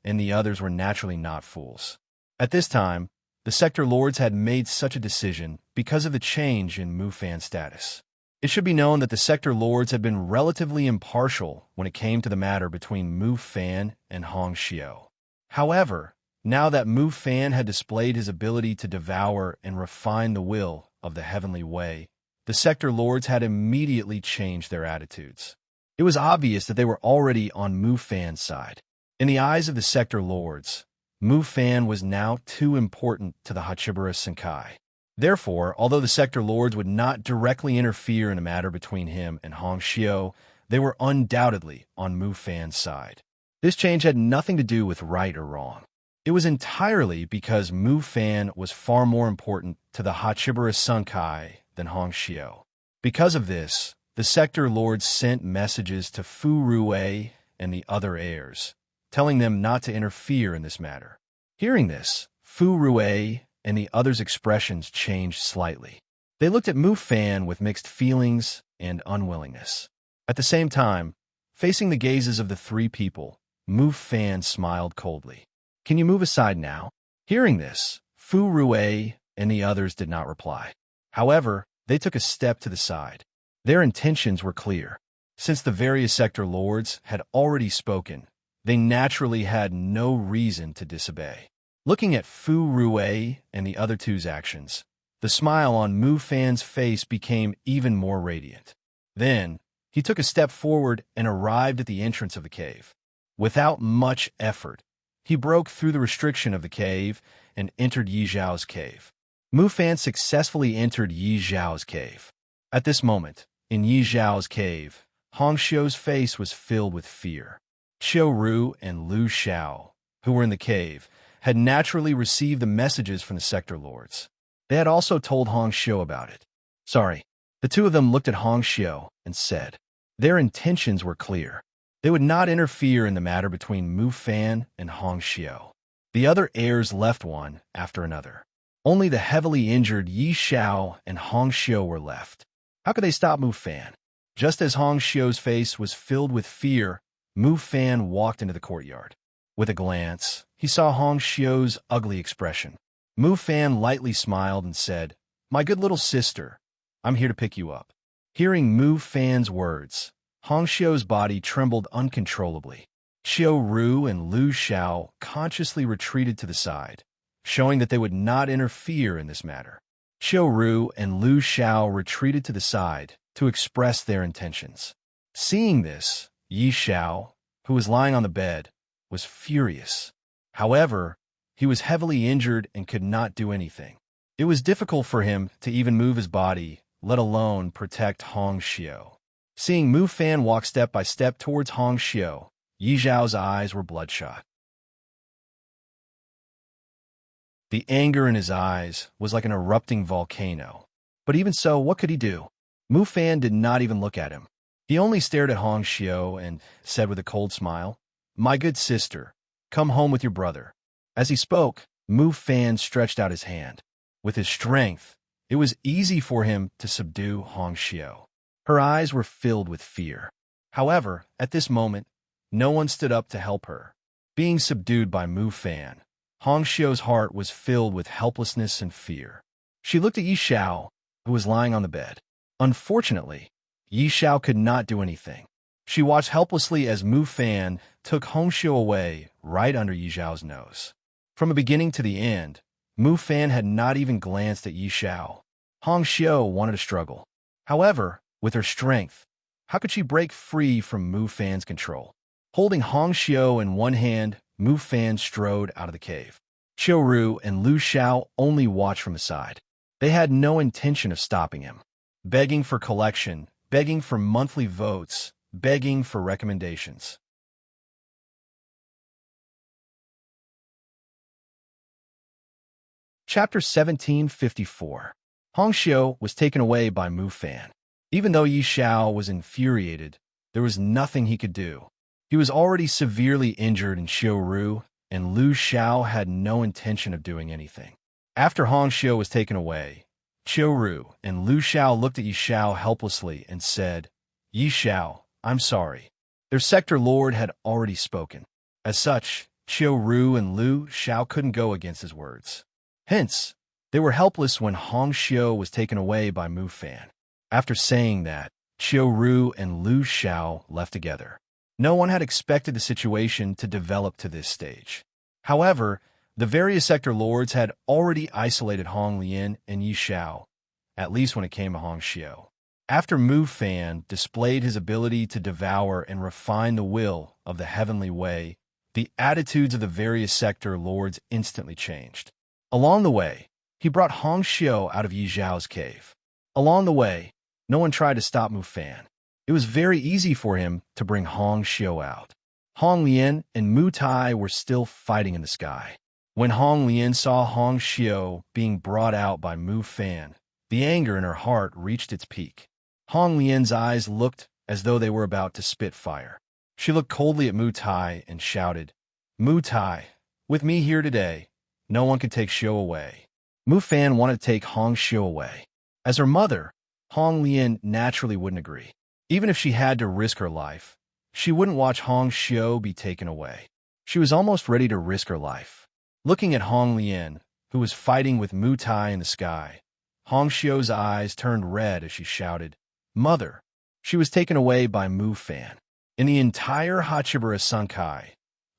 and the others were naturally not fools. At this time, the sector lords had made such a decision because of the change in Mu Fan's status. It should be known that the sector lords had been relatively impartial when it came to the matter between Mu Fan and Hong Xiu. However, now that Mu Fan had displayed his ability to devour and refine the will of the heavenly way, the sector lords had immediately changed their attitudes. It was obvious that they were already on Mu Fan's side. In the eyes of the sector lords, Mu Fan was now too important to the Hachibara Senkai. Therefore, although the sector lords would not directly interfere in a matter between him and Hong Xiu, they were undoubtedly on Mu Fan's side. This change had nothing to do with right or wrong. It was entirely because Mu Fan was far more important to the Hachibara Senkai than Hong Xiu. Because of this, the sector lords sent messages to Fu Rue and the other heirs, telling them not to interfere in this matter. Hearing this, Fu Rue and the others' expressions changed slightly. They looked at Mu Fan with mixed feelings and unwillingness. At the same time, facing the gazes of the three people, Mu Fan smiled coldly. "Can you move aside now?" Hearing this, Fu Rue and the others did not reply. However, they took a step to the side. Their intentions were clear. Since the various sector lords had already spoken, they naturally had no reason to disobey. Looking at Fu Rue and the other two's actions, the smile on Mu Fan's face became even more radiant. Then, he took a step forward and arrived at the entrance of the cave. Without much effort, he broke through the restriction of the cave and entered Yi Zhao's cave. Mu Fan successfully entered Yi Zhao's cave. At this moment, in Yi Zhao's cave, Hong Xiu's face was filled with fear. Qiu Ru and Lu Xiao, who were in the cave, had naturally received the messages from the sector lords. They had also told Hong Xiu about it. Sorry. The two of them looked at Hong Xiu and said, their intentions were clear. They would not interfere in the matter between Mu Fan and Hong Xiu. The other heirs left one after another. Only the heavily injured Yi Xiao and Hong Xiu were left. How could they stop Mu Fan? Just as Hong Xiu's face was filled with fear, Mu Fan walked into the courtyard. With a glance, he saw Hong Xiu's ugly expression. Mu Fan lightly smiled and said, "My good little sister, I'm here to pick you up." Hearing Mu Fan's words, Hong Xiu's body trembled uncontrollably. Xiu Ru and Lu Xiao consciously retreated to the side, showing that they would not interfere in this matter. Xiu Ru and Lu Xiao retreated to the side to express their intentions. Seeing this, Yi Xiao, who was lying on the bed, was furious. However, he was heavily injured and could not do anything. It was difficult for him to even move his body, let alone protect Hong Xiu. Seeing Mu Fan walk step by step towards Hong Xiu, Yi Xiao's eyes were bloodshot. The anger in his eyes was like an erupting volcano. But even so, what could he do? Mu Fan did not even look at him. He only stared at Hong Xiu and said with a cold smile, "My good sister, come home with your brother." As he spoke, Mu Fan stretched out his hand. With his strength, it was easy for him to subdue Hong Xiu. Her eyes were filled with fear. However, at this moment, no one stood up to help her. Being subdued by Mu Fan, Hong Xiu's heart was filled with helplessness and fear. She looked at Yi Xiao, who was lying on the bed. Unfortunately, Yi Xiao could not do anything. She watched helplessly as Mu Fan took Hong Xiu away right under Yi Xiao's nose. From the beginning to the end, Mu Fan had not even glanced at Yi Xiao. Hong Xiu wanted to struggle. However, with her strength, how could she break free from Mu Fan's control? Holding Hong Xiu in one hand, Mu Fan strode out of the cave. Xiu Ru and Lu Xiao only watched from the side. They had no intention of stopping him. Begging for collection, begging for monthly votes, begging for recommendations. Chapter 1754. Hong Xiu was taken away by Mu Fan. Even though Yi Xiao was infuriated, there was nothing he could do. He was already severely injured, and Xiu Ru and Lu Xiao had no intention of doing anything. After Hong Xiu was taken away, Xiu Ru and Lu Xiao looked at Yi Xiao helplessly and said, "Yi Xiao, I'm sorry." Their sector lord had already spoken. As such, Xiu Ru and Lu Xiao couldn't go against his words. Hence, they were helpless when Hong Xiu was taken away by Mu Fan. After saying that, Xiu Ru and Lu Xiao left together. No one had expected the situation to develop to this stage. However, the various sector lords had already isolated Hong Lian and Yi Xiao, at least when it came to Hong Xiu. After Mu Fan displayed his ability to devour and refine the will of the heavenly way, the attitudes of the various sector lords instantly changed. Along the way, he brought Hong Xiu out of Yi Xiao's cave. Along the way, no one tried to stop Mu Fan. It was very easy for him to bring Hong Xiu out. Hong Lian and Mu Tai were still fighting in the sky. When Hong Lian saw Hong Xiu being brought out by Mu Fan, the anger in her heart reached its peak. Hong Lian's eyes looked as though they were about to spit fire. She looked coldly at Mu Tai and shouted, "Mu Tai, with me here today, no one can take Xiu away." Mu Fan wanted to take Hong Xiu away. As her mother, Hong Lian naturally wouldn't agree. Even if she had to risk her life, she wouldn't watch Hong Xiu be taken away. She was almost ready to risk her life. Looking at Hong Lian, who was fighting with Mu Tai in the sky, Hong Xiu's eyes turned red as she shouted, "Mother!" She was taken away by Mu Fan. In the entire Hachibara Sankai,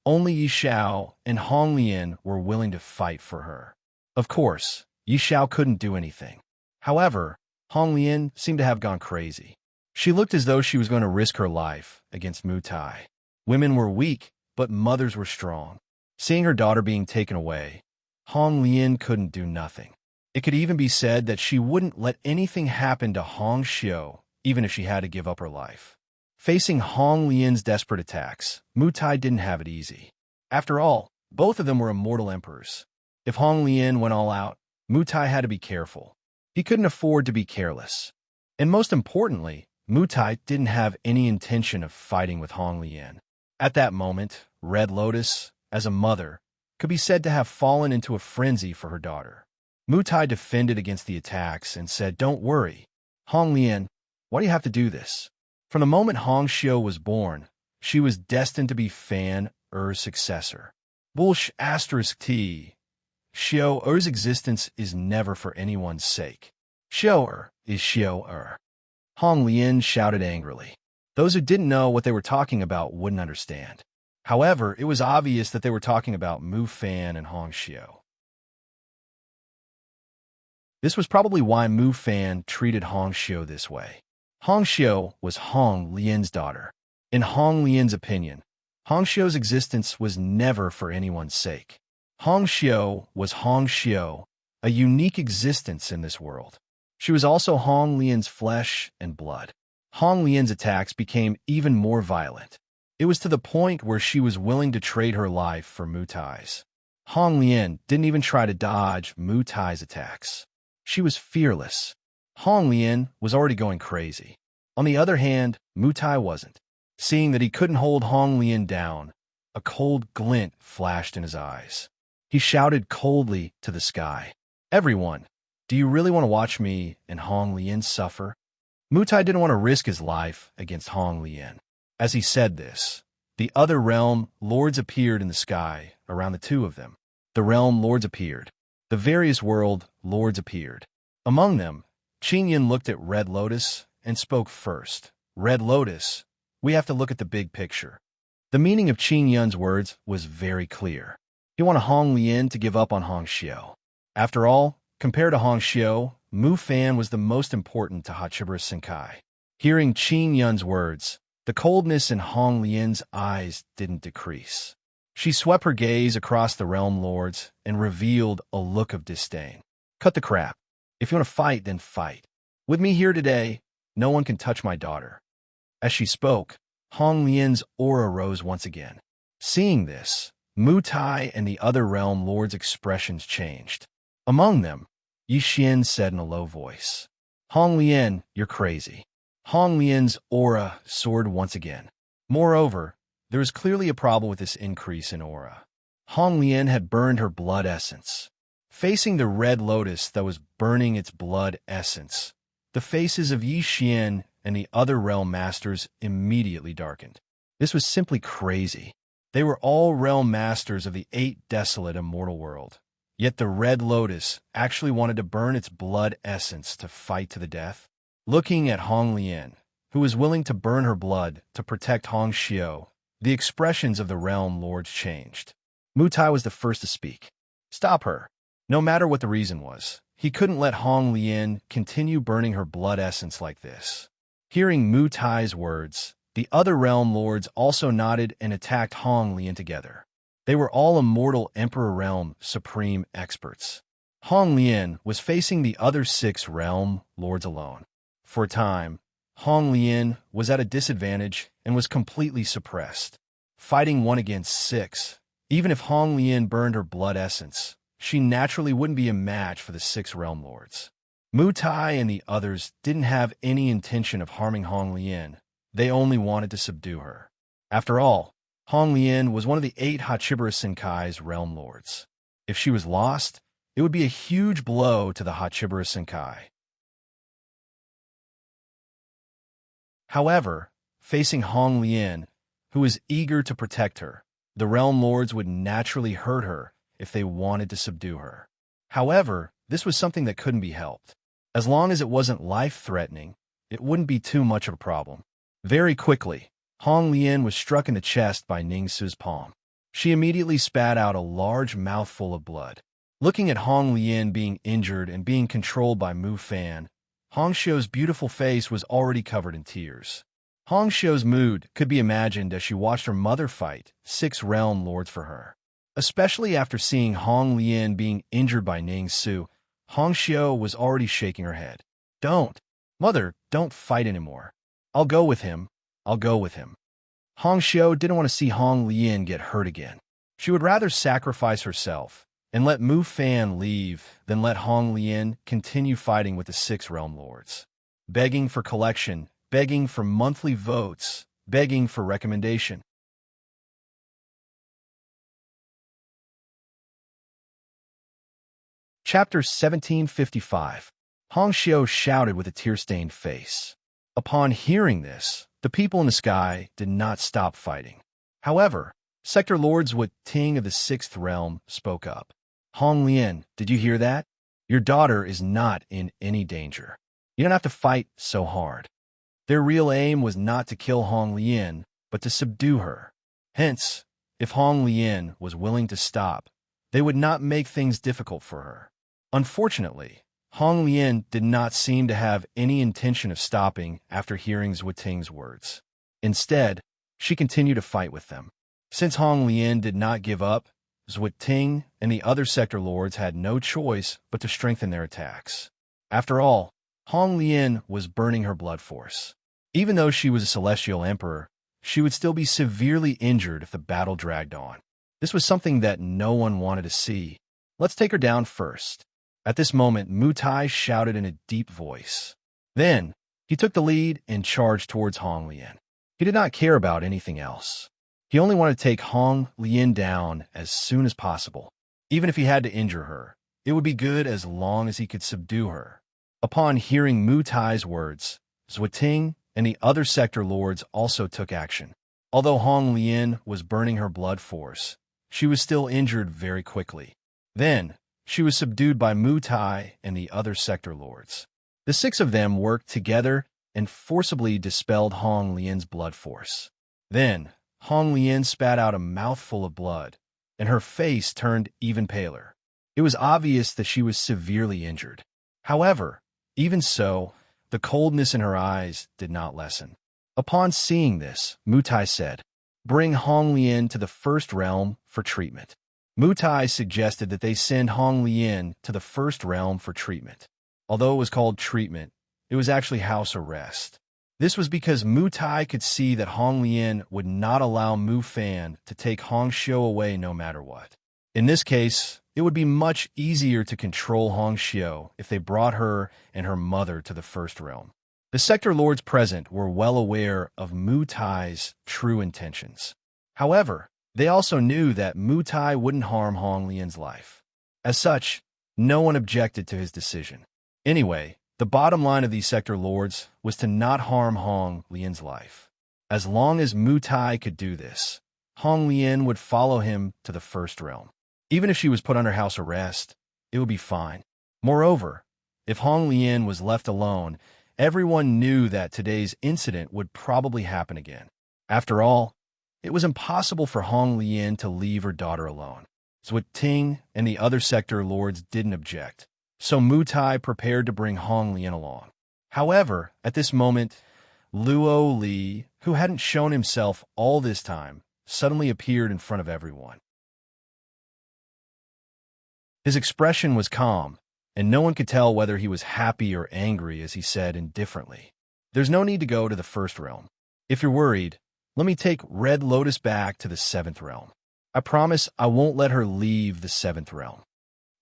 only Yi Xiao and Hong Lian were willing to fight for her. Of course, Yi Xiao couldn't do anything. However, Hong Lian seemed to have gone crazy. She looked as though she was going to risk her life against Mu Tai. Women were weak, but mothers were strong. Seeing her daughter being taken away, Hong Lian couldn't do nothing. It could even be said that she wouldn't let anything happen to Hong Xiu, even if she had to give up her life. Facing Hong Lian's desperate attacks, Mu Tai didn't have it easy. After all, both of them were immortal emperors. If Hong Lian went all out, Mu Tai had to be careful. He couldn't afford to be careless. And most importantly, Mu Tai didn't have any intention of fighting with Hong Lian. At that moment, Red Lotus, as a mother, could be said to have fallen into a frenzy for her daughter. Mu Tai defended against the attacks and said, "Don't worry. Hong Lian, why do you have to do this?" From the moment Hong Xiu was born, she was destined to be Fan Er's successor. Bullsh asterisk T. Xiu Er's existence is never for anyone's sake. Xiu Er is Xiu Er. Hong Lian shouted angrily. Those who didn't know what they were talking about wouldn't understand. However, it was obvious that they were talking about Mu Fan and Hong Xiu. This was probably why Mu Fan treated Hong Xiu this way. Hong Xiu was Hong Lian's daughter. In Hong Lian's opinion, Hong Xiu's existence was never for anyone's sake. Hong Xiu was Hong Xiu, a unique existence in this world. She was also Hong Lian's flesh and blood. Hong Lian's attacks became even more violent. It was to the point where she was willing to trade her life for Mu Tai's. Hong Lian didn't even try to dodge Mu Tai's attacks. She was fearless. Hong Lian was already going crazy. On the other hand, Mu Tai wasn't. Seeing that he couldn't hold Hong Lian down, a cold glint flashed in his eyes. He shouted coldly to the sky, "Everyone, do you really want to watch me and Hong Lian suffer?" Mu Tai didn't want to risk his life against Hong Lian. As he said this, the other realm lords appeared in the sky around the two of them. The realm lords appeared. The various world lords appeared. Among them, Qin Yin looked at Red Lotus and spoke first. "Red Lotus, we have to look at the big picture." The meaning of Qin Yin's words was very clear. He wanted Hong Lian to give up on Hong Xiu. After all, compared to Hong Xiu, Mu Fan was the most important to Hachiburas Senkai. Hearing Qin Yin's words, the coldness in Hong Lian's eyes didn't decrease. She swept her gaze across the realm lords and revealed a look of disdain. "Cut the crap. If you want to fight, then fight. With me here today, no one can touch my daughter." As she spoke, Hong Lian's aura rose once again. Seeing this, Mu Tai and the other realm lords' expressions changed. Among them, Yi Xian said in a low voice, "Hong Lian, you're crazy." Hong Lian's aura soared once again. Moreover, there was clearly a problem with this increase in aura. Hong Lian had burned her blood essence. Facing the red lotus that was burning its blood essence, the faces of Yi Xian and the other realm masters immediately darkened. This was simply crazy. They were all realm masters of the 8 desolate immortal world. Yet the red lotus actually wanted to burn its blood essence to fight to the death. Looking at Hong Lian, who was willing to burn her blood to protect Hong Xiu, the expressions of the realm lords changed. Mu Tai was the first to speak. "Stop her." No matter what the reason was, he couldn't let Hong Lian continue burning her blood essence like this. Hearing Mu Tai's words, the other realm lords also nodded and attacked Hong Lian together. They were all immortal Emperor Realm supreme experts. Hong Lian was facing the other 6 realm lords alone. For a time, Hong Lian was at a disadvantage and was completely suppressed. Fighting 1 against 6, even if Hong Lian burned her blood essence, she naturally wouldn't be a match for the 6 realm lords. Mu Tai and the others didn't have any intention of harming Hong Lian. They only wanted to subdue her. After all, Hong Lian was one of the 8 Hachiburas Senkai's realm lords. If she was lost, it would be a huge blow to the Hachiburas Senkai. However, facing Hong Lian, who was eager to protect her, the realm lords would naturally hurt her if they wanted to subdue her. However, this was something that couldn't be helped. As long as it wasn't life-threatening, it wouldn't be too much of a problem. Very quickly, Hong Lian was struck in the chest by Ning Su's palm. She immediately spat out a large mouthful of blood. Looking at Hong Lian being injured and being controlled by Mu Fan, Hong Xiu's beautiful face was already covered in tears. Hong Xiu's mood could be imagined as she watched her mother fight 6 realm lords for her. Especially after seeing Hong Lian being injured by Ning Su, Hong Xiu was already shaking her head. "Don't. Mother, don't fight anymore. I'll go with him. I'll go with him." Hong Xiu didn't want to see Hong Lian get hurt again. She would rather sacrifice herself and let Mu Fan leave than let Hong Lian continue fighting with the 6 realm lords. Begging for collection, begging for monthly votes, begging for recommendation. Chapter 1755. Hong Xiu shouted with a tear-stained face. Upon hearing this, the people in the sky did not stop fighting. However, Sector Lords Wat Ting of the Sixth Realm spoke up. Hong Lian, did you hear that? Your daughter is not in any danger. You don't have to fight so hard. Their real aim was not to kill Hong Lian, but to subdue her. Hence, if Hong Lian was willing to stop, they would not make things difficult for her. Unfortunately, Hong Lian did not seem to have any intention of stopping after hearing Zhuo Ting's words. Instead, she continued to fight with them. Since Hong Lian did not give up, Zhuo Ting and the other sector lords had no choice but to strengthen their attacks. After all, Hong Lian was burning her blood force. Even though she was a celestial emperor, she would still be severely injured if the battle dragged on. This was something that no one wanted to see. Let's take her down first. At this moment, Mu Tai shouted in a deep voice. Then, he took the lead and charged towards Hong Lian. He did not care about anything else. He only wanted to take Hong Lian down as soon as possible. Even if he had to injure her, it would be good as long as he could subdue her. Upon hearing Mu Tai's words, Zhuo Ting and the other sector lords also took action. Although Hong Lian was burning her blood force, she was still injured very quickly. Then, she was subdued by Mu Tai and the other sector lords. The six of them worked together and forcibly dispelled Hong Lian's blood force. Then, Hong Lian spat out a mouthful of blood, and her face turned even paler. It was obvious that she was severely injured. However, even so, the coldness in her eyes did not lessen. Upon seeing this, Mu Tai said, "Bring Hong Lian to the first realm for treatment." Mu Tai suggested that they send Hong Lian to the first realm for treatment. Although it was called treatment, it was actually house arrest. This was because Mu Tai could see that Hong Lian would not allow Mu Fan to take Hong Xiu away no matter what. In this case, it would be much easier to control Hong Xiu if they brought her and her mother to the first realm. The sector lords present were well aware of Mu Tai's true intentions. However, they also knew that Mu Tai wouldn't harm Hong Lian's life. As such, no one objected to his decision. Anyway, the bottom line of these sector lords was to not harm Hong Lian's life. As long as Mu Tai could do this, Hong Lian would follow him to the first realm. Even if she was put under house arrest, it would be fine. Moreover, if Hong Lian was left alone, everyone knew that today's incident would probably happen again. After all, it was impossible for Hong Lian to leave her daughter alone. Zhuo Ting and the other sector lords didn't object, so Mu Tai prepared to bring Hong Lian along. However, at this moment, Luo Li, who hadn't shown himself all this time, suddenly appeared in front of everyone. His expression was calm, and no one could tell whether he was happy or angry as he said indifferently, "There's no need to go to the first realm. If you're worried, let me take Red Lotus back to the seventh realm. I promise I won't let her leave the seventh realm."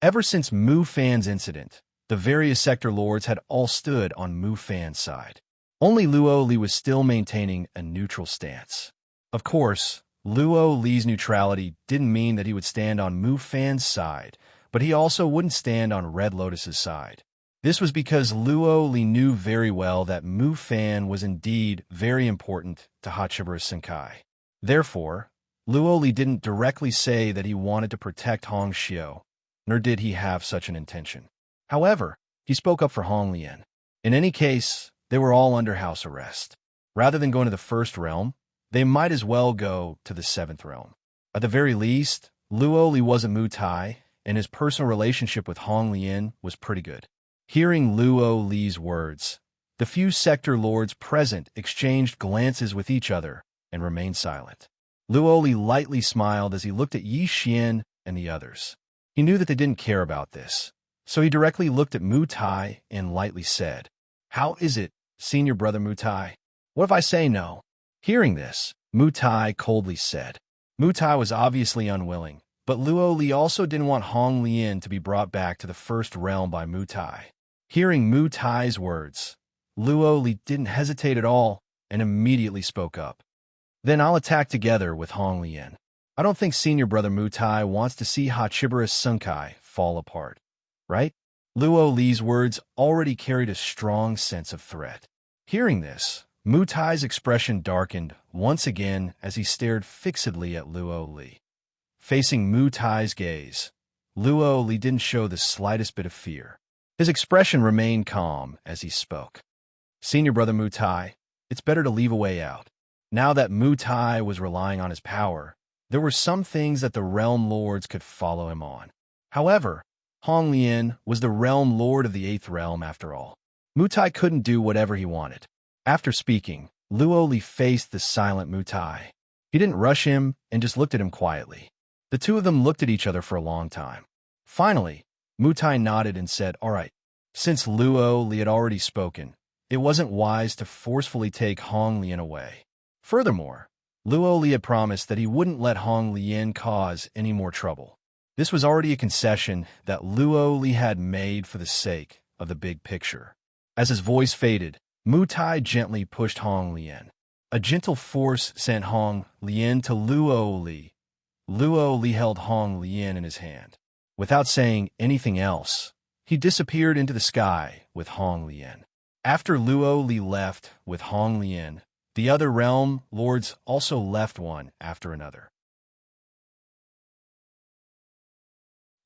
Ever since Mu Fan's incident, the various sector lords had all stood on Mu Fan's side. Only Luo Li was still maintaining a neutral stance. Of course, Luo Li's neutrality didn't mean that he would stand on Mu Fan's side, but he also wouldn't stand on Red Lotus's side. This was because Luo Li knew very well that Mu Fan was indeed very important to Hachiburu's Senkai. Therefore, Luo Li didn't directly say that he wanted to protect Hong Xiu, nor did he have such an intention. However, he spoke up for Hong Lian. In any case, they were all under house arrest. Rather than going to the first realm, they might as well go to the seventh realm. At the very least, Luo Li wasn't Mu Tai, and his personal relationship with Hong Lian was pretty good. Hearing Luo Li's words, the few sector lords present exchanged glances with each other and remained silent. Luo Li lightly smiled as he looked at Yi Xian and the others. He knew that they didn't care about this, so he directly looked at Mu Tai and lightly said, "How is it, senior brother Mu Tai? What if I say no?" Hearing this, Mu Tai coldly said. Mu Tai was obviously unwilling, but Luo Li also didn't want Hong Lian to be brought back to the first realm by Mu Tai. Hearing Mu Tai's words, Luo Li didn't hesitate at all and immediately spoke up. "Then I'll attack together with Hong Lian. I don't think senior brother Mu Tai wants to see Hachiburu's Senkai fall apart." right? Luo Li's words already carried a strong sense of threat. Hearing this, Mu Tai's expression darkened once again as he stared fixedly at Luo Li. Facing Mu Tai's gaze, Luo Li didn't show the slightest bit of fear. His expression remained calm as he spoke. Senior brother Mu Tai, it's better to leave a way out. Now that Mu Tai was relying on his power, there were some things that the Realm Lords could follow him on. However, Hong Lian was the Realm Lord of the Eighth Realm after all. Mu Tai couldn't do whatever he wanted. After speaking, Luo Li faced the silent Mu Tai. He didn't rush him and just looked at him quietly. The two of them looked at each other for a long time. Finally, Mu Tai nodded and said, "All right." Since Luo Li had already spoken, it wasn't wise to forcefully take Hong Lian away. Furthermore, Luo Li had promised that he wouldn't let Hong Lian cause any more trouble. This was already a concession that Luo Li had made for the sake of the big picture. As his voice faded, Mu Tai gently pushed Hong Lian. A gentle force sent Hong Lian to Luo Li. Luo Li held Hong Lian in his hand. Without saying anything else, he disappeared into the sky with Hong Lian. After Luo Li left with Hong Lian, the other realm lords also left one after another.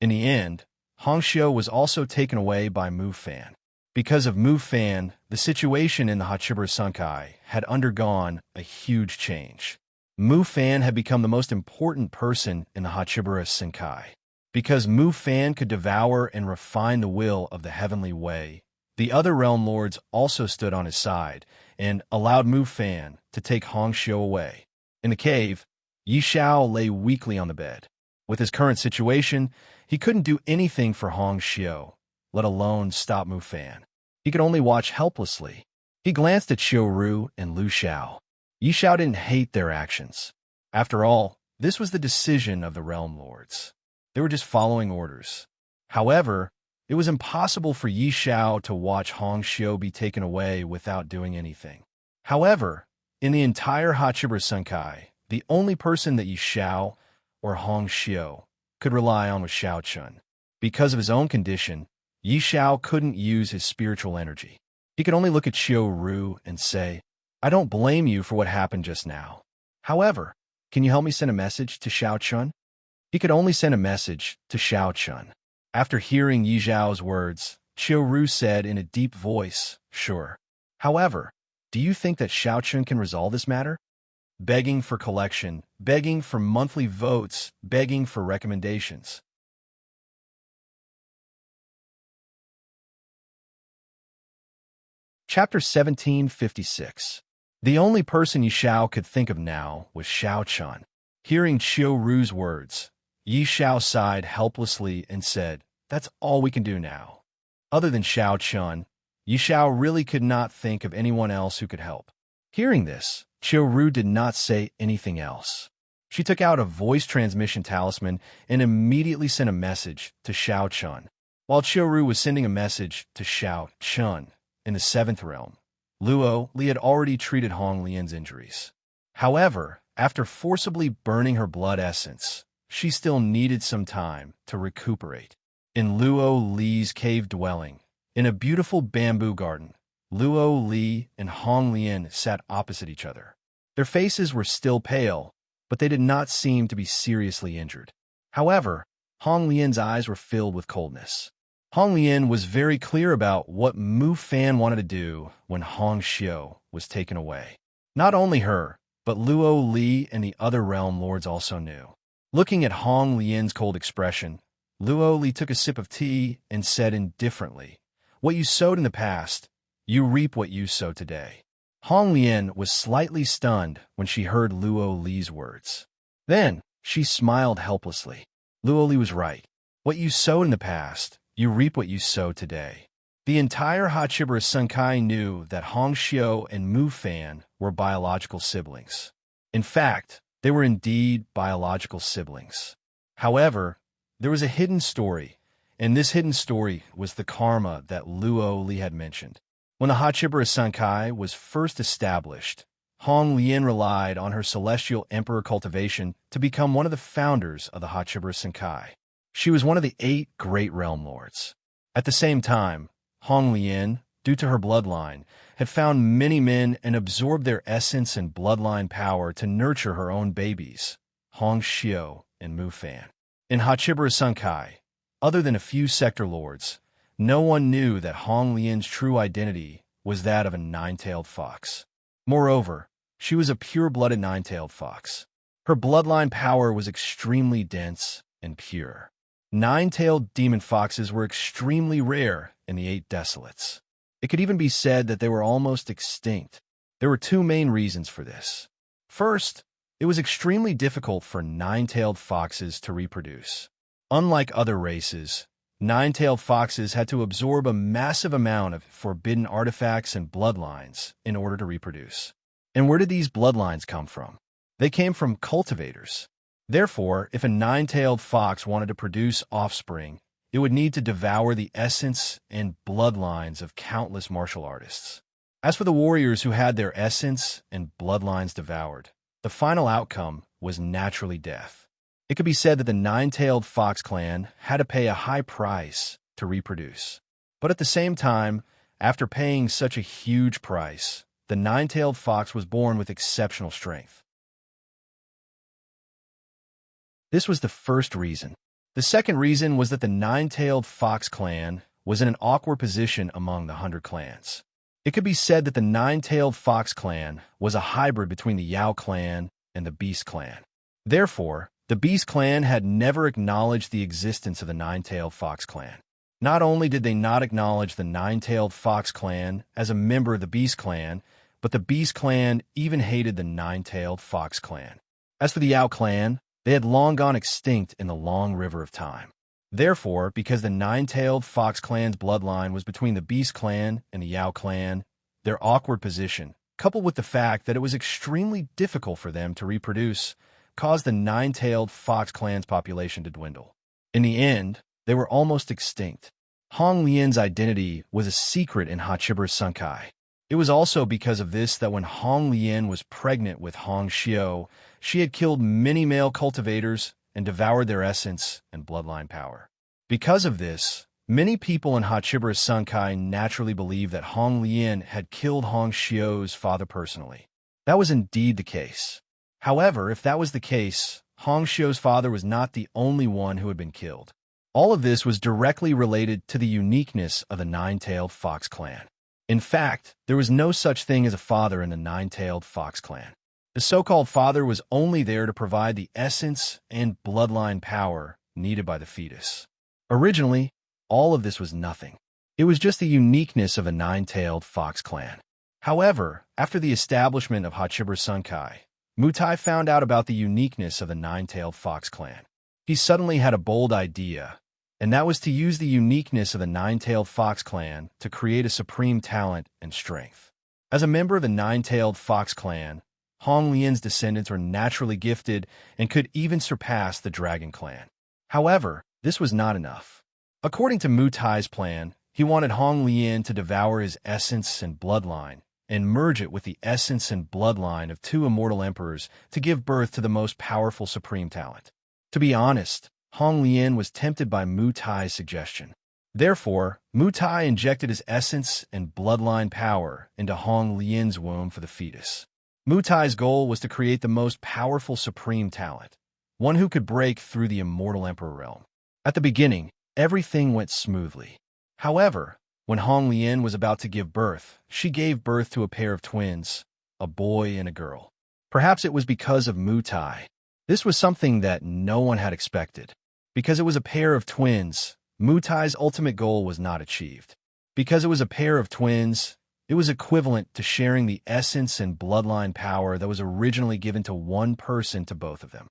In the end, Hong Xiu was also taken away by Mu Fan. Because of Mu Fan, the situation in the Hachibura Sunkai had undergone a huge change. Mu Fan had become the most important person in the Hachibura Sunkai. Because Mu Fan could devour and refine the will of the heavenly way, the other realm lords also stood on his side and allowed Mu Fan to take Hong Xiu away. In the cave, Yi Xiao lay weakly on the bed. With his current situation, he couldn't do anything for Hong Xiu, let alone stop Mu Fan. He could only watch helplessly. He glanced at Xiu Ru and Lu Xiao. Yi Xiao didn't hate their actions. After all, this was the decision of the realm lords. They were just following orders. However, it was impossible for Yi Xiao to watch Hong Xiu be taken away without doing anything. However, in the entire Hachibura Sunkai, the only person that Yi Xiao or Hong Xiu could rely on was Xiao Chun. Because of his own condition, Yi Xiao couldn't use his spiritual energy. He could only look at Xiu Ru and say, "I don't blame you for what happened just now. However, can you help me send a message to Xiao Chun?" He could only send a message to Xiao Chun. After hearing Yi Xiao's words, Xiu Ru said in a deep voice, "Sure. However, do you think that Xiao Chun can resolve this matter?" Begging for collection, begging for monthly votes, begging for recommendations. Chapter 1756. The only person Yi Xiao could think of now was Xiao Chun. Hearing Xiu Ru's words, Yi Xiao sighed helplessly and said, "That's all we can do now." Other than Xiao Chun, Yi Xiao really could not think of anyone else who could help. Hearing this, Xiu Ru did not say anything else. She took out a voice transmission talisman and immediately sent a message to Xiao Chun. While Xiu Ru was sending a message to Xiao Chun in the seventh realm, Luo Li had already treated Hong Lian's injuries. However, after forcibly burning her blood essence, she still needed some time to recuperate. In Luo Li's cave dwelling, in a beautiful bamboo garden, Luo Li and Hong Lian sat opposite each other. Their faces were still pale, but they did not seem to be seriously injured. However, Hong Lian's eyes were filled with coldness. Hong Lian was very clear about what Mu Fan wanted to do when Hong Xiu was taken away. Not only her, but Luo Li and the other realm lords also knew. Looking at Hong Lian's cold expression, Luo Li took a sip of tea and said indifferently, "What you sowed in the past, you reap what you sow today." Hong Lian was slightly stunned when she heard Luo Li's words. Then, she smiled helplessly. Luo Li was right. What you sowed in the past, you reap what you sow today. The entire Hachibura Sunkai knew that Hong Xiu and Mu Fan were biological siblings. In fact, they were indeed biological siblings. However, there was a hidden story, and this hidden story was the karma that Luo Li had mentioned. When the Hachibura Sunkai was first established, Hong Lian relied on her celestial emperor cultivation to become one of the founders of the Hachibura Sunkai. She was one of the 8 great realm lords. At the same time, Hong Lian, due to her bloodline, had found many men and absorbed their essence and bloodline power to nurture her own babies, Hong Xiu and Mu Fan. In Hachibara Sunkai, other than a few sector lords, no one knew that Hong Lian's true identity was that of a nine-tailed fox. Moreover, she was a pure-blooded nine-tailed fox. Her bloodline power was extremely dense and pure. Nine-tailed demon foxes were extremely rare in the Eight Desolates. It could even be said that they were almost extinct. There were two main reasons for this. First, it was extremely difficult for nine-tailed foxes to reproduce. Unlike other races, nine-tailed foxes had to absorb a massive amount of forbidden artifacts and bloodlines in order to reproduce. And where did these bloodlines come from? They came from cultivators. Therefore, if a nine-tailed fox wanted to produce offspring, it would need to devour the essence and bloodlines of countless martial artists. As for the warriors who had their essence and bloodlines devoured, the final outcome was naturally death. It could be said that the nine-tailed fox clan had to pay a high price to reproduce. But at the same time, after paying such a huge price, the nine-tailed fox was born with exceptional strength. This was the first reason. The second reason was that the nine-tailed fox clan was in an awkward position among the 100 clans. It could be said that the nine-tailed fox clan was a hybrid between the Yao clan and the Beast clan. Therefore, the Beast clan had never acknowledged the existence of the nine-tailed fox clan. Not only did they not acknowledge the nine-tailed fox clan as a member of the Beast clan, but the Beast clan even hated the nine-tailed fox clan. As for the Yao clan, they had long gone extinct in the long river of time. Therefore, because the nine-tailed fox clan's bloodline was between the Beast clan and the Yao clan, their awkward position, coupled with the fact that it was extremely difficult for them to reproduce, caused the nine-tailed fox clan's population to dwindle. In the end, they were almost extinct. Hong Lian's identity was a secret in Hachibara Sunkai. It was also because of this that when Hong Lian was pregnant with Hong Xiu, she had killed many male cultivators and devoured their essence and bloodline power. Because of this, many people in Hachibara Sunkai naturally believed that Hong Lian had killed Hong Xiu's father personally. That was indeed the case. However, if that was the case, Hong Xiu's father was not the only one who had been killed. All of this was directly related to the uniqueness of the nine-tailed fox clan. In fact, there was no such thing as a father in the nine-tailed fox clan. The so-called father was only there to provide the essence and bloodline power needed by the fetus. Originally, all of this was nothing. It was just the uniqueness of a nine-tailed fox clan. However, after the establishment of Hachibara Sunkai, Mutai found out about the uniqueness of the nine-tailed fox clan. He suddenly had a bold idea, and that was to use the uniqueness of the nine-tailed fox clan to create a supreme talent and strength. As a member of the nine-tailed fox clan, Hong Lian's descendants were naturally gifted and could even surpass the dragon clan. However, this was not enough. According to Mutai's plan, he wanted Hong Lian to devour his essence and bloodline and merge it with the essence and bloodline of two immortal emperors to give birth to the most powerful supreme talent. To be honest, Hong Lian was tempted by Mutai's suggestion. Therefore, Mutai injected his essence and bloodline power into Hong Lian's womb for the fetus. Mutai's goal was to create the most powerful supreme talent, one who could break through the immortal emperor realm. At the beginning, everything went smoothly. However, when Hong Lian was about to give birth, she gave birth to a pair of twins, a boy and a girl. Perhaps it was because of Mutai. This was something that no one had expected. Because it was a pair of twins, Mutai's ultimate goal was not achieved. Because it was a pair of twins, it was equivalent to sharing the essence and bloodline power that was originally given to one person to both of them.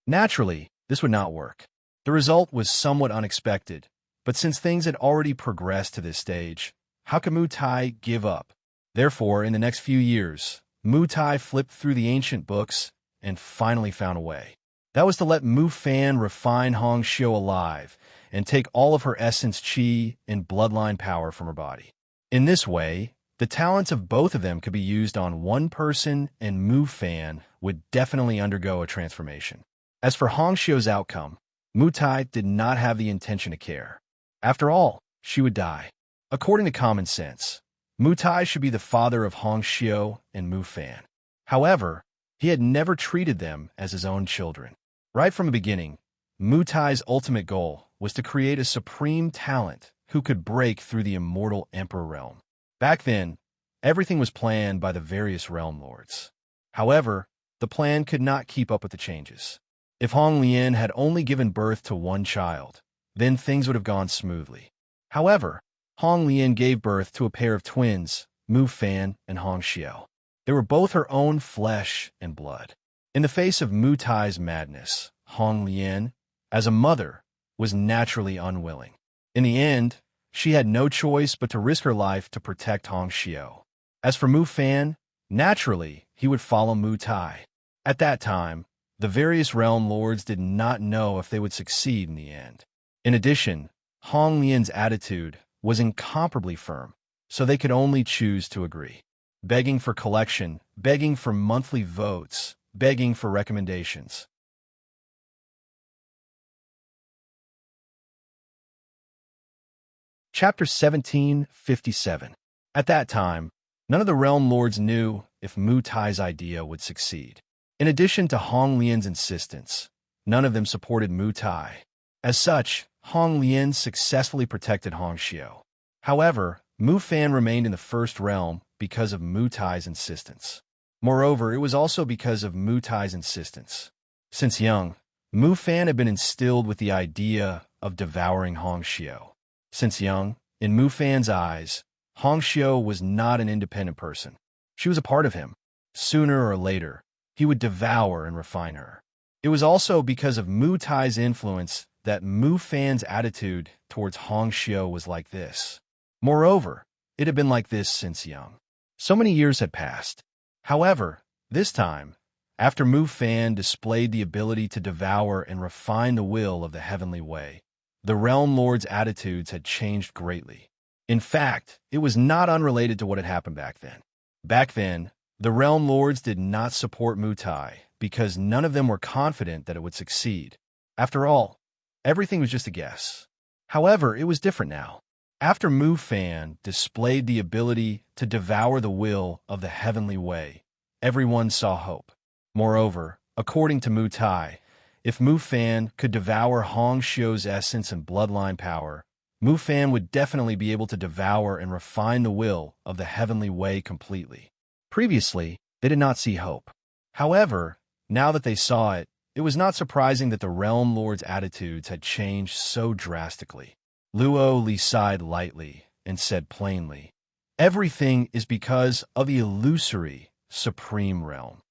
Naturally, this would not work. The result was somewhat unexpected, but since things had already progressed to this stage, how could Mutai give up? Therefore, in the next few years, Mutai flipped through the ancient books and finally found a way. That was to let Mu Fan refine Hong Xiu alive and take all of her essence chi and bloodline power from her body. In this way, the talents of both of them could be used on one person, and Mu Fan would definitely undergo a transformation. As for Hong Xiu's outcome, Mutai did not have the intention to care. After all, she would die. According to common sense, Mutai should be the father of Hong Xiu and Mu Fan. However, he had never treated them as his own children. Right from the beginning, Mutai's ultimate goal was to create a supreme talent who could break through the immortal Emperor realm. Back then, everything was planned by the various realm lords. However, the plan could not keep up with the changes. If Hong Lian had only given birth to one child, then things would have gone smoothly. However, Hong Lian gave birth to a pair of twins, Mu Fan and Hong Xiu. They were both her own flesh and blood. In the face of Mutai's madness, Hong Lian, as a mother, was naturally unwilling. In the end, she had no choice but to risk her life to protect Hong Xiu. As for Mu Fan, naturally, he would follow Mutai. At that time, the various realm lords did not know if they would succeed in the end. In addition, Hong Lian's attitude was incomparably firm, so they could only choose to agree. Begging for collection, begging for monthly votes, begging for recommendations. Chapter 1757. At that time, none of the realm lords knew if Mutai's idea would succeed. In addition to Hong Lian's insistence, none of them supported Mutai. As such, Hong Lian successfully protected Hong Xiu. However, Mu Fan remained in the first realm because of Mutai's insistence. Moreover, it was also because of Mutai's insistence. Since young, Mu Fan had been instilled with the idea of devouring Hong Xiu. Since young, in Mu Fan's eyes, Hong Xiu was not an independent person. She was a part of him. Sooner or later, he would devour and refine her. It was also because of Mutai's influence that Mu Fan's attitude towards Hong Xiu was like this. Moreover, it had been like this since young. So many years had passed. However, this time, after Mu Fan displayed the ability to devour and refine the will of the heavenly way, the realm lords' attitudes had changed greatly. In fact, it was not unrelated to what had happened back then. Back then, the realm lords did not support Mutai because none of them were confident that it would succeed. After all, everything was just a guess. However, it was different now. After Mu Fan displayed the ability to devour the will of the heavenly way, everyone saw hope. Moreover, according to Mutai, if Mu Fan could devour Hong Xiu's essence and bloodline power, Mu Fan would definitely be able to devour and refine the will of the heavenly way completely. Previously, they did not see hope. However, now that they saw it, it was not surprising that the realm lords' attitudes had changed so drastically. Luo Li sighed lightly and said plainly, "Everything is because of the illusory supreme realm."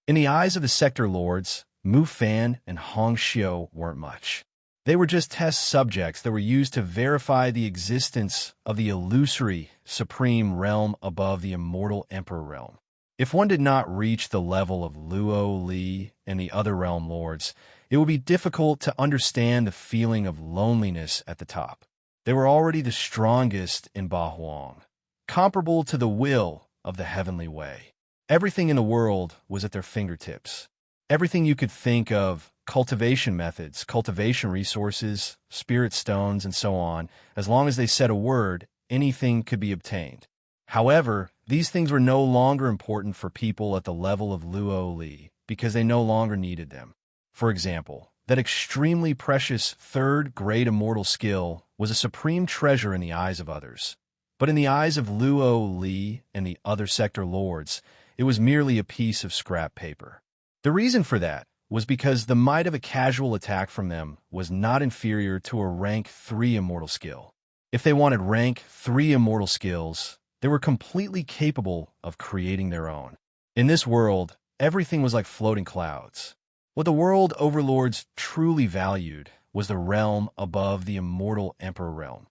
In the eyes of the sector lords, Mu Fan and Hong Xiu weren't much. They were just test subjects that were used to verify the existence of the illusory supreme realm above the immortal emperor realm. If one did not reach the level of Luo Li and the other realm lords, it would be difficult to understand the feeling of loneliness at the top. They were already the strongest in Ba Huang, comparable to the will of the heavenly way. Everything in the world was at their fingertips. Everything you could think of, cultivation methods, cultivation resources, spirit stones, and so on, as long as they said a word, anything could be obtained. However, these things were no longer important for people at the level of Luo Li because they no longer needed them. For example, that extremely precious third-grade immortal skill was a supreme treasure in the eyes of others. But in the eyes of Luo Li and the other sector lords, it was merely a piece of scrap paper. The reason for that was because the might of a casual attack from them was not inferior to a rank 3 immortal skill. If they wanted rank 3 immortal skills, they were completely capable of creating their own. In this world, everything was like floating clouds. What the world overlords truly valued was the realm above the immortal emperor realm.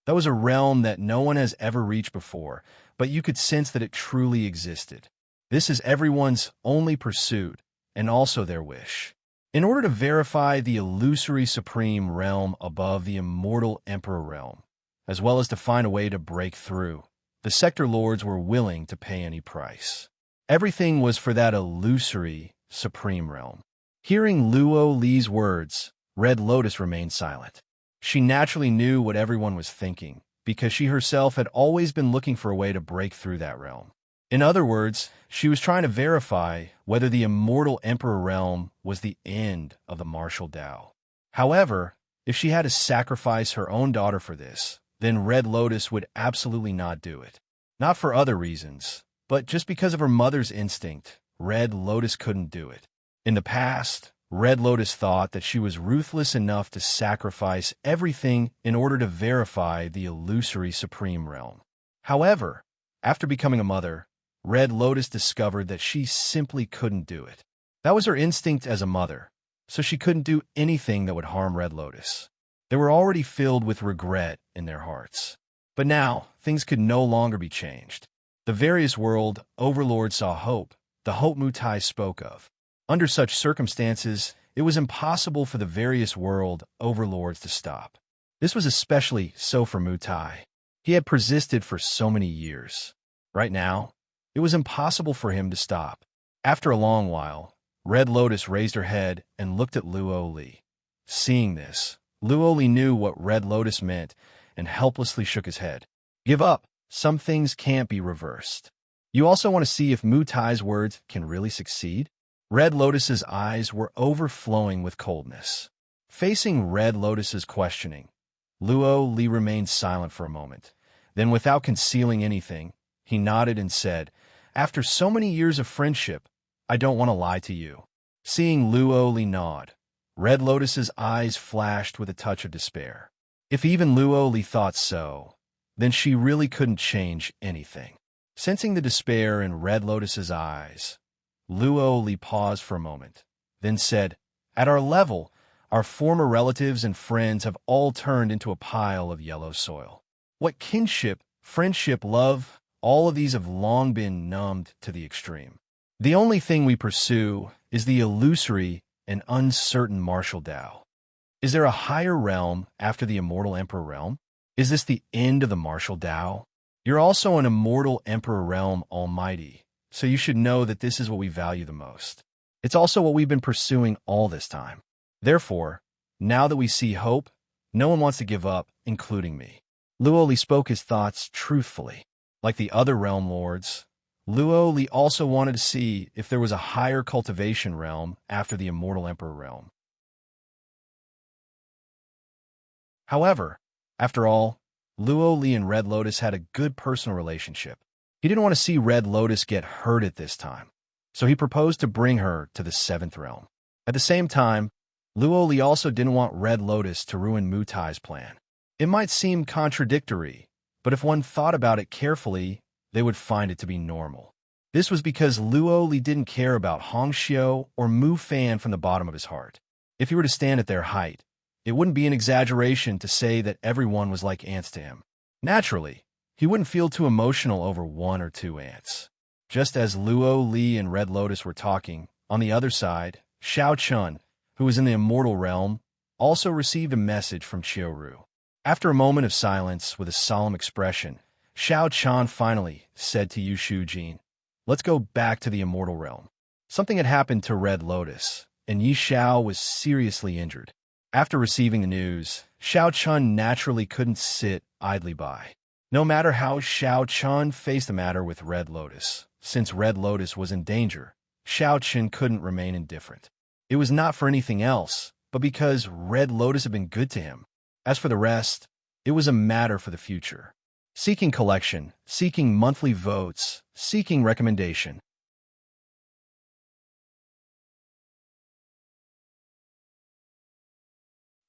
That was a realm that no one has ever reached before, but you could sense that it truly existed. This is everyone's only pursuit, and also their wish. In order to verify the illusory supreme realm above the immortal emperor realm, as well as to find a way to break through, the sector lords were willing to pay any price. Everything was for that illusory supreme realm. Hearing Luo Li's words, Red Lotus remained silent. She naturally knew what everyone was thinking, because she herself had always been looking for a way to break through that realm. In other words, she was trying to verify whether the immortal Emperor realm was the end of the martial Tao. However, if she had to sacrifice her own daughter for this, then Red Lotus would absolutely not do it. Not for other reasons, but just because of her mother's instinct, Red Lotus couldn't do it. In the past, Red Lotus thought that she was ruthless enough to sacrifice everything in order to verify the illusory Supreme Realm. However, after becoming a mother, Red Lotus discovered that she simply couldn't do it. That was her instinct as a mother, so she couldn't do anything that would harm Red Lotus. They were already filled with regret in their hearts. But now, things could no longer be changed. The various world overlords saw hope, the hope Mutai spoke of. Under such circumstances, it was impossible for the various world overlords to stop. This was especially so for Mutai. He had persisted for so many years. Right now, it was impossible for him to stop. After a long while, Red Lotus raised her head and looked at Luo Li. Seeing this, Luo Li knew what Red Lotus meant and helplessly shook his head. Give up. Some things can't be reversed. You also want to see if Mutai's words can really succeed? Red Lotus's eyes were overflowing with coldness. Facing Red Lotus's questioning, Luo Li remained silent for a moment. Then, without concealing anything, he nodded and said, "After so many years of friendship, I don't want to lie to you." Seeing Luo Li nod, Red Lotus's eyes flashed with a touch of despair. If even Luo Li thought so, then she really couldn't change anything. Sensing the despair in Red Lotus's eyes, Luo Li paused for a moment, then said, "At our level, our former relatives and friends have all turned into a pile of yellow soil. What kinship, friendship, love, all of these have long been numbed to the extreme. The only thing we pursue is the illusory and uncertain martial Tao. Is there a higher realm after the immortal Emperor realm? Is this the end of the martial Tao? You're also an immortal Emperor realm almighty, so you should know that this is what we value the most. It's also what we've been pursuing all this time. Therefore, now that we see hope, no one wants to give up, including me." Luo Li spoke his thoughts truthfully. Like the other realm lords, Luo Li also wanted to see if there was a higher cultivation realm after the immortal Emperor realm. However, after all, Luo Li and Red Lotus had a good personal relationship. He didn't want to see Red Lotus get hurt at this time, so he proposed to bring her to the 7th realm. At the same time, Luo Li also didn't want Red Lotus to ruin Mutai's plan. It might seem contradictory, but if one thought about it carefully, they would find it to be normal. This was because Luo Li didn't care about Hong Xiu or Mu Fan from the bottom of his heart. If he were to stand at their height, it wouldn't be an exaggeration to say that everyone was like ants to him. Naturally, he wouldn't feel too emotional over 1 or 2 ants. Just as Luo Li and Red Lotus were talking, on the other side, Xiao Chun, who was in the immortal realm, also received a message from Qiuru. After a moment of silence with a solemn expression, Xiao Chun finally said to Yu Shujin, "Let's go back to the immortal realm." Something had happened to Red Lotus, and Yi Xiao was seriously injured. After receiving the news, Xiao Chun naturally couldn't sit idly by. No matter how Xiao Chun faced the matter with Red Lotus, since Red Lotus was in danger, Xiao Chun couldn't remain indifferent. It was not for anything else, but because Red Lotus had been good to him. As for the rest, it was a matter for the future. Seeking collection, seeking monthly votes, seeking recommendation.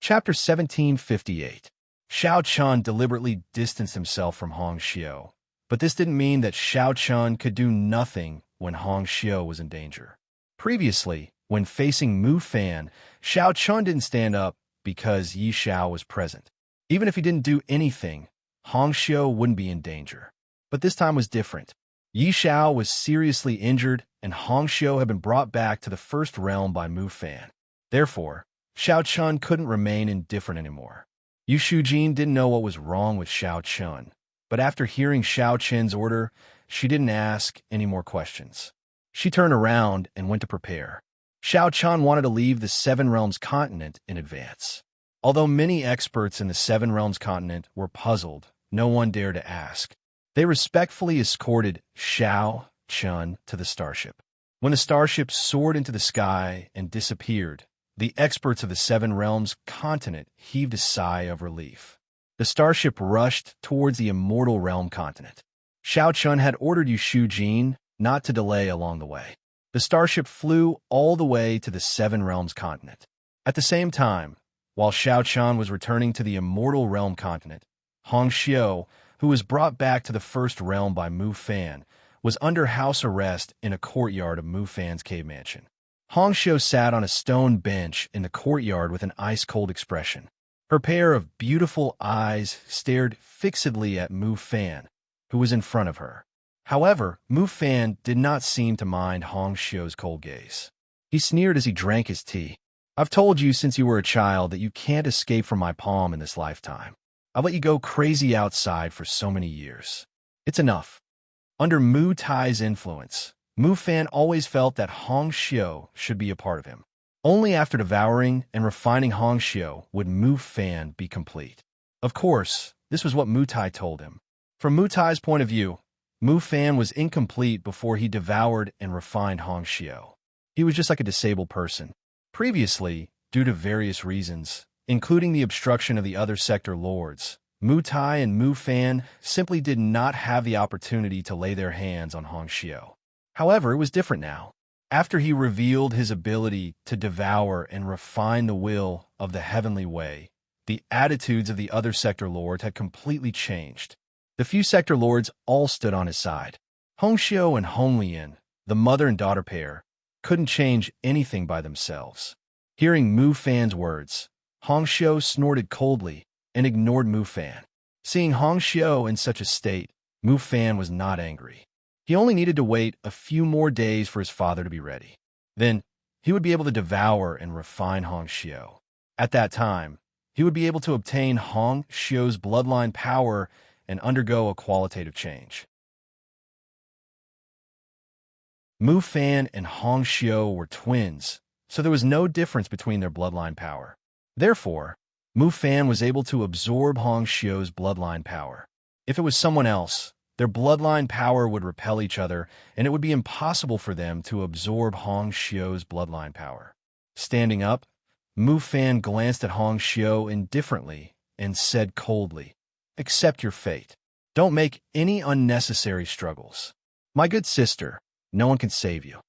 Chapter 1758. Xiao Chun deliberately distanced himself from Hong Xiu, but this didn't mean that Xiao Chun could do nothing when Hong Xiu was in danger. Previously, when facing Mu Fan, Xiao Chun didn't stand up because Yi Xiao was present. Even if he didn't do anything, Hong Xiu wouldn't be in danger. But this time was different. Yi Xiao was seriously injured, and Hong Xiu had been brought back to the 1st realm by Mu Fan. Therefore, Xiao Chun couldn't remain indifferent anymore. Yu Shujin didn't know what was wrong with Xiao Chun, but after hearing Xiao Chen's order, she didn't ask any more questions. She turned around and went to prepare. Xiao Chan wanted to leave the Seven Realms continent in advance. Although many experts in the Seven Realms continent were puzzled, no one dared to ask. They respectfully escorted Xiao Chun to the starship. When the starship soared into the sky and disappeared, the experts of the Seven Realms continent heaved a sigh of relief. The starship rushed towards the Immortal Realm continent. Xiao Chun had ordered Yu Shu Jin not to delay along the way. The starship flew all the way to the Seven Realms continent. At the same time, while Xiao Chun was returning to the Immortal Realm continent, Hong Xiu, who was brought back to the First Realm by Mu Fan, was under house arrest in a courtyard of Mu Fan's cave mansion. Hong Xiu sat on a stone bench in the courtyard with an ice-cold expression. Her pair of beautiful eyes stared fixedly at Mu Fan, who was in front of her. However, Mu Fan did not seem to mind Hong Xiu's cold gaze. He sneered as he drank his tea. "I've told you since you were a child that you can't escape from my palm in this lifetime. I've let you go crazy outside for so many years. It's enough." Under Mu Tai's influence, Mu Fan always felt that Hong Xiu should be a part of him. Only after devouring and refining Hong Xiu would Mu Fan be complete. Of course, this was what Mu Tai told him. From Mu Tai's point of view, Mu Fan was incomplete before he devoured and refined Hong Xiu. He was just like a disabled person. Previously, due to various reasons, including the obstruction of the other sector lords, Mu Tai and Mu Fan simply did not have the opportunity to lay their hands on Hong Xiu. However, it was different now. After he revealed his ability to devour and refine the will of the heavenly way, the attitudes of the other sector lords had completely changed. The few sector lords all stood on his side. Hong Xiu and Hong Lian, the mother and daughter pair, couldn't change anything by themselves. Hearing Mu Fan's words, Hong Xiu snorted coldly and ignored Mu Fan. Seeing Hong Xiu in such a state, Mu Fan was not angry. He only needed to wait a few more days for his father to be ready. Then, he would be able to devour and refine Hong Xiu. At that time, he would be able to obtain Hong Xiu's bloodline power and undergo a qualitative change. Mu Fan and Hong Xiu were twins, so there was no difference between their bloodline power. Therefore, Mu Fan was able to absorb Hong Xiu's bloodline power. If it was someone else, their bloodline power would repel each other, and it would be impossible for them to absorb Hong Xiu's bloodline power. Standing up, Mu Fan glanced at Hong Xiu indifferently and said coldly, "Accept your fate. Don't make any unnecessary struggles. My good sister, no one can save you."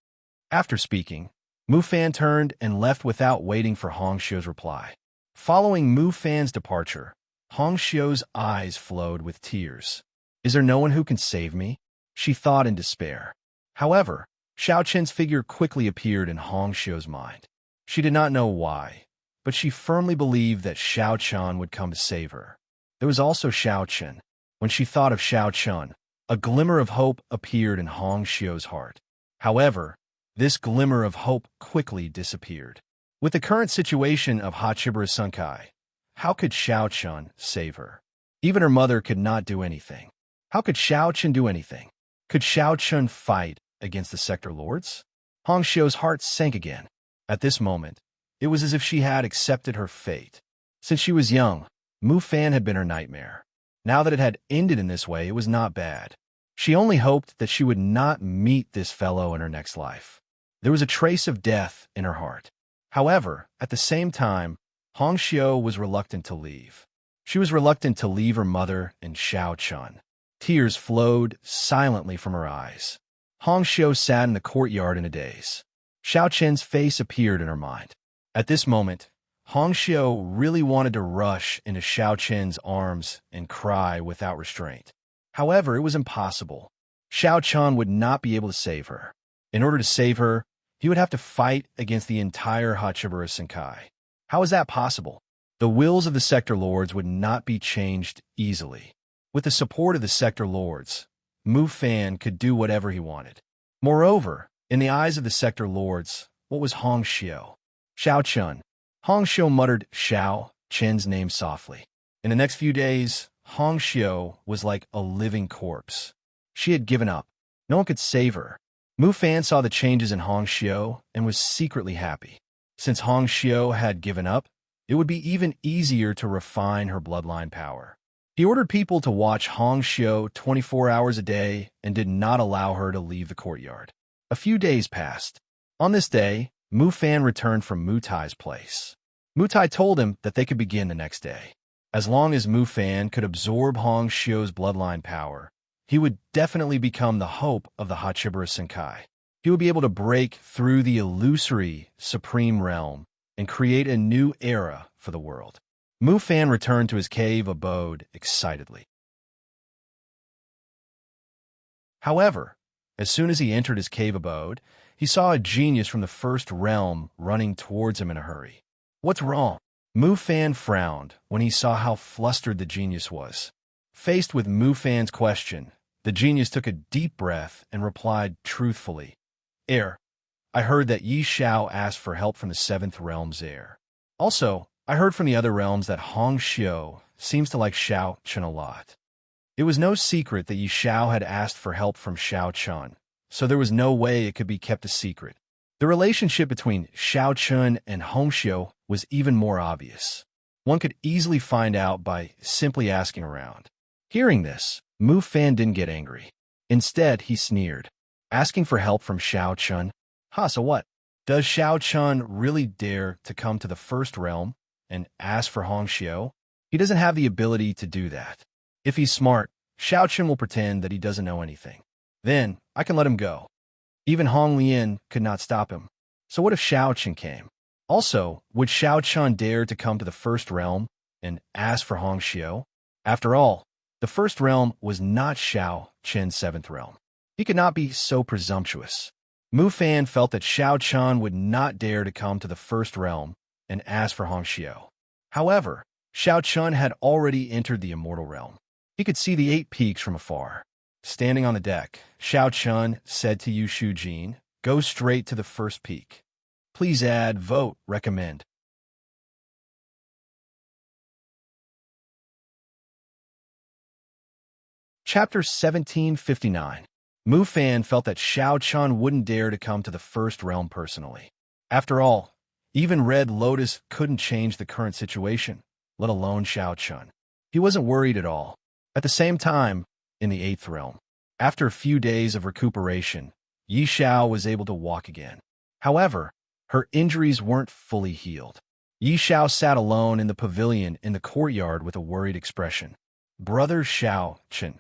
After speaking, Mu Fan turned and left without waiting for Hong Xiu's reply. Following Mu Fan's departure, Hong Xiu's eyes flowed with tears. "Is there no one who can save me?" she thought in despair. However, Xiao Chen's figure quickly appeared in Hong Xiu's mind. She did not know why, but she firmly believed that Xiao Chen would come to save her. There was also Xiao Chen. When she thought of Xiao Chen, a glimmer of hope appeared in Hong Xiu's heart. However, this glimmer of hope quickly disappeared. With the current situation of Hachiburu's Sunkai, how could Xiao Chen save her? Even her mother could not do anything. How could Xiao Chen do anything? Could Xiao Chen fight against the sector lords? Hong Xiu's heart sank again. At this moment, it was as if she had accepted her fate. Since she was young, Mu Fan had been her nightmare. Now that it had ended in this way, it was not bad. She only hoped that she would not meet this fellow in her next life. There was a trace of death in her heart. However, at the same time, Hong Xiu was reluctant to leave. She was reluctant to leave her mother and Xiao Chen. Tears flowed silently from her eyes. Hong Xiu sat in the courtyard in a daze. Xiao Chen's face appeared in her mind. At this moment, Hong Xiu really wanted to rush into Xiao Chen's arms and cry without restraint. However, it was impossible. Xiao Chen would not be able to save her. In order to save her, he would have to fight against the entire Hachibura Senkai. How is that possible? The wills of the sector lords would not be changed easily. With the support of the sector lords, Mu Fan could do whatever he wanted. Moreover, in the eyes of the sector lords, what was Hong Xiu? Xiao Chen. Hong Xiu muttered Xiao Chen's name softly. In the next few days, Hong Xiu was like a living corpse. She had given up. No one could save her. Mu Fan saw the changes in Hong Xiu and was secretly happy. Since Hong Xiu had given up, it would be even easier to refine her bloodline power. He ordered people to watch Hong Xiu 24 hours a day and did not allow her to leave the courtyard. A few days passed. On this day, Mu Fan returned from Mu Tai's place. Mu Tai told him that they could begin the next day. As long as Mu Fan could absorb Hong Xiu's bloodline power, he would definitely become the hope of the Hachibara Senkai. He would be able to break through the illusory supreme realm and create a new era for the world. Mu Fan returned to his cave abode excitedly. However, as soon as he entered his cave abode, he saw a genius from the first realm running towards him in a hurry. "What's wrong?" Mu Fan frowned when he saw how flustered the genius was. Faced with Mu Fan's question, the genius took a deep breath and replied truthfully, I heard that Yi Xiao asked for help from the 7th realm's heir. Also, I heard from the other realms that Hong Xiu seems to like Xiao Chun a lot. It was no secret that Yi Xiao had asked for help from Xiao Chun, so there was no way it could be kept a secret. The relationship between Xiao Chun and Hong Xiu was even more obvious. One could easily find out by simply asking around. Hearing this, Mu Fan didn't get angry. Instead, he sneered. Asking for help from Xiao Chun? So what? Does Xiao Chun really dare to come to the 1st realm and ask for Hong Xiu? He doesn't have the ability to do that. If he's smart, Xiao Chun will pretend that he doesn't know anything. Then, I can let him go. Even Hong Lian could not stop him. So what if Xiao Chun came? Also, would Xiao Chun dare to come to the 1st realm and ask for Hong Xiu? After all, the 1st realm was not Xiao Chun's 7th realm. He could not be so presumptuous. Mu Fan felt that Xiao Chun would not dare to come to the 1st realm and ask for Hong Xiu. However, Xiao Chun had already entered the immortal realm. He could see the 8 peaks from afar. Standing on the deck, Xiao Chun said to Yu Shujin, "Go straight to the 1st peak. Please add, vote, recommend." Chapter 1759. Mu Fan felt that Xiao Chun wouldn't dare to come to the 1st realm personally. After all, even Red Lotus couldn't change the current situation, let alone Xiao Chun. He wasn't worried at all. At the same time, in the 8th realm, after a few days of recuperation, Yi Xiao was able to walk again. However, her injuries weren't fully healed. Yi Xiao sat alone in the pavilion in the courtyard with a worried expression. Brother Xiao Chun.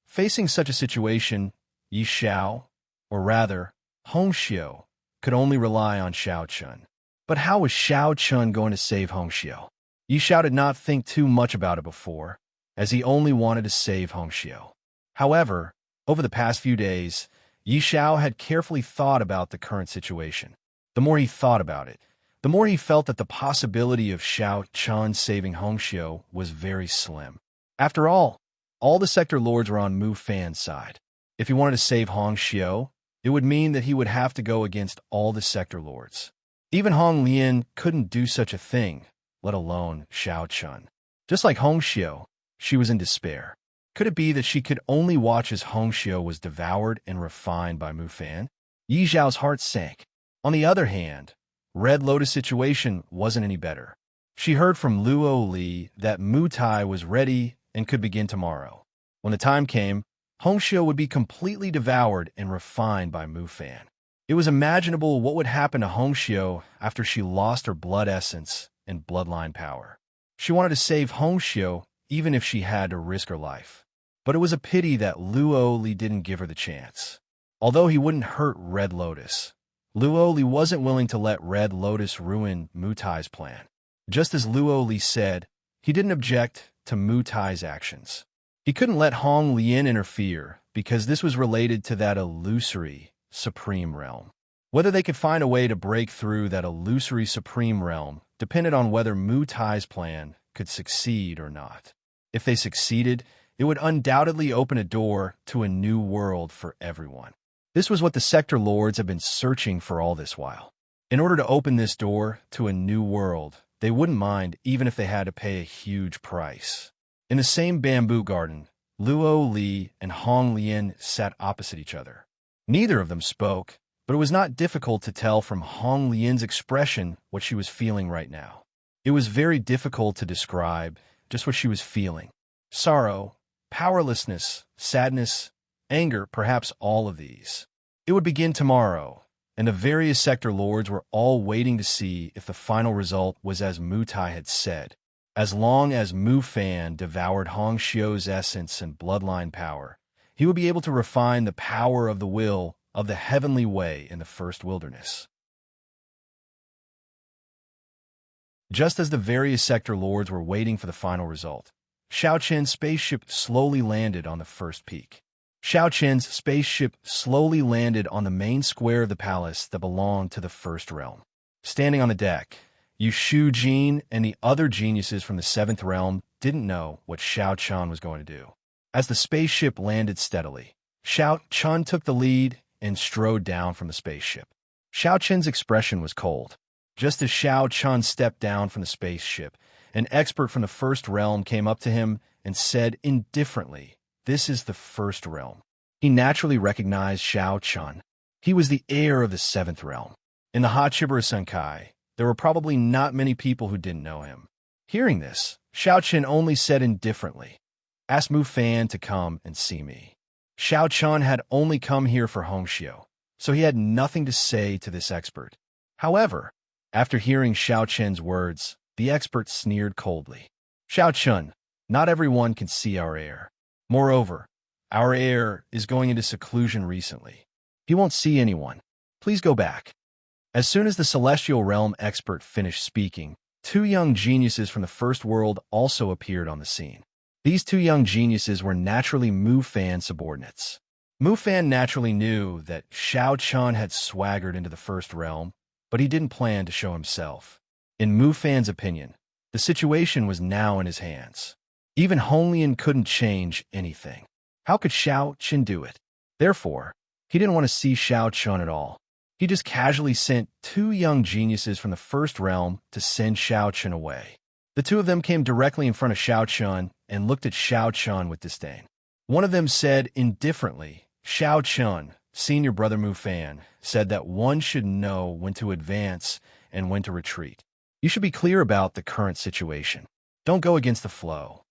Facing such a situation, Yi Xiao, or rather, Hong Xiu, could only rely on Xiao Chun. But how was Xiao Chun going to save Hong Xiu? Yi Xiao did not think too much about it before, as he only wanted to save Hong Xiu. However, over the past few days, Yi Xiao had carefully thought about the current situation. The more he thought about it, the more he felt that the possibility of Xiao Chun saving Hong Xiu was very slim. After all the sector lords were on Mu Fan's side. If he wanted to save Hong Xiu, it would mean that he would have to go against all the sector lords. Even Hong Lian couldn't do such a thing, let alone Xiao Chun. Just like Hong Xiu, she was in despair. Could it be that she could only watch as Hong Xiu was devoured and refined by Mu Fan? Yi Xiao's heart sank. On the other hand, Red Lotus' situation wasn't any better. She heard from Luo Li that Mu Tai was ready and could begin tomorrow. When the time came, Hong Xiu would be completely devoured and refined by Mu Fan. It was imaginable what would happen to Hong Xiu after she lost her blood essence and bloodline power. She wanted to save Hong Xiu even if she had to risk her life. But it was a pity that Luo Li didn't give her the chance. Although he wouldn't hurt Red Lotus, Luo Li wasn't willing to let Red Lotus ruin Mu Tai's plan. Just as Luo Li said, he didn't object to Mu Tai's actions. He couldn't let Hong Lian interfere because this was related to that illusory supreme realm. Whether they could find a way to break through that illusory supreme realm depended on whether Mu Tai's plan could succeed or not. If they succeeded, it would undoubtedly open a door to a new world for everyone. This was what the sector lords had been searching for all this while. In order to open this door to a new world, they wouldn't mind even if they had to pay a huge price. In the same bamboo garden, Luo Li and Hong Lian sat opposite each other. Neither of them spoke, but it was not difficult to tell from Hong Lian's expression what she was feeling right now. It was very difficult to describe just what she was feeling. Sorrow, powerlessness, sadness, anger, perhaps all of these. It would begin tomorrow, and the various sector lords were all waiting to see if the final result was as Mu Tai had said. As long as Mu Fan devoured Hong Xiu's essence and bloodline power, he would be able to refine the power of the will of the heavenly way in the first wilderness. Just as the various sector lords were waiting for the final result, Xiao Qian's spaceship slowly landed on the first peak. Xiao Qian's spaceship slowly landed on the main square of the palace that belonged to the first realm. Standing on the deck, Yu Jin and the other geniuses from the seventh realm didn't know what Xiao Qian was going to do. As the spaceship landed steadily, Xiao Qian took the lead and strode down from the spaceship. Xiao Qian's expression was cold. Just as Xiao Qian stepped down from the spaceship, an expert from the first realm came up to him and said indifferently, "This is the first realm." He naturally recognized Xiao Qian. He was the heir of the seventh realm. In the Hachibusa Senkai, there were probably not many people who didn't know him. Hearing this, Xiao Qian only said indifferently, "Ask Mu Fan to come and see me." Xiao Qian had only come here for Hongxiu, so he had nothing to say to this expert. However, after hearing Xiao Qian's words, the expert sneered coldly. "Xiao Qian, not everyone can see our heir. Moreover, our heir is going into seclusion recently. He won't see anyone. Please go back." As soon as the celestial realm expert finished speaking, two young geniuses from the first world also appeared on the scene. These two young geniuses were naturally Mu Fan subordinates. Mu Fan naturally knew that Xiao Qian had swaggered into the first realm, but he didn't plan to show himself. In Mu Fan's opinion, the situation was now in his hands. Even Hong Lian couldn't change anything. How could Xiao Qian do it? Therefore, he didn't want to see Xiao Qian at all. He just casually sent two young geniuses from the first realm to send Xiao Qian away. The two of them came directly in front of Xiao Qian and looked at Xiao Qian with disdain. One of them said indifferently, "Xiao Qian, senior brother Mu Fan, said that one should know when to advance and when to retreat. You should be clear about the current situation. Don't go against the flow."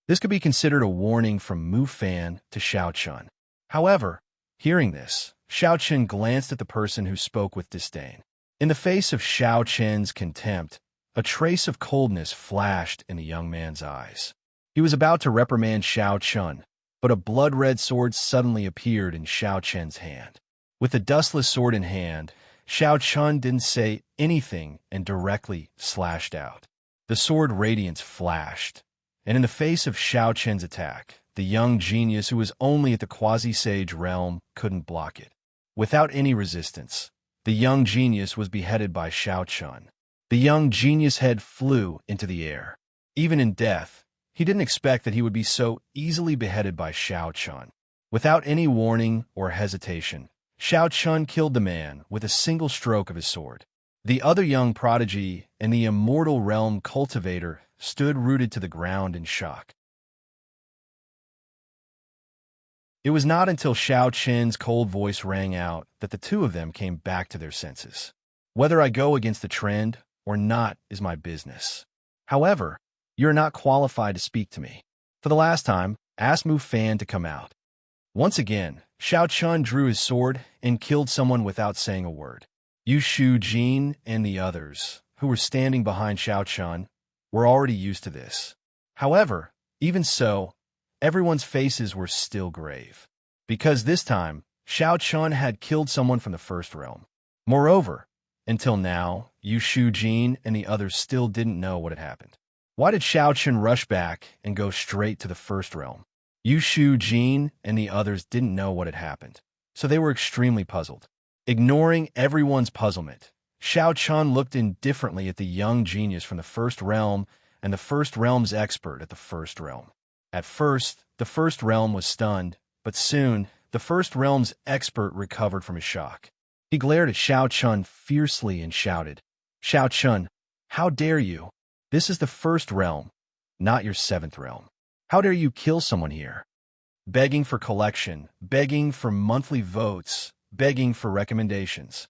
This could be considered a warning from Mu Fan to Xiao Qian. However, hearing this, Xiao Qian glanced at the person who spoke with disdain. In the face of Xiao Qian's contempt, a trace of coldness flashed in the young man's eyes. He was about to reprimand Xiao Qian, but a blood-red sword suddenly appeared in Xiao Qian's hand. With the dustless sword in hand, Xiao Qian didn't say anything and directly slashed out. The sword radiance flashed, and in the face of Xiao Qian's attack, the young genius who was only at the quasi-sage realm couldn't block it. Without any resistance, the young genius was beheaded by Xiao Qian. The young genius head flew into the air. Even in death, he didn't expect that he would be so easily beheaded by Xiao Qian. Without any warning or hesitation, Xiao Qian killed the man with a single stroke of his sword. The other young prodigy and the immortal realm cultivator stood rooted to the ground in shock. It was not until Xiao Qian's cold voice rang out that the two of them came back to their senses. "Whether I go against the trend or not is my business. However, you are not qualified to speak to me. For the last time, ask Mu Fan to come out." Once again, Xiao Qian drew his sword and killed someone without saying a word. Yu Jin and the others, who were standing behind Xiao Qian, were already used to this. However, even so, everyone's faces were still grave, because this time, Xiao Qian had killed someone from the first realm. Moreover, until now, Yu Jin and the others still didn't know what had happened. Why did Xiao Qian rush back and go straight to the first realm? Yu Jin and the others didn't know what had happened, so they were extremely puzzled. Ignoring everyone's puzzlement, Xiao Qian looked indifferently at the young genius from the first realm and the first realm's expert at the first realm. At first, the first realm was stunned, but soon, the first realm's expert recovered from his shock. He glared at Xiao Qian fiercely and shouted, "Xiao Qian, how dare you? This is the first realm, not your seventh realm. How dare you kill someone here? Begging for collection, begging for monthly votes, begging for recommendations.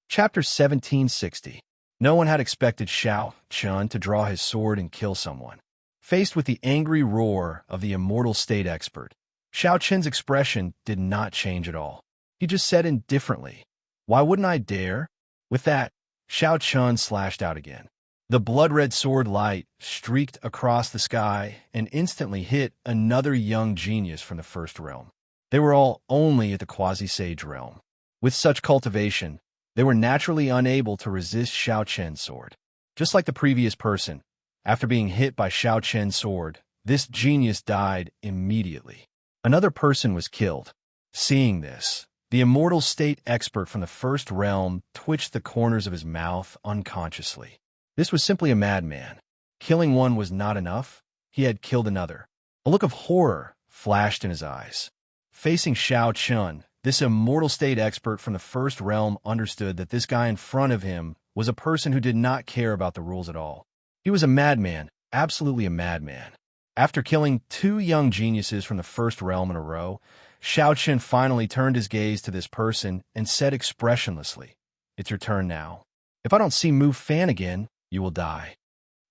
Chapter 1760. No one had expected Xiao Chun to draw his sword and kill someone. Faced with the angry roar of the immortal state expert, Xiao Chen's expression did not change at all. He just said indifferently, "Why wouldn't I dare?" With that, Xiao Chun slashed out again. The blood-red sword light streaked across the sky and instantly hit another young genius from the first realm. They were all only at the quasi-sage realm. With such cultivation, they were naturally unable to resist Xiao Chen's sword. Just like the previous person, after being hit by Xiao Chen's sword, this genius died immediately. Another person was killed. Seeing this, the immortal state expert from the first realm twitched the corners of his mouth unconsciously. This was simply a madman. Killing one was not enough. He had killed another. A look of horror flashed in his eyes. Facing Xiao Chun, this immortal state expert from the first realm understood that this guy in front of him was a person who did not care about the rules at all. He was a madman, absolutely a madman. After killing two young geniuses from the first realm in a row, Xiao Chun finally turned his gaze to this person and said expressionlessly, "It's your turn now. If I don't see Mu Fan again, you will die."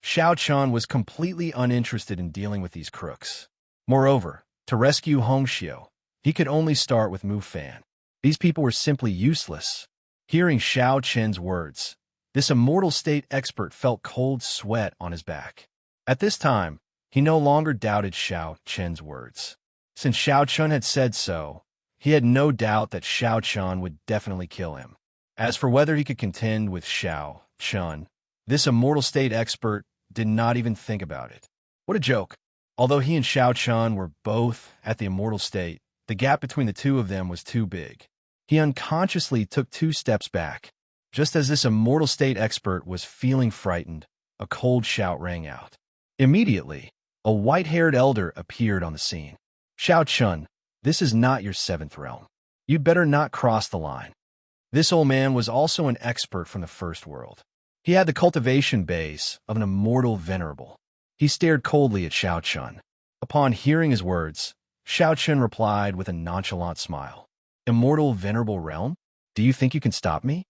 Xiao Chun was completely uninterested in dealing with these crooks. Moreover, to rescue Hong Xiu, he could only start with Mu Fan. These people were simply useless. Hearing Xiao Chen's words, this immortal state expert felt cold sweat on his back. At this time, he no longer doubted Xiao Chen's words. Since Xiao Chun had said so, he had no doubt that Xiao Chun would definitely kill him. As for whether he could contend with Xiao Chun, this immortal state expert did not even think about it. What a joke. Although he and Xiao Chun were both at the immortal state, the gap between the two of them was too big. He unconsciously took 2 steps back. Just as this immortal state expert was feeling frightened, a cold shout rang out. Immediately, a white-haired elder appeared on the scene. "Xiao Chun, this is not your 7th realm. You'd better not cross the line." This old man was also an expert from the first world. He had the cultivation base of an immortal venerable. He stared coldly at Xiao Chun. Upon hearing his words, Xiao Chun replied with a nonchalant smile. "Immortal venerable realm? Do you think you can stop me?"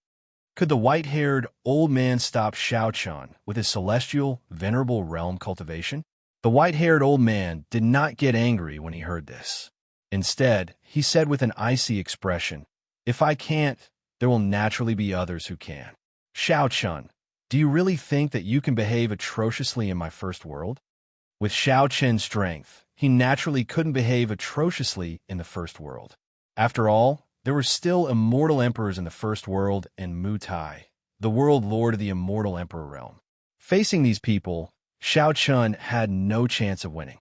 Could the white-haired old man stop Xiao Chun with his celestial, venerable realm cultivation? The white-haired old man did not get angry when he heard this. Instead, he said with an icy expression, "If I can't, there will naturally be others who can. Xiao Chun, do you really think that you can behave atrociously in my first world?" With Xiao Chen's strength, he naturally couldn't behave atrociously in the first world. After all, there were still immortal emperors in the first world and Mu Tai, the world lord of the immortal emperor realm. Facing these people, Xiao Chun had no chance of winning.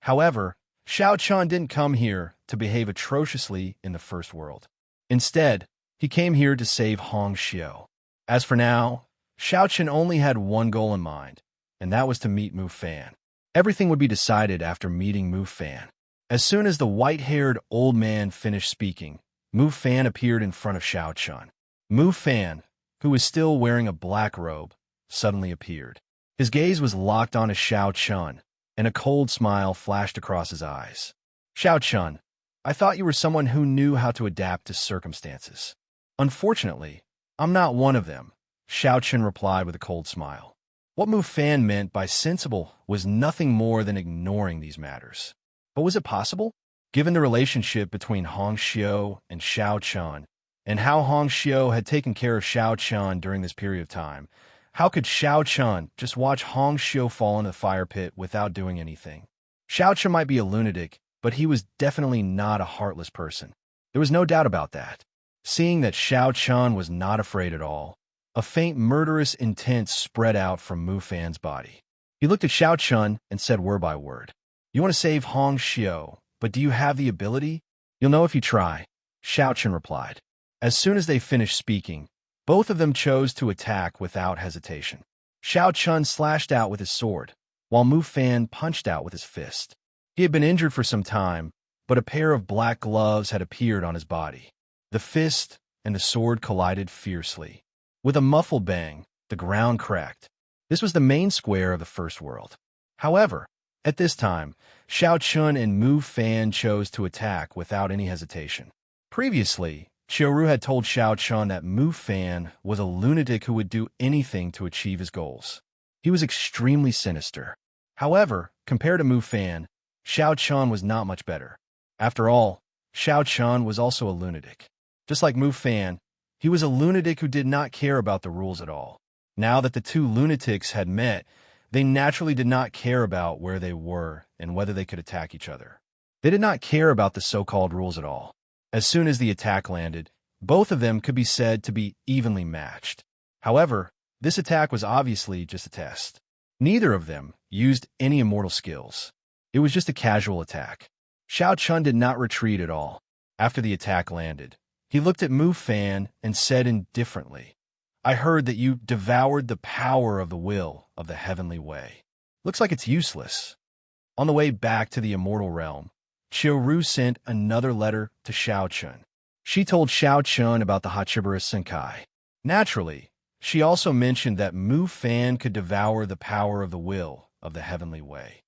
However, Xiao Chun didn't come here to behave atrociously in the first world. Instead, he came here to save Hong Xiu. As for now, Xiao Chun only had one goal in mind, and that was to meet Mu Fan. Everything would be decided after meeting Mu Fan. As soon as the white-haired old man finished speaking, Mu Fan appeared in front of Xiao Chun. Mu Fan, who was still wearing a black robe, suddenly appeared. His gaze was locked onto Xiao Chun, and a cold smile flashed across his eyes. "Xiao Chun, I thought you were someone who knew how to adapt to circumstances. Unfortunately, I'm not one of them," Xiao Chun replied with a cold smile. What Mu Fan meant by sensible was nothing more than ignoring these matters. But was it possible? Given the relationship between Hong Xiu and Xiao Chun, and how Hong Xiu had taken care of Xiao Chun during this period of time, how could Xiao Chun just watch Hong Xiu fall into the fire pit without doing anything? Xiao Chun might be a lunatic, but he was definitely not a heartless person. There was no doubt about that. Seeing that Xiao Chun was not afraid at all, a faint murderous intent spread out from Mu Fan's body. He looked at Xiao Chun and said word by word, "You want to save Hong Xiu, but do you have the ability?" "You'll know if you try," Xiao Chun replied. As soon as they finished speaking, both of them chose to attack without hesitation. Xiao Chun slashed out with his sword, while Mu Fan punched out with his fist. He had been injured for some time, but a pair of black gloves had appeared on his body. The fist and the sword collided fiercely. With a muffled bang, the ground cracked. This was the main square of the first world. However, at this time, Xiao Chun and Mu Fan chose to attack without any hesitation. Previously, Qiuru had told Xiao Chun that Mu Fan was a lunatic who would do anything to achieve his goals. He was extremely sinister. However, compared to Mu Fan, Xiao Chun was not much better. After all, Xiao Chun was also a lunatic. Just like Mu Fan, he was a lunatic who did not care about the rules at all. Now that the two lunatics had met, they naturally did not care about where they were and whether they could attack each other. They did not care about the so-called rules at all. As soon as the attack landed, both of them could be said to be evenly matched. However, this attack was obviously just a test. Neither of them used any immortal skills. It was just a casual attack. Xiao Chun did not retreat at all. After the attack landed, he looked at Mu Fan and said indifferently, "I heard that you devoured the power of the will of the heavenly way. Looks like it's useless." On the way back to the immortal realm, Qiuru sent another letter to Xiao Chun. She told Xiao Chun about the Hachibiru Senkai. Naturally, she also mentioned that Mu Fan could devour the power of the will of the heavenly way.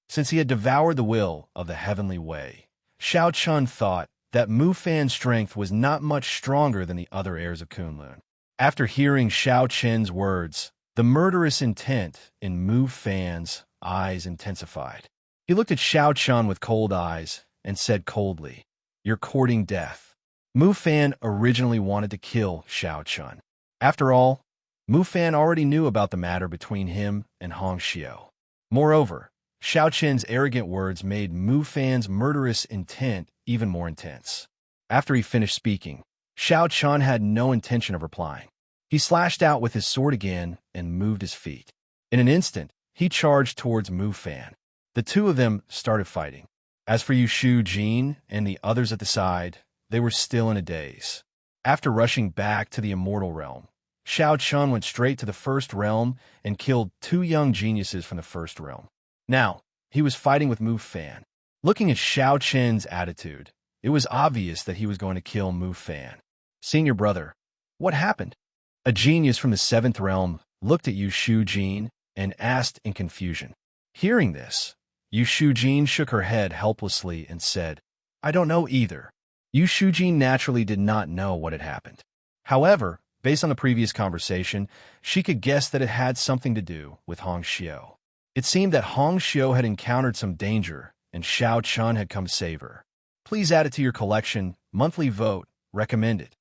Since he had devoured the will of the heavenly way, Xiao Chun thought that Mu Fan's strength was not much stronger than the other heirs of Kunlun. After hearing Xiao Chen's words, the murderous intent in Mu Fan's eyes intensified. He looked at Xiao Chun with cold eyes and said coldly, "You're courting death." Mu Fan originally wanted to kill Xiao Chun. After all, Mu Fan already knew about the matter between him and Hong Xiu. Moreover, Xiao Chen's arrogant words made Mu Fan's murderous intent even more intense. After he finished speaking, Xiao Chun had no intention of replying. He slashed out with his sword again and moved his feet. In an instant, he charged towards Mu Fan. The two of them started fighting. As for Yu Shu Jin and the others at the side, they were still in a daze. After rushing back to the immortal realm, Xiao Chun went straight to the first realm and killed two young geniuses from the first realm. Now, he was fighting with Mu Fan. Looking at Xiao Chen's attitude, it was obvious that he was going to kill Mu Fan. "Senior brother, what happened?" A genius from the seventh realm looked at Yu Shu Jin and asked in confusion. Hearing this, Yu Shu Jin shook her head helplessly and said, "I don't know either." Yu Shu Jin naturally did not know what had happened. However, based on the previous conversation, she could guess that it had something to do with Hong Xiu. It seemed that Hong Xiu had encountered some danger, and Xiao Chun had come save her. Please add it to your collection. Monthly vote. Recommended.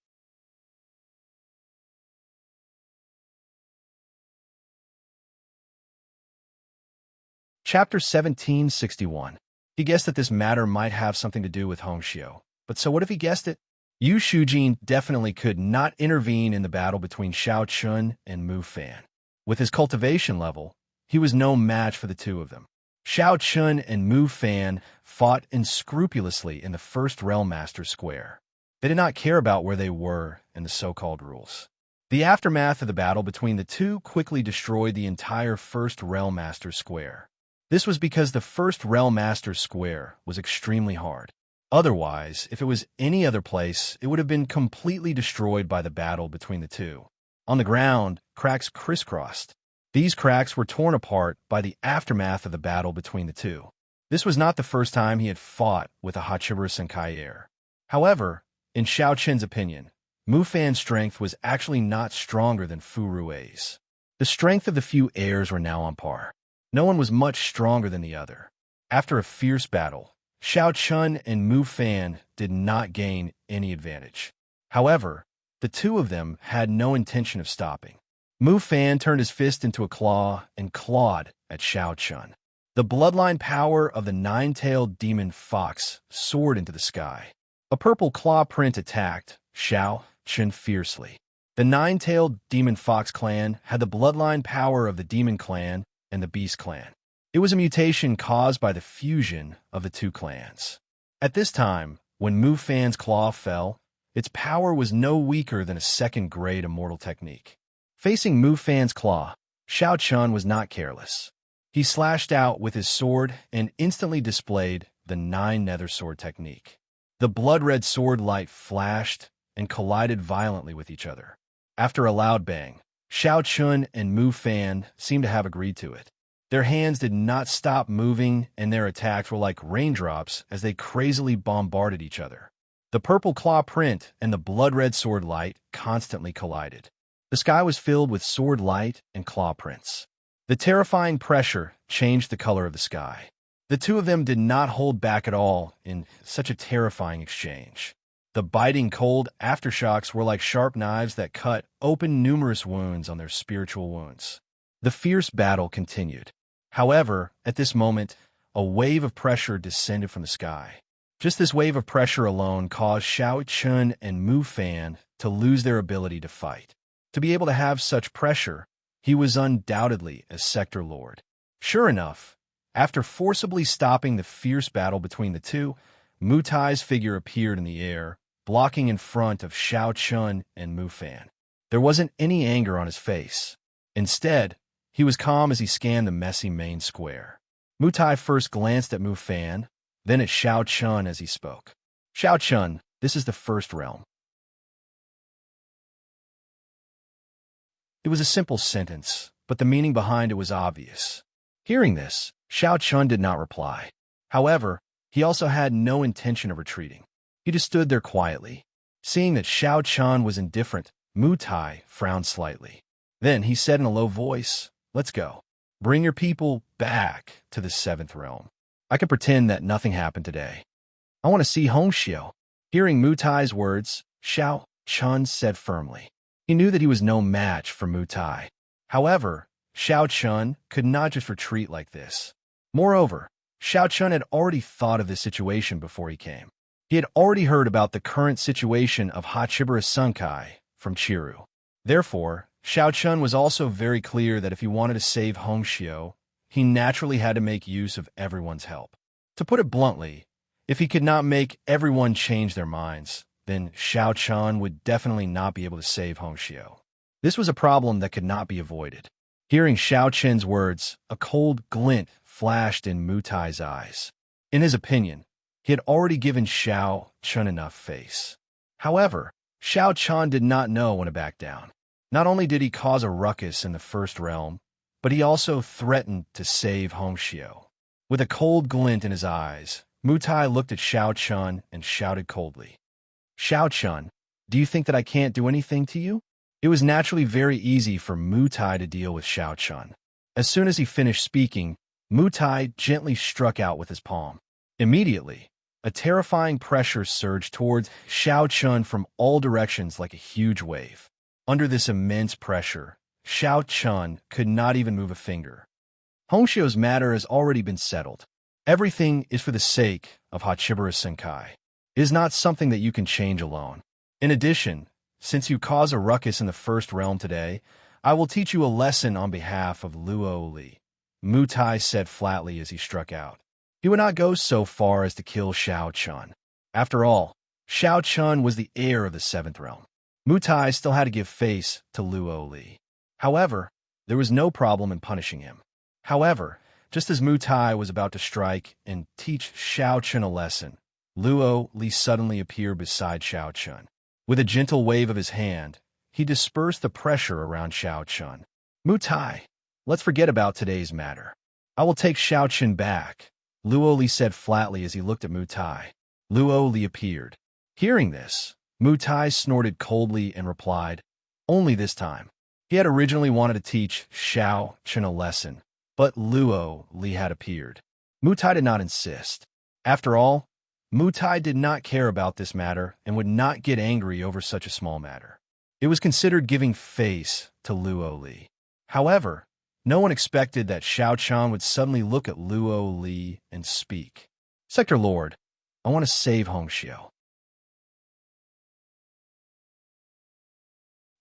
Chapter 1761. He guessed that this matter might have something to do with Hong Xiu. But so what if he guessed it? Yu Shujin definitely could not intervene in the battle between Xiao Chun and Mu Fan. With his cultivation level, he was no match for the two of them. Xiao Chun and Mu Fan fought unscrupulously in the first Realm Master Square. They did not care about where they were in the so-called rules. The aftermath of the battle between the two quickly destroyed the entire first Realm Master Square. This was because the first Realm Master Square was extremely hard. Otherwise, if it was any other place, it would have been completely destroyed by the battle between the two. On the ground, cracks crisscrossed. These cracks were torn apart by the aftermath of the battle between the two. This was not the first time he had fought with a Hachibiru Senkai heir. However, in Xiao Chen's opinion, Mu Fan's strength was actually not stronger than Fu Rui's. The strength of the few heirs were now on par. No one was much stronger than the other. After a fierce battle, Xiao Chun and Mu Fan did not gain any advantage. However, the two of them had no intention of stopping. Mu Fan turned his fist into a claw and clawed at Xiao Chun. The bloodline power of the nine-tailed demon fox soared into the sky. A purple claw print attacked Xiao Chun fiercely. The nine-tailed demon fox clan had the bloodline power of the demon clan and the beast clan. It was a mutation caused by the fusion of the two clans. At this time, when Mu Fan's claw fell, its power was no weaker than a second-grade immortal technique. Facing Mu Fan's claw, Xiao Chun was not careless. He slashed out with his sword and instantly displayed the nine nether sword technique. The blood-red sword light flashed and collided violently with each other. After a loud bang, Xiao Chun and Mu Fan seemed to have agreed to it. Their hands did not stop moving, and their attacks were like raindrops as they crazily bombarded each other. The purple claw print and the blood-red sword light constantly collided. The sky was filled with sword light and claw prints. The terrifying pressure changed the color of the sky. The two of them did not hold back at all in such a terrifying exchange. The biting cold aftershocks were like sharp knives that cut open numerous wounds on their spiritual wounds. The fierce battle continued. However, at this moment, a wave of pressure descended from the sky. Just this wave of pressure alone caused Xiao Chun and Mu Fan to lose their ability to fight. To be able to have such pressure, he was undoubtedly a Sector Lord. Sure enough, after forcibly stopping the fierce battle between the two, Mu Tai's figure appeared in the air, blocking in front of Xiao Chun and Mu Fan. There wasn't any anger on his face. Instead, he was calm as he scanned the messy main square. Mu Tai first glanced at Mu Fan, then at Xiao Chun as he spoke. Xiao Chun, this is the first realm. It was a simple sentence, but the meaning behind it was obvious. Hearing this, Xiao Chun did not reply. However, he also had no intention of retreating. He just stood there quietly. Seeing that Xiao Chun was indifferent, Mu Tai frowned slightly. Then he said in a low voice, "Let's go. Bring your people back to the 7th realm. I can pretend that nothing happened today. I want to see Hongxiu." Hearing Mu Tai's words, Xiao Chun said firmly. He knew that he was no match for Mu Tai. However, Xiao Chun could not just retreat like this. Moreover, Xiao Chun had already thought of this situation before he came. He had already heard about the current situation of Hachibara Sunkai from Chiru. Therefore, Xiao Chun was also very clear that if he wanted to save Hongxiu, he naturally had to make use of everyone's help. To put it bluntly, if he could not make everyone change their minds, then Xiao Chun would definitely not be able to save Hongxiu. This was a problem that could not be avoided. Hearing Xiao Chun's words, a cold glint flashed in Mu Tai's eyes. In his opinion, he had already given Xiao Chun enough face. However, Xiao Chun did not know when to back down. Not only did he cause a ruckus in the 1st realm, but he also threatened to save Hongxiu. With a cold glint in his eyes, Mu Tai looked at Xiao Chun and shouted coldly, "Xiao Chun, do you think that I can't do anything to you?" It was naturally very easy for Mu Tai to deal with Xiao Chun. As soon as he finished speaking, Mu Tai gently struck out with his palm. Immediately, a terrifying pressure surged towards Xiao Chun from all directions like a huge wave. Under this immense pressure, Xiao Chun could not even move a finger. Hongxiu's matter has already been settled. Everything is for the sake of Hachibara Senkai. It is not something that you can change alone. In addition, since you caused a ruckus in the 1st realm today, I will teach you a lesson on behalf of Luo Li, Mu Tai said flatly as he struck out. He would not go so far as to kill Xiao Chun. After all, Xiao Chun was the heir of the 7th realm. Mu Tai still had to give face to Luo Li. However, there was no problem in punishing him. However, just as Mu Tai was about to strike and teach Xiao Chun a lesson, Luo Li suddenly appeared beside Xiao Chun. With a gentle wave of his hand, he dispersed the pressure around Xiao Chun. "Mu Tai, let's forget about today's matter. I will take Xiao Chun back," Luo Li said flatly as he looked at Mu Tai. Luo Li appeared. Hearing this, Mu Tai snorted coldly and replied, "Only this time." He had originally wanted to teach Xiao Chun a lesson, but Luo Li had appeared. Mu Tai did not insist. After all, Mu Tai did not care about this matter and would not get angry over such a small matter. It was considered giving face to Luo Li. However, no one expected that Xiao Chun would suddenly look at Luo Li and speak. "Sector Lord, I want to save Hongxiu."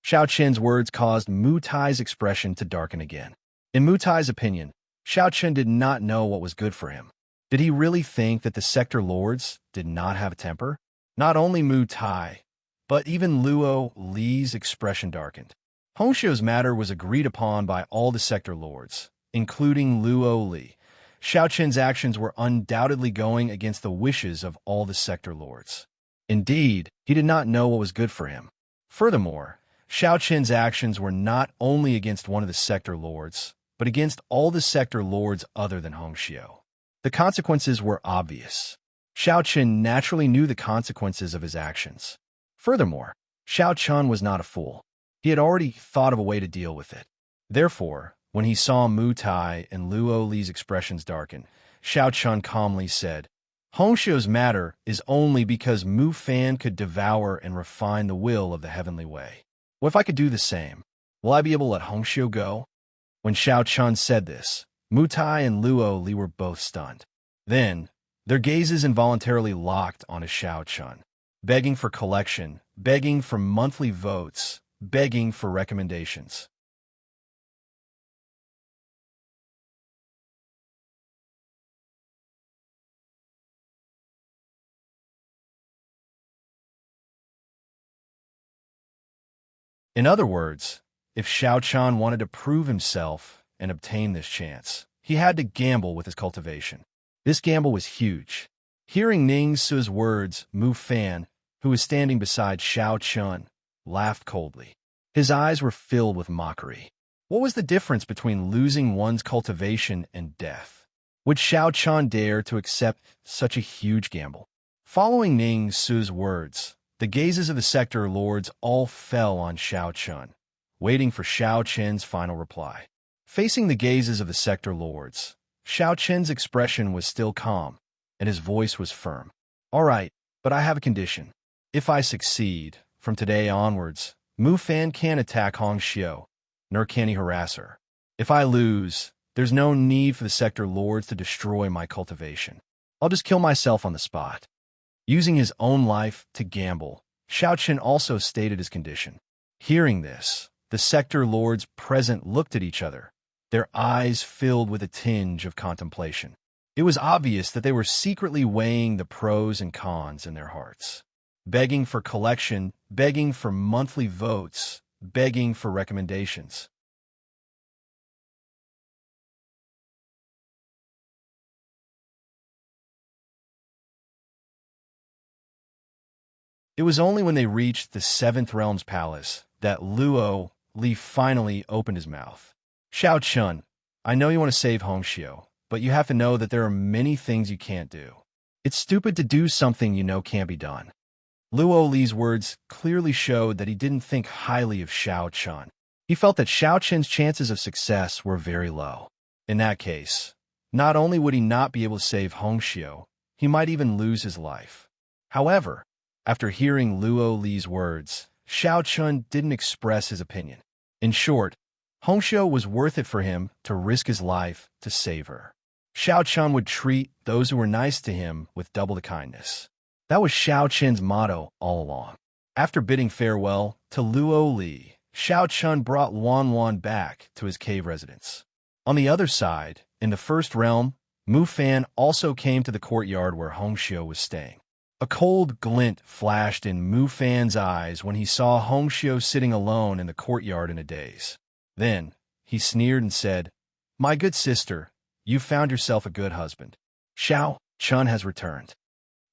Xiao Chun's words caused Mu Tai's expression to darken again. In Mu Tai's opinion, Xiao Chun did not know what was good for him. Did he really think that the Sector Lords did not have a temper? Not only Mu Tai, but even Luo Li's expression darkened. Hongxiu's matter was agreed upon by all the Sector Lords, including Luo Li. Xiao Chun's actions were undoubtedly going against the wishes of all the Sector Lords. Indeed, he did not know what was good for him. Furthermore, Xiao Qin's actions were not only against one of the sector lords, but against all the sector lords other than Hongxiu. The consequences were obvious. Xiao Qin naturally knew the consequences of his actions. Furthermore, Xiao Qin was not a fool. He had already thought of a way to deal with it. Therefore, when he saw Mu Tai and Luo Li's expressions darken, Xiao Qin calmly said, Hongxiu's matter is only because Mu Fan could devour and refine the will of the heavenly way. Well, if I could do the same, will I be able to let Hongxiu go? When Xiao Qin said this, Mu Tai and Luo Li were both stunned. Then, their gazes involuntarily locked onto Xiao Qin, begging for collection, begging for monthly votes, begging for recommendations. In other words, if Xiao Qin wanted to prove himself and obtain this chance, he had to gamble with his cultivation. This gamble was huge. Hearing Ning Su's words, Mu Fan, who was standing beside Xiao Qin, laughed coldly. His eyes were filled with mockery. What was the difference between losing one's cultivation and death? Would Xiao Qin dare to accept such a huge gamble? Following Ning Su's words, the gazes of the sector lords all fell on Xiao Qin, waiting for Xiao Qin's final reply. Facing the gazes of the sector lords, Xiao Qin's expression was still calm, and his voice was firm. All right, but I have a condition. If I succeed, from today onwards, Mu Fan can't attack Hongxiu, nor can he harass her. If I lose, there's no need for the sector lords to destroy my cultivation. I'll just kill myself on the spot. Using his own life to gamble, Xiao Qin also stated his condition. Hearing this, the sector lords present looked at each other, their eyes filled with a tinge of contemplation. It was obvious that they were secretly weighing the pros and cons in their hearts, begging for collection, begging for monthly votes, begging for recommendations. It was only when they reached the Seventh Realm's palace that Luo Li finally opened his mouth. Xiao Qin, I know you want to save Hongxiu, but you have to know that there are many things you can't do. It's stupid to do something you know can't be done. Luo Li's words clearly showed that he didn't think highly of Xiao Qin. He felt that Xiao Qin's chances of success were very low. In that case, not only would he not be able to save Hongxiu, he might even lose his life. However, after hearing Luo Li's words, Xiao Qin didn't express his opinion. In short, Hongxiu was worth it for him to risk his life to save her. Xiao Qin would treat those who were nice to him with double the kindness. That was Xiao Qin's motto all along. After bidding farewell to Luo Li, Xiao Qin brought Wan Wan back to his cave residence. On the other side, in the first realm, Mu Fan also came to the courtyard where Hongxiu was staying. A cold glint flashed in Mu Fan's eyes when he saw Hongxiu sitting alone in the courtyard in a daze. Then, he sneered and said, My good sister, you've found yourself a good husband. Xiao Qin has returned.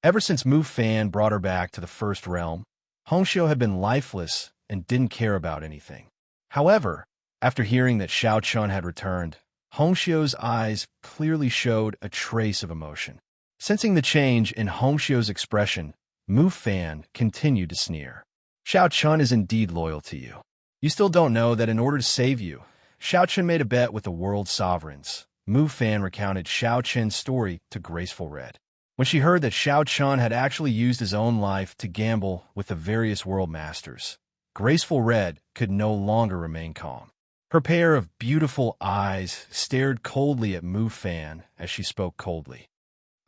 Ever since Mu Fan brought her back to the first realm, Hongxiu had been lifeless and didn't care about anything. However, after hearing that Xiao Qin had returned, Hongxiu's eyes clearly showed a trace of emotion. Sensing the change in Hongxiu's expression, Mu Fan continued to sneer. Xiao Qin is indeed loyal to you. You still don't know that in order to save you, Xiao Qin made a bet with the world sovereigns. Mu Fan recounted Xiao Qin's story to Graceful Red. When she heard that Xiao Qin had actually used his own life to gamble with the various world masters, Graceful Red could no longer remain calm. Her pair of beautiful eyes stared coldly at Mu Fan as she spoke coldly.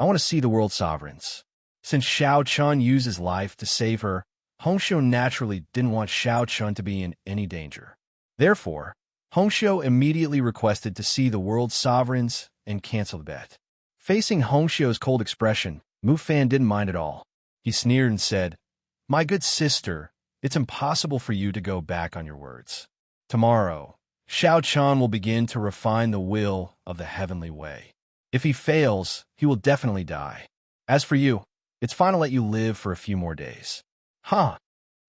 I want to see the world sovereigns. Since Xiao Qin used his life to save her, Hongxiu naturally didn't want Xiao Qin to be in any danger. Therefore, Hongxiu immediately requested to see the world sovereigns and cancel the bet. Facing Hongxiu's cold expression, Mu Fan didn't mind at all. He sneered and said, My good sister, it's impossible for you to go back on your words. Tomorrow, Xiao Qin will begin to refine the will of the heavenly way. If he fails, he will definitely die. As for you, it's fine to let you live for a few more days. Huh.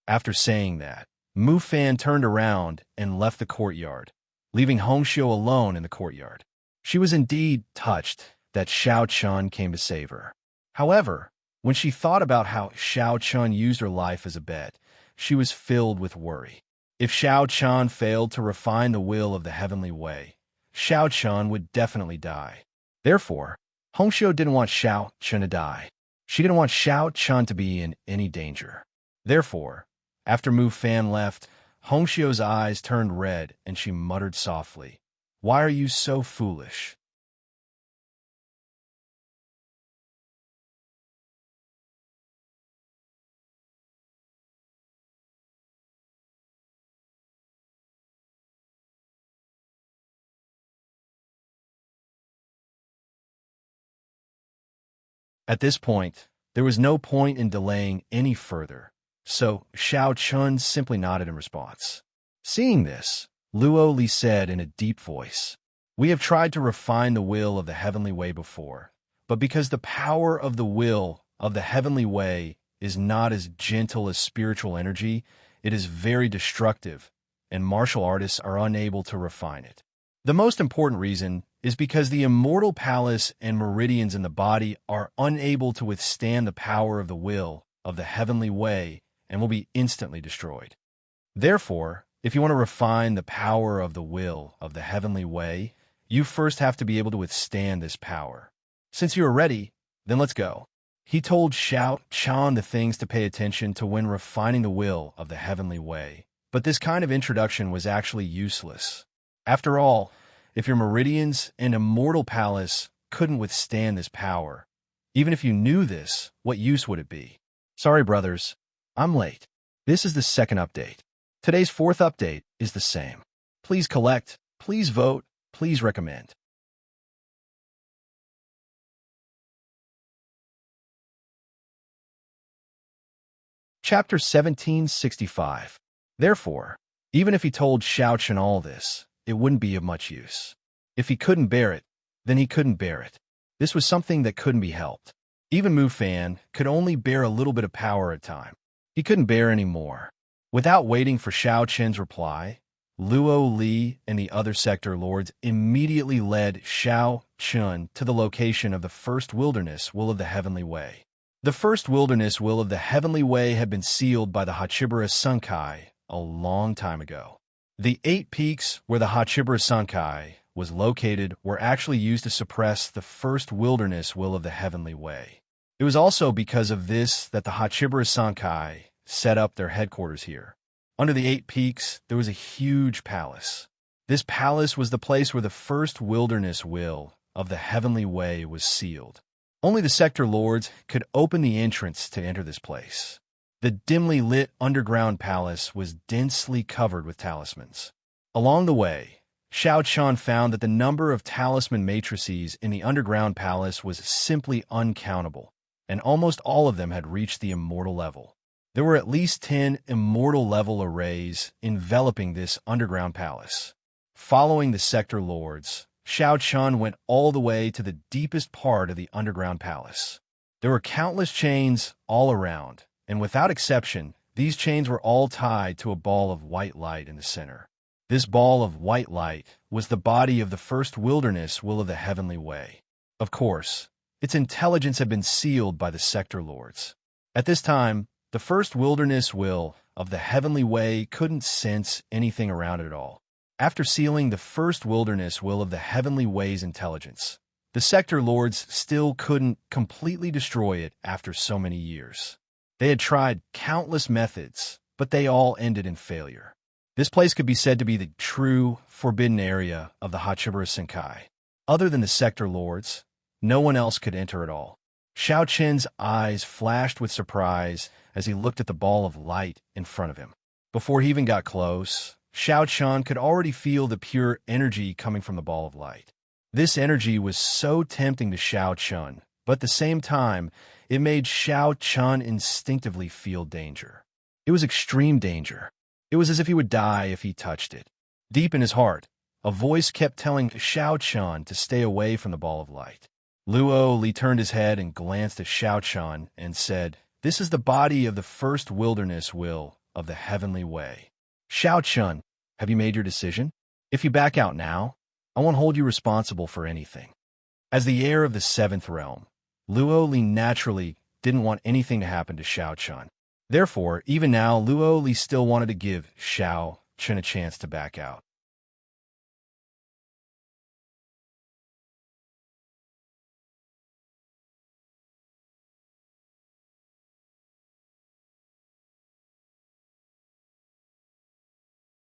After saying that, Mu Fan turned around and left the courtyard, leaving Hongxiu alone in the courtyard. She was indeed touched that Xiao Chun came to save her. However, when she thought about how Xiao Chun used her life as a bet, she was filled with worry. If Xiao Chun failed to refine the will of the heavenly way, Xiao Chun would definitely die. Therefore, Hongxiu didn't want Xiao Chun to die. She didn't want Xiao Chun to be in any danger. Therefore, after Mu Fan left, Hongxiu's eyes turned red and she muttered softly, "Why are you so foolish?" At this point, there was no point in delaying any further, so Xiao Chun simply nodded in response. Seeing this, Luo Li said in a deep voice, "We have tried to refine the will of the heavenly way before, but because the power of the will of the heavenly way is not as gentle as spiritual energy, it is very destructive, and martial artists are unable to refine it. The most important reason is because the immortal palace and meridians in the body are unable to withstand the power of the will of the heavenly way and will be instantly destroyed. Therefore, if you want to refine the power of the will of the heavenly way, you first have to be able to withstand this power. Since you are ready, then let's go." He told Xiao Chun the things to pay attention to when refining the will of the heavenly way, but this kind of introduction was actually useless. After all, if your meridians and immortal palace couldn't withstand this power, even if you knew this, what use would it be? Sorry, brothers, I'm late. This is the second update. Today's fourth update is the same. Please collect, please vote, please recommend. Chapter 1765. Therefore, even if he told Xiao Chun all this, it wouldn't be of much use. If he couldn't bear it, then he couldn't bear it. This was something that couldn't be helped. Even Mu Fan could only bear a little bit of power at a time. He couldn't bear any more. Without waiting for Xiao Chen's reply, Luo Li and the other sector lords immediately led Xiao Chun to the location of the first wilderness will of the heavenly way. The first wilderness will of the heavenly way had been sealed by the Hachibara Sunkai a long time ago. The 8 peaks where the Hachibara Sunkai was located were actually used to suppress the first wilderness will of the heavenly way. It was also because of this that the Hachibara Sunkai set up their headquarters here. Under the 8 peaks, there was a huge palace. This palace was the place where the first wilderness will of the heavenly way was sealed. Only the sector lords could open the entrance to enter this place. The dimly lit underground palace was densely covered with talismans. Along the way, Xiao Chun found that the number of talisman matrices in the underground palace was simply uncountable, and almost all of them had reached the immortal level. There were at least 10 immortal level arrays enveloping this underground palace. Following the sector lords, Xiao Chun went all the way to the deepest part of the underground palace. There were countless chains all around, and without exception, these chains were all tied to a ball of white light in the center. This ball of white light was the body of the first wilderness will of the heavenly way. Of course, its intelligence had been sealed by the sector lords. At this time, the first wilderness will of the heavenly way couldn't sense anything around it at all. After sealing the first wilderness will of the heavenly way's intelligence, the sector lords still couldn't completely destroy it after so many years. They had tried countless methods, but they all ended in failure. This place could be said to be the true forbidden area of the Hachibara Senkai. Other than the sector lords, no one else could enter at all. Xiao Chen's eyes flashed with surprise as he looked at the ball of light in front of him. Before he even got close, Xiao Chun could already feel the pure energy coming from the ball of light. This energy was so tempting to Xiao Chun, but at the same time, it made Xiao Chun instinctively feel danger. It was extreme danger. It was as if he would die if he touched it. Deep in his heart, a voice kept telling Xiao Chun to stay away from the ball of light. Luo Li turned his head and glanced at Xiao Chun and said, "This is the body of the first wilderness will of the heavenly way. Xiao Chun, have you made your decision? If you back out now, I won't hold you responsible for anything. As the heir of the seventh realm, Luo Li naturally didn't want anything to happen to Xiao Chun. Therefore, even now, Luo Li still wanted to give Xiao Chun a chance to back out.